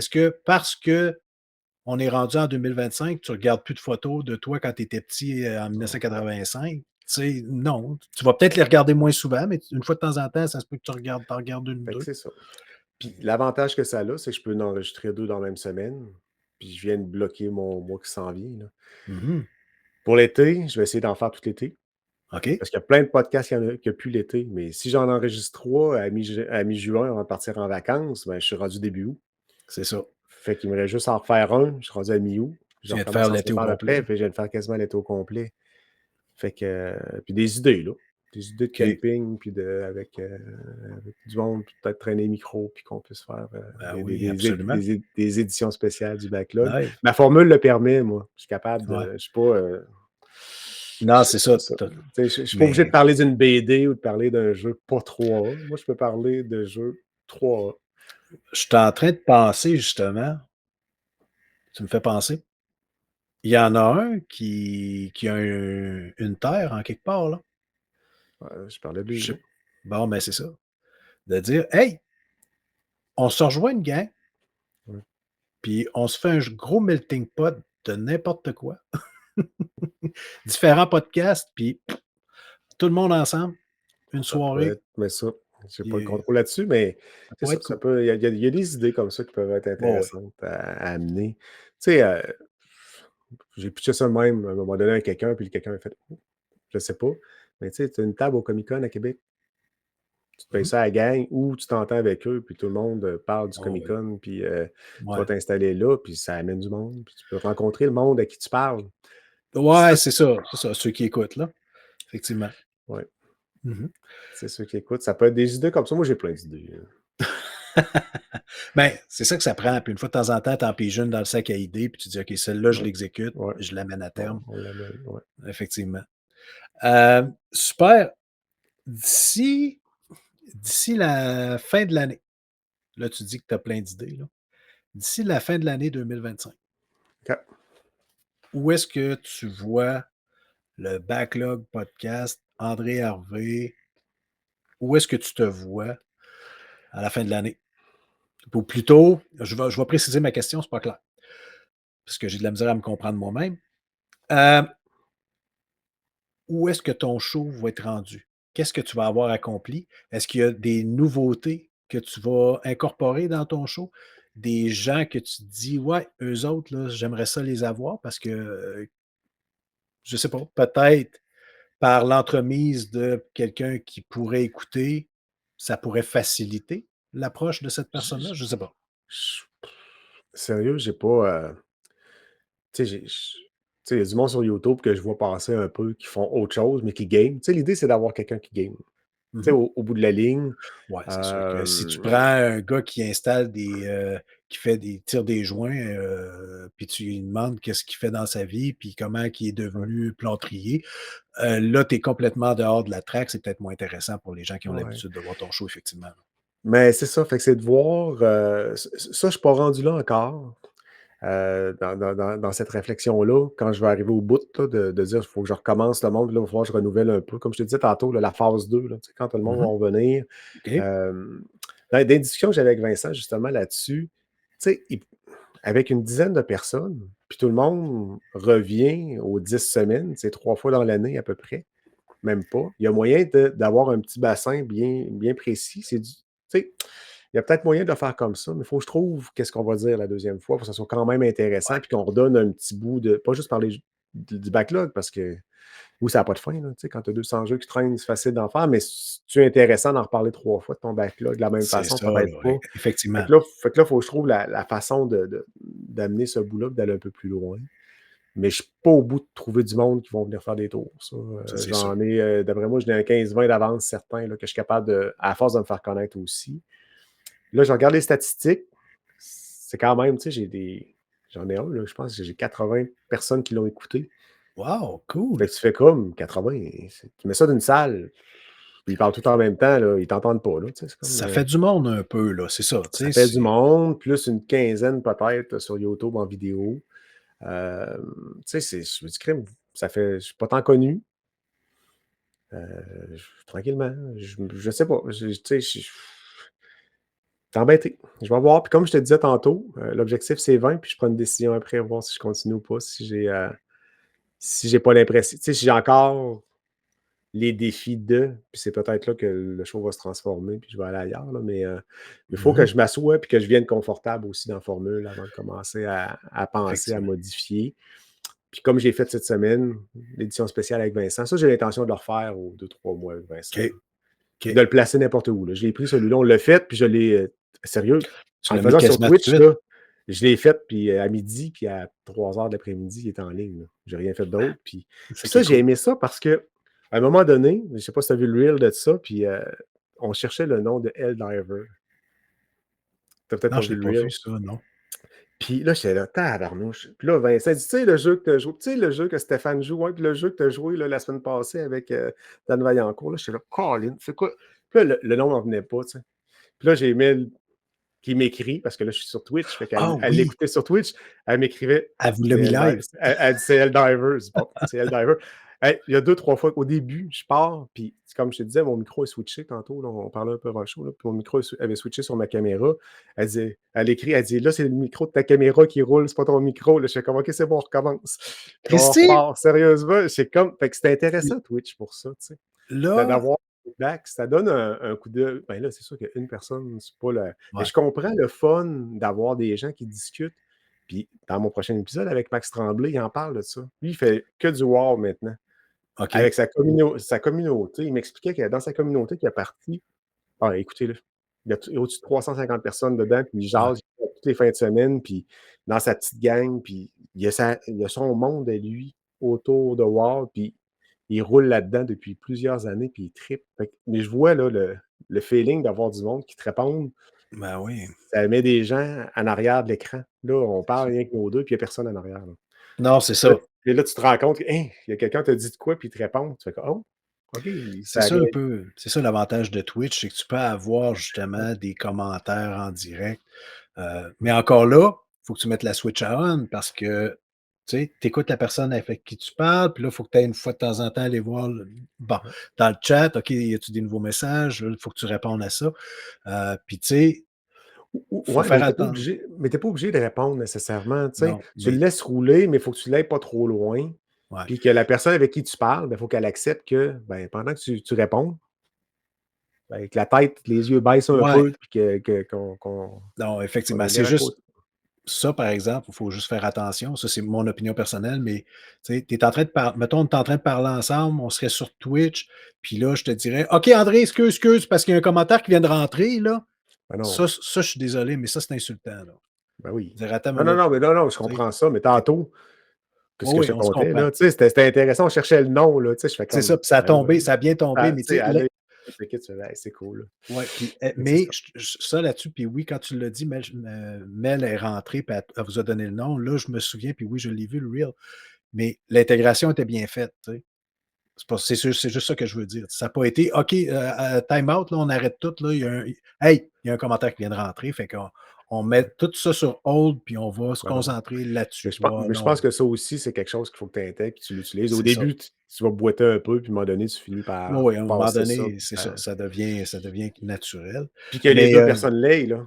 que parce qu'on est rendu en 2025, tu regardes plus de photos de toi quand tu étais petit, en non. 1985? Tu sais, non. Tu vas peut-être les regarder moins souvent, mais une fois de temps en temps, ça se peut que tu en regardes 1 ou Fait que 2. c'est ça. Puis l'avantage que ça a, c'est que je peux en enregistrer 2 dans la même semaine, puis je viens de bloquer mon mois qui s'en vient, là. Mmh. Pour l'été, je vais essayer d'en faire tout l'été, OK, parce qu'il y a plein de podcasts qu'il y a plus l'été, mais si j'en enregistre 3 à mi-juin avant de partir en vacances, ben, je suis rendu début août. c'est ça. Fait qu'il me reste juste à en refaire un, je suis rendu à mi-août, puis je Tu viens de faire recommence en l'été au septembre complet. après, puis je viens de faire quasiment l'été au complet. Fait que, puis des idées, là. Des idées de OK. camping, puis avec du monde, puis peut-être traîner le micro, puis qu'on puisse faire Ben oui, absolument. des éditions spéciales du backlog. Ouais, Ma formule le permet, moi. Je suis capable ouais. de. Je suis pas. Non, c'est ça, C'est ça. tu Tu sais, je suis pas obligé de mais parler d'une BD ou de parler d'un jeu pas 3A. Moi, je peux parler de jeux 3A. je suis en train de penser justement, tu me fais penser. Il y en a un qui a une terre en quelque part là. Je parlais de lui, Je là. sais bon, ben, c'est ça. De dire: «Hey, on se rejoint une gang, Ouais. puis on se fait un gros melting pot de n'importe quoi, différents podcasts, puis tout le monde ensemble, une Ça pourrait soirée, être, mais ça, j'ai pas le puis contrôle là-dessus, mais ça c'est pourrait ça, être ça cool». peut. Il y a des idées comme ça qui peuvent être Ouais, ouais. intéressantes à amener. Tu sais, j'ai pitché ça de même à un moment donné à quelqu'un, puis quelqu'un a fait: «Oh, je sais pas». Mais tu sais, tu as une table au Comic-Con à Québec, tu te payes Mmh. ça à la gang ou tu t'entends avec eux, puis tout le monde parle du Oh oui. Comic-Con, puis tu vas Ouais. t'installer là, puis ça amène du monde, puis tu peux rencontrer le monde à qui tu parles. Ouais, Ça, c'est ça, ceux qui écoutent là, effectivement. ouais, Mmh. c'est ceux qui écoutent. Ça peut être des idées comme ça. Moi, j'ai plein d'idées. Ben, c'est ça que ça prend, puis une fois de temps en temps, tu en piges une dans le sac à idées, puis tu dis: «OK, celle-là, je Ouais, l'exécute, ouais, je l'amène à terme», on l'amène, ouais. effectivement. Super. D'ici d'ici la fin de l'année, là, tu dis que tu as plein d'idées, là. D'ici la fin de l'année 2025, OK. où est-ce que tu vois le backlog podcast, André Harvey, où est-ce que tu te vois à la fin de l'année? Ou plutôt, je vais préciser ma question, c'est pas clair, parce que j'ai de la misère à me comprendre moi-même. Heu, Où est-ce que ton show va être rendu? Qu'est-ce que tu vas avoir accompli? Est-ce qu'il y a des nouveautés que tu vas incorporer dans ton show? Des gens que tu te dis: «Ouais, eux autres, là, j'aimerais ça les avoir» parce que, je sais pas, peut-être par l'entremise de quelqu'un qui pourrait écouter, ça pourrait faciliter l'approche de cette J personne-là? j Je sais pas. j Sérieux, j'ai pas, tu sais, tu sais, il y a du monde sur YouTube que je vois passer un peu qui font autre chose, mais qui game. Tu sais, l'idée, c'est d'avoir quelqu'un qui game. Tu sais, Mmh. au bout de la ligne, Ouais, c'est sûr que si tu hem, prends un gars qui installe qui fait des tire des joints, puis tu lui demandes qu'est-ce qu'il fait dans sa vie, puis comment qu'il est ouais, devenu plâtrier, là, tu es complètement dehors de la track, c'est peut-être moins intéressant pour les gens qui ont ouais. l'habitude de voir ton show, effectivement. Mais c'est ça, fait que c'est de voir, ça, je suis pas rendu là encore, dans cette réflexion-là, quand je vais arriver au bout là, de dire: «Il faut que je recommence le monde, là, il va falloir que je renouvelle un peu». Comme je te disais tantôt, là, la phase 2 là, tu sais, quand tout le monde Mmh. va revenir. OK. Dans des discussions que j'avais avec Vincent justement là-dessus, tu sais, avec une dizaine de personnes, puis tout le monde revient aux 10 semaines, c'est 3 fois dans l'année à peu près, même pas. Il y a moyen d'avoir un petit bassin bien précis. Tu sais, il y a peut-être moyen de le faire comme ça, mais il faut que je trouve qu'est-ce qu'on va dire la deuxième fois pour que ça soit quand même intéressant, puis qu'on redonne un petit bout de pas juste parler du backlog parce que oui, ça n'a pas de fin, là, tu sais, quand tu as 200 jeux qui traînent, c'est facile d'en faire, mais c'est intéressant d'en reparler 3 fois de ton backlog de la même C'est façon? ça, Peut-être là, pas. effectivement, Fait que là, il faut que je trouve la façon d'amener ce bout-là, puis d'aller un peu plus loin. Mais je suis pas au bout de trouver du monde qui vont venir faire des tours. Ça, ça, c'est sûr. j'en ai, d'après moi, j'en ai un 15-20 d'avance certains, là, que je suis capable à force de me faire connaître aussi. Là, je regarde les statistiques, c'est quand même, tu sais, j'en ai un, là, je pense que j'ai 80 personnes qui l'ont écouté. Wow, Fait cool! que tu fais comme 80, tu mets ça d'une salle, Puis ils parlent tout en même temps, là, ils t'entendent pas, là, tu sais, c'est comme, Ça fait du monde un peu, là, c'est ça, ça tu sais, fait du c'est monde, plus une quinzaine peut-être sur YouTube en vidéo. Tu sais, je me dis: «Crime, ça fait je suis pas tant connu». Tranquillement, je sais pas, tu sais, je t'es embêté. Je vais voir, puis comme je te disais tantôt, l'objectif c'est 20, puis je prends une décision après, voir si je continue ou pas, si j'ai pas l'impression tu sais, si j'ai encore les défis de, puis c'est peut-être là que le show va se transformer, puis je vais aller ailleurs, là, mais il faut que mmh je m'assoie puis que je vienne confortable aussi dans la formule avant de commencer à penser à effectivement. modifier. Puis comme j'ai fait cette semaine, l'édition spéciale avec Vincent, ça, j'ai l'intention de le refaire aux 2-3 mois avec Vincent, OK, puis de OK. le placer n'importe où, là. Je l'ai pris celui-là, on l'a fait, puis je l'ai, sérieux, Tu en le l'as mis faisant sur quasiment tout de Twitch, suite? là, je l'ai fait, puis à midi, puis à 3 heures de l'après-midi, il est en ligne, là. J'ai rien fait d'autre, C'est ça puis qui ça, est j'ai cool. aimé ça parce qu'à un moment donné, je sais pas si tu as vu le reel de ça, puis on cherchait le nom de Helldiver. Tu as peut-être Non, pas je vu l'ai le pas reel. vu ça, non. Puis là, j'étais là: «Tabarnouche!» Puis là, Vincent dit: «Tu sais, le jeu que tu as joué, tu sais, le jeu que Stéphane joue, ouais, puis le jeu que tu as joué, là, la semaine passée avec, Dan Vaillancourt», là, j'étais là: «Colin, c'est quoi?» Puis là, le nom m'en venait pas, tu sais. Puis là, j'ai aimé qui m'écrit, parce que là, je suis sur Twitch, fait Ah qu'elle elle oui! l'écoutait sur Twitch, elle m'écrivait: Elle vous l'a «C'est mis Helldi» live? elle dit: «C'est Helldiver». Je dis: «Bon, c'est Helldiver». Hey, il y a 2-3 fois qu'au début, je pars, puis comme je te disais, mon micro est switché tantôt, là, on parlait un peu avant le show, là, puis mon micro avait switché sur ma caméra. Elle écrit, elle dit: «Là, c'est le micro de ta caméra qui roule, c'est pas ton micro». Là, je fais comme: «OK, c'est bon, on recommence». Puis on Christy! repart, sérieusement, c'est comme fait que c'était intéressant Twitch pour ça, tu sais, Là d'avoir un feedback, ça donne un coup d'œil. Ben là, c'est sûr qu'une personne, c'est pas la mais ouais, je comprends le fun d'avoir des gens qui discutent. Puis dans mon prochain épisode avec Max Tremblay, il en parle de ça. Lui, il fait que du wow maintenant. OK. Avec sa communauté, il m'expliquait que dans sa communauté qu'il a partie, écoutez-le, il y a au-dessus de 350 personnes dedans, puis il Ouais, jase toutes les fins de semaine, puis dans sa petite gang, puis il a son monde à lui autour de WoW, puis il roule là-dedans depuis plusieurs années, puis il trippe. Mais je vois là, le feeling d'avoir du monde qui te répondent, ben oui. ça met des gens en arrière de l'écran. Là, on parle rien que nous deux, puis il n'y a personne en arrière. Là. Non, c'est Là, ça. et là, tu te rends compte que, hein, il y a quelqu'un qui t'a dit de quoi, puis il te répond. Tu fais comme, oh, OK, C'est ça ça un réagit. peu c'est ça l'avantage de Twitch, c'est que tu peux avoir justement des commentaires en direct. Mais encore là, il faut que tu mettes la switch à on parce que, tu sais, tu écoutes la personne avec qui tu parles, puis là, il faut que tu ailles une fois de temps en temps aller voir bon, dans le chat, OK, y a-tu des nouveaux messages? Il faut que tu répondes à ça. Puis tu sais, faut Ouais, faire attention. mais tu pas obligé de répondre nécessairement, tu sais. Non, Tu le mais laisses rouler, mais il faut que tu l'ailles pas trop loin. ouais. Puis que la personne avec qui tu parles, ben, il faut qu'elle accepte que, ben, pendant que tu réponds, ben, que la tête, les yeux baissent un Ouais, peu, puis non, qu'on effectivement. ait C'est l'air à juste côté. ça, par exemple, il faut juste faire attention. Ça, c'est mon opinion personnelle, mais tu sais, tu es en train de parler, mettons, on est en train de parler ensemble, on serait sur Twitch, puis là, je te dirais: «OK, André, excuse, parce qu'il y a un commentaire qui vient de rentrer, là». Ben Ça, non, je suis désolé, mais ça, c'est insultant, là. ben oui. Dire: «Attends Non, une non, minute», non, mais non, non, je tu sais? comprends ça, mais Tu tantôt, que ce oui, que je oui, te on se contais, comprend. là, tu sais, c'était intéressant, on cherchait le nom, là, tu sais, je fais C'est comme, ça, puis ça a ben ouais, tombé, ça a bien tombé, tu mais sais, tu sais, elle a tu fais: «Hey, c'est cool, là». ouais, puis, Mais c'est mais ça. ça là-dessus, puis oui, quand tu l'as dit, Mel est rentrée, puis elle vous a donné le nom. Là, je me souviens, puis oui, je l'ai vu, le reel, mais l'intégration était bien faite, tu sais? C'est juste ça que je veux dire. Ça a pas été: «OK, time out, là, on arrête tout, là, il y a un hey, il y a un commentaire qui vient de rentrer, fait qu'on met Ouais. tout ça sur hold, puis on va se Ben non. concentrer là-dessus». Mais je Voilà, pense que ça aussi, c'est quelque chose qu'il faut que tu intègres, que tu l'utilises. Au c'est ça. début, tu vas boiter un peu, puis à un moment donné, tu finis Oui, par oui, à un moment passer ça, donné, puis c'est ça, ça devient naturel. puis que les Mais, 2 personnes l'aient, là.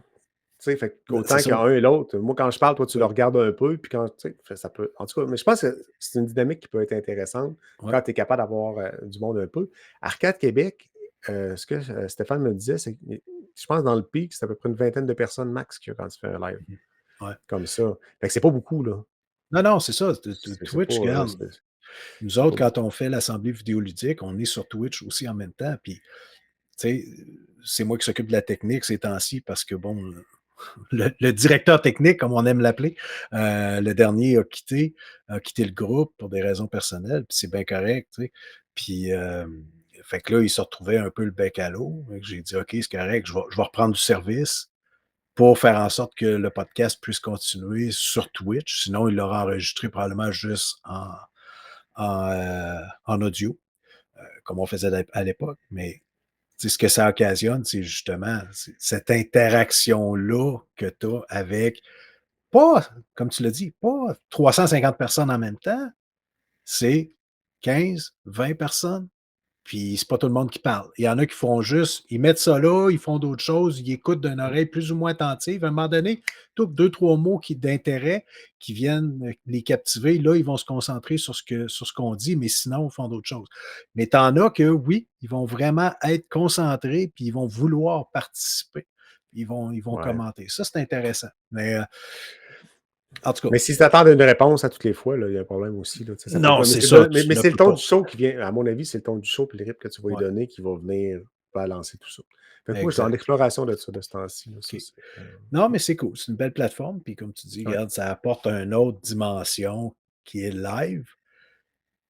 Tu sais, fait c'est qu'autant ça, qu'un et l'autre, moi, quand je parle, toi, tu le oui, regardes un peu, puis quand tu sais, ça peut en tout cas, mais je pense que c'est une dynamique qui peut être intéressante ouais. quand tu es capable d'avoir, du monde un peu. Arcade Québec, ce que, Stéphane me disait, c'est que je pense dans le pic, c'est à peu près une vingtaine de personnes max qu'il y a quand tu fais un live Mmh. Ouais. comme ça. Fait que c'est pas beaucoup, là. Non, non, c'est ça, C'est pas, Twitch, regarde, nous c'est pas autres, beaucoup. quand on fait l'assemblée vidéoludique, on est sur Twitch aussi en même temps, puis, tu sais, c'est moi qui s'occupe de la technique ces temps-ci parce que bon, le directeur technique, comme on aime l'appeler, le dernier a quitté le groupe pour des raisons personnelles, puis c'est bien correct, tu sais. Puis, fait que là, il se retrouvait un peu le bec à l'eau. Fait que j'ai dit: «OK, c'est correct, je vais reprendre du service pour faire en sorte que le podcast puisse continuer sur Twitch». Sinon, il l'aurait enregistré probablement juste en audio, comme on faisait à l'époque, mais sais, ce que ça occasionne, c'est justement cette interaction-là que tu as avec pas, comme tu l'as dit, pas 350 personnes en même temps, c'est 15, 20 personnes. Puis c'est pas tout le monde qui parle. Il y en a qui font juste, ils mettent ça là, ils font d'autres choses, ils écoutent d'une oreille plus ou moins attentive. À un moment donné, tout 2, 3 mots d'intérêt qui viennent les captiver, là, ils vont se concentrer sur ce qu'on dit, mais sinon, ils font d'autres choses. Mais t'en as que, oui, ils vont vraiment être concentrés, puis ils vont vouloir participer. Ils vont Ouais. commenter. Ça, c'est intéressant. Mais en tout cas, Mais s'ils s'attendent à une réponse à toutes les fois, là, il y a un problème aussi. Là, ça peut non, pas, c'est ça, mais tu ne c'est le peux ton pas. du show qui vient, à mon avis, c'est le ton du show et le rythme que tu vas lui Ouais, donner qui va venir balancer tout ça. Fait que moi, je suis en exact. exploration de ça de ce temps-ci. Là, ça, OK. Non, mais c'est cool. C'est une belle plateforme. Puis comme tu dis, ouais. regarde, ça apporte une autre dimension qui est live.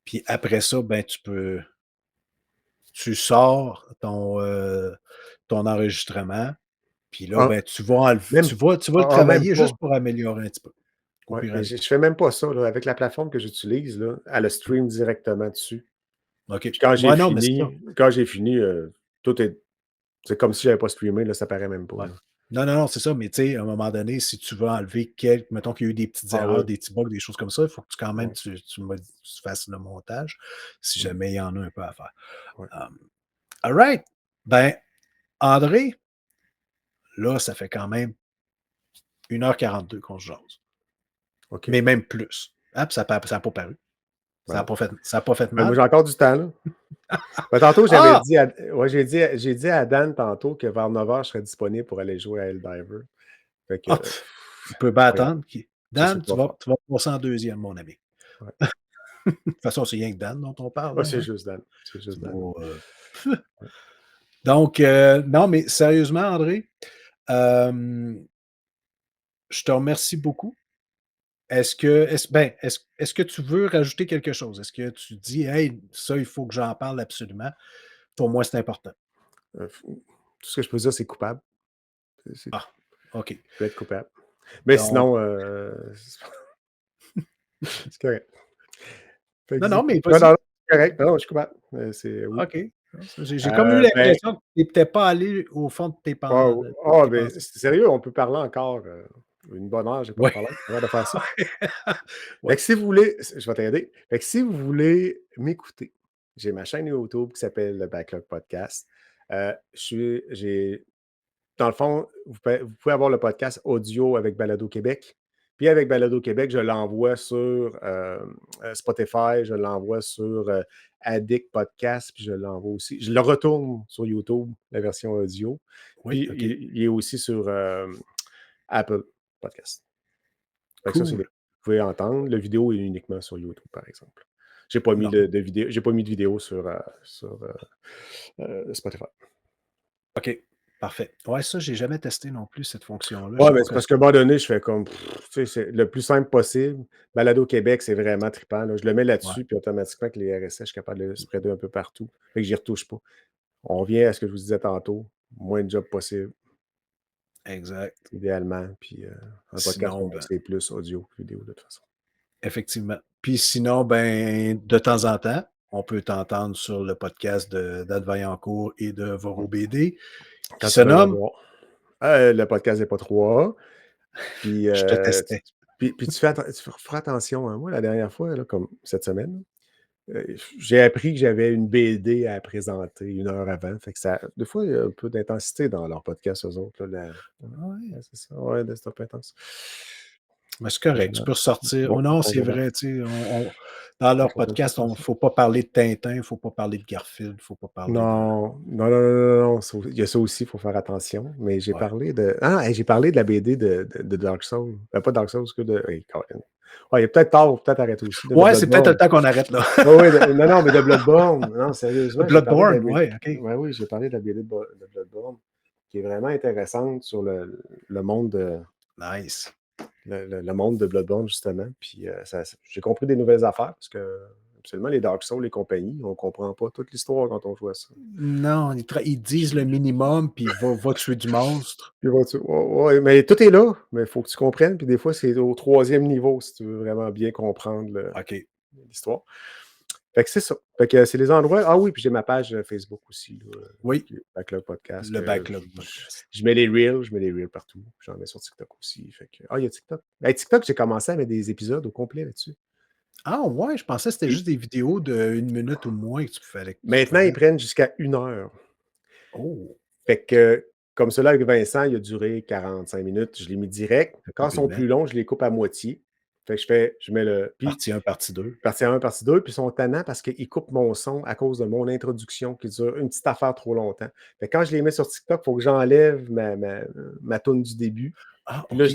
Puis après ça, ben, tu sors ton enregistrement. Puis là, Ah, ben, tu vas enlever, même, tu vas le même travailler pas. juste pour améliorer un petit peu. Au Ouais, pire mais aller. je fais même pas ça. Là. Avec la plateforme que j'utilise, là, elle le stream directement dessus. OK. Puis quand j'ai Moi, non, mais c'est ça. fini, tout est. C'est comme si j'avais pas streamé, là, ça paraît même pas. Ouais. Là. Non, non, non, c'est ça. Mais tu sais, à un moment donné, si tu veux enlever mettons qu'il y a eu des petites Ah erreurs, oui. des petits bugs, des choses comme ça, il faut que quand même Ouais, tu fasses le montage si ouais, jamais il y en a un peu à faire. ouais. All right. Ben, André, là, ça fait quand même 1h42 qu'on se jase. OK. Mais même plus. Ah, puis ça n'a pas paru. Ça n'a Bon. pas fait Ben, moi, mal. j'ai encore du temps, là. Ben, tantôt, Ah! ouais, j'ai dit à Dan tantôt que vers 9h, je serais disponible pour aller jouer à Helldiver. Fait que, Ah! Il peut bien c'est pas grave. attendre. Je sais Dan, tu quoi vas, faire. tu vas passer en deuxième, mon ami. Ouais. De toute façon, c'est rien que Dan dont on parle, Ouais, là, c'est hein? juste Dan. C'est juste C'est Dan. pas, Ouais. Donc, non, mais sérieusement, André, euh, je te remercie beaucoup. Est-ce que tu veux rajouter quelque chose? Est-ce que tu dis, hey, ça, il faut que j'en parle absolument? Pour moi, c'est important. Tout ce que je peux dire, c'est coupable. Ah, OK. Je peux être coupable. Mais Donc, sinon, c'est correct. Fait que non, non, mais non, vas-y. non, c'est correct. Non, non, je suis coupable. C'est oui. OK. J'ai comme eu Ben, l'impression que tu n'étais pas allé au fond de tes ben, pensées. c'est sérieux, on peut parler encore une bonne heure, j'ai pas de Oui. problème. J'ai le droit de faire ça. Fait Ouais. que si vous voulez, je vais t'aider. Fait que si vous voulez m'écouter, j'ai ma chaîne YouTube qui s'appelle le Backlog Podcast. J'ai Dans le fond, vous pouvez avoir le podcast audio avec Balado Québec. Puis avec Balado Québec, je l'envoie sur Spotify, je l'envoie sur Addict Podcast, puis je l'envoie aussi. Je le retourne sur YouTube, la version audio. Oui, Puis OK. il est aussi sur Apple Podcast. Fait que ça, c'est les Cool. vous pouvez entendre. Le vidéo est uniquement sur YouTube, par exemple. J'ai pas mis Non. de vidéo, j'ai pas mis de vidéo sur, Spotify. OK. Parfait. Ouais, ça, j'ai jamais testé non plus cette fonction-là. Je Ouais, sais mais pas c'est que parce qu'à un moment donné, je fais comme, tu sais, c'est le plus simple possible. Balado Québec, c'est vraiment trippant, là. Je le mets ouais. là-dessus, puis automatiquement, avec les RSS, je suis capable de le spreader un peu partout. Fait que j'y retouche pas. On revient à ce que je vous disais tantôt. Moins de job possible, Exact. idéalement. Puis un podcast, Sinon, pour moi, ben, c'est plus audio que vidéo, de toute façon. effectivement. Puis sinon, ben, de temps en temps, on peut t'entendre sur le podcast d'Ad Vaillancourt et de Ouais. Voro BD, qui Quand se tu viendras nomme voir. Le podcast n'est pas 3A. Puis, Je te testais. tu feras attention. Hein. Moi, la dernière fois, là, comme cette semaine, j'ai appris que j'avais une BD à présenter 1 heure avant. Fait que ça, des fois, il y a un peu d'intensité dans leur podcast, eux autres. Là, Ouais. ouais, c'est ça. Ouais, c'est un peu intense. Mais c'est correct, tu Vraiment. peux ressortir. Oh Bon, non, on c'est verra. vrai, tu sais, dans La leur prochaine fois, podcast, je ferai on ça. faut pas parler de Tintin, il faut pas parler de Garfield, il faut pas parler de Non, non, non, non, non, non. Il y a ça aussi, il faut faire attention. Mais j'ai ouais. parlé de. Ah, hey, j'ai parlé de la BD de Dark Souls. Pas Dark Souls, que de. Hey, Colin. Ouais, il est peut-être tard, peut-être arrêter aussi, de Ouais, c'est peut-être le Bloodborne. temps qu'on arrête là. Oui, oui, non, non, mais de Bloodborne. Non, sérieusement, j'ai parlé de la Bloodborne, BD. ouais, OK. Ouais, oui, j'ai parlé de la BD de Bloodborne, qui est vraiment intéressante sur le monde Nice. le monde de Bloodborne, justement. Puis j'ai compris des nouvelles affaires parce que absolument les Dark Souls et compagnie, on ne comprend pas toute l'histoire quand on joue à ça. Non, ils disent le Puis, minimum, puis va tuer du monstre. ouais, ouais, mais tout est là, mais il faut que tu comprennes. Puis des fois, c'est au troisième niveau si tu veux vraiment bien comprendre OK. l'histoire. Fait que c'est ça. Fait que c'est les endroits. Ah oui, puis j'ai ma page Facebook aussi, là, Oui, Backlog Podcast. le Backlog Podcast. Je mets les reels partout. J'en mets sur TikTok aussi. Fait que, il y a TikTok. Ben, TikTok, j'ai commencé à mettre des épisodes au complet là-dessus. Ah ouais, je pensais que c'était Puis juste des vidéos d'1 minute ou moins que tu maintenant, ils faisais. prennent jusqu'à 1 heure. Oh, Fait que, comme celui avec Vincent, il a duré 45 minutes. Je l'ai mis direct. Quand ils sont rapidement. plus longs, je les coupe à moitié. Fait que je mets le. Puis, Partie 1, partie 2. partie 1, partie 2, puis ils sont tannants parce qu'ils coupent mon son à cause de mon introduction qui dure une petite affaire trop longtemps. Fait que quand je les mets sur TikTok, il faut que j'enlève ma toune du début. Ah, Puis là, OK.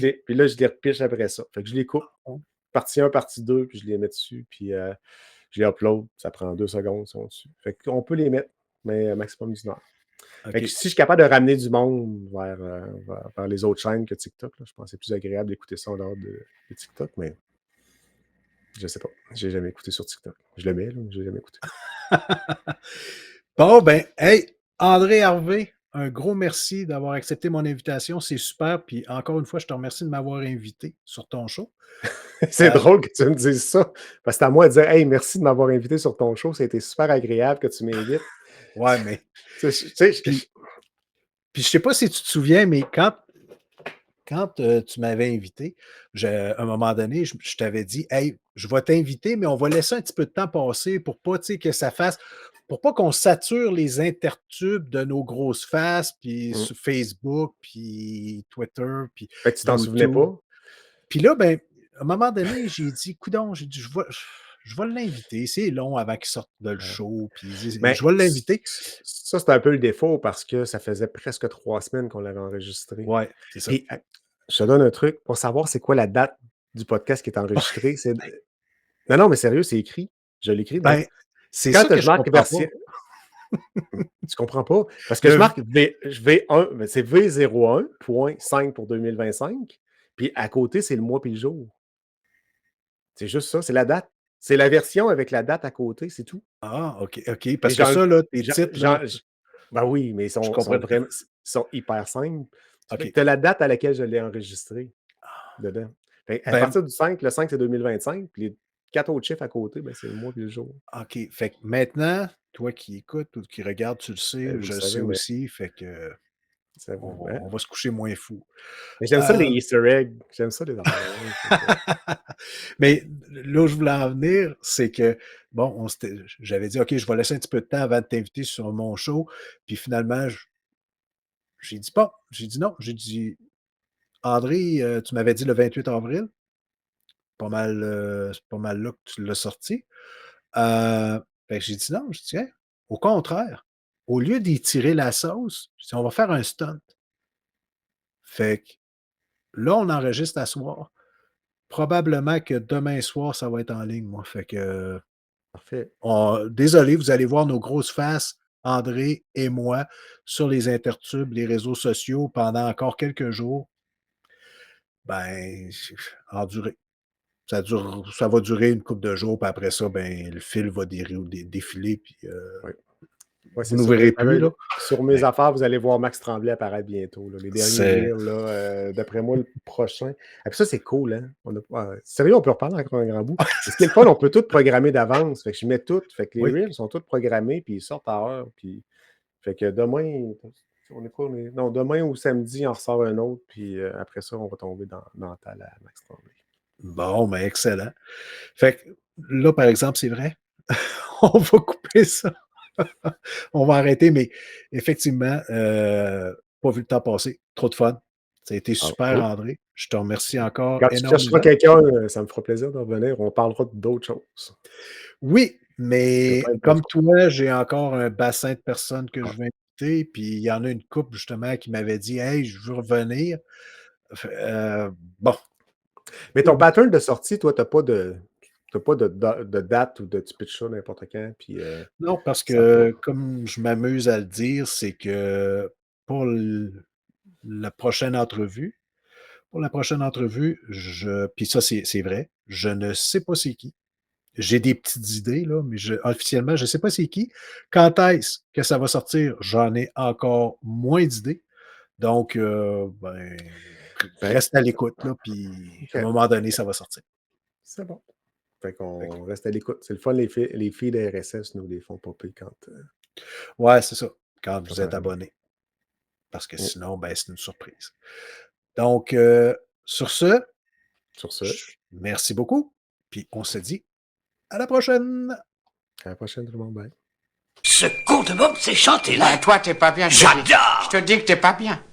je les repiche après ça. Fait que je les coupe, Oh, partie 1, partie 2, puis je les mets dessus, puis je les upload. Ça prend 2 secondes, ils sont dessus. Fait qu'on peut les mettre, mais maximum d'1 heure. Fait que OK. si je suis capable de ramener du monde vers les autres chaînes que TikTok, là, je pense que c'est plus agréable d'écouter ça en dehors de TikTok, mais je sais pas. J'ai jamais écouté sur TikTok. Je le mets, là, mais je l'ai jamais écouté. Bon, ben, hey, André Harvey, un gros merci d'avoir accepté mon invitation. C'est super. Puis encore une fois, je te remercie de m'avoir invité sur ton show. C'est Euh, drôle que tu me dises ça, parce que c'est à moi de dire: «Hey, merci de m'avoir invité sur ton show, ça a été super agréable que tu m'invites». ouais, mais. Tu sais, Puis, puis je sais pas si tu te souviens, mais quand tu m'avais invité, à un moment donné, je t'avais dit, hey, je vais t'inviter, mais on va laisser un petit peu de temps passer pour pas, tu sais, que ça fasse, pour pas qu'on sature les intertubes de nos grosses faces, puis mmh. sur Facebook, puis Twitter, puis Fait que tu t'en souvenais YouTube. pas? Puis là, ben, à un moment donné, j'ai dit, coudonc, j'ai dit, je vais l'inviter. C'est long avant qu'il sorte de le Ouais. show, puis je Mais vais l'inviter. ça, c'est un peu le défaut parce que ça faisait presque 3 semaines qu'on l'avait enregistré. Ouais, c'est ça. Puis, je te donne un truc pour savoir c'est quoi la date du podcast qui est enregistré, c'est non, non, mais sérieux, c'est écrit. Je l'ai écrit dans Ben, c'est quand ça que je je marque comprends pas. version tu comprends pas? Parce que je Le, marque V1, ben, c'est V01.5 pour 2025, puis à côté, c'est le mois puis le jour. C'est juste ça, c'est la date. C'est la version avec la date à côté, c'est tout. ah, OK. Mais Parce que ça, là, tes j'en titres, là, j'en ben oui, mais je sont comprends. vraiment ils sont hyper simples. Fait que OK. tu as la date à laquelle je l'ai enregistré dedans. Fait à Ben, partir du 5, le 5, c'est 2025, puis les 4 autres chiffres à côté, ben, c'est le mois puis le jour. OK. Fait que maintenant, toi qui écoutes ou qui regardes, tu le sais, Vous le je le sais savez, mais aussi, fait que ça on va hein? on va se coucher moins fou. Mais j'aime ça les Heu, easter eggs, j'aime ça les affaires de même, fait que mais là où je voulais en venir, c'est que, bon, j'avais dit: «OK, je vais laisser un petit peu de temps avant de t'inviter sur mon show», puis finalement, j'ai dit: «Bon», j'ai dit: «Non», j'ai dit: «André, tu m'avais dit le 28 avril, c'est pas mal là que tu l'as sorti». Fait que j'ai dit: «Non», je dis: «Hein, au contraire, au lieu d'y tirer la sauce, je dis: "On va faire un stunt". Fait que là, on enregistre à soir. Probablement que demain soir, ça va être en ligne, moi. Fait que, parfait. désolé, vous allez voir nos grosses faces, André et moi, sur les intertubes, les réseaux sociaux pendant encore quelques jours. Ben, endurez. Ça va durer une couple de jours, puis après ça, ben, le fil va défiler, puis, Oui. Ouais, vous c'est nous ça. verrez plus, là. Sur mes Mais affaires, vous allez voir Max Tremblay apparaître bientôt, là. Les derniers c'est reels, là, d'après moi, le prochain. Et puis ça, c'est cool, hein. Sérieux, on peut reparler encore un grand bout. Et ce qui est le fun, on peut tout programmer d'avance. Fait que je mets tout. Fait que les oui. reels sont tous programmés, puis ils sortent à heure. Puis... Fait que demain, on est quoi? Non, demain ou samedi, on ressort un autre, puis après ça, on va tomber dans le tal à Max Tremblay. Bon, ben, excellent. Fait que là, par exemple, c'est vrai, on va couper ça. On va arrêter, mais effectivement, pas vu le temps passer. Trop de fun. Ça a été Ah, super, oui. André. Je te remercie encore Quand tu chercheras énormément. quelqu'un, ça me fera plaisir de revenir. On parlera d'autres choses. Oui, Il y a mais plein de comme choses. toi, j'ai encore un bassin de personnes que Ah, je vais inviter, puis il y en a une couple justement qui m'avait dit: «Hey, je veux revenir». Fait bon, mais ton pattern de sortie, toi, t'as pas de date ou de tu pitches ça n'importe quand, puis non, parce ça part. que comme je m'amuse à le dire, c'est que pour la prochaine entrevue pour la prochaine entrevue, puis ça, c'est vrai, je ne sais pas c'est qui. J'ai des petites idées, là, mais officiellement, je ne sais pas c'est qui. Quand est-ce que ça va sortir? J'en ai encore moins d'idées. Donc, ben, Ben, reste à l'écoute, là, puis à un OK, moment donné, ça va sortir. c'est bon. Fait qu'on reste à l'écoute. C'est le fun, les feeds RSS nous les font popper quand... Ouais, c'est ça, quand vous ça êtes arrive. abonné. Parce que sinon, ben, c'est une surprise. Donc, sur ce, Sur ce, merci beaucoup. Puis on se dit à la prochaine. à la prochaine, tout le monde. Bye. Ce con de Bob, c'est chanté là. Ben, toi, t'es pas bien. J'adore. Je te dis que t'es pas bien.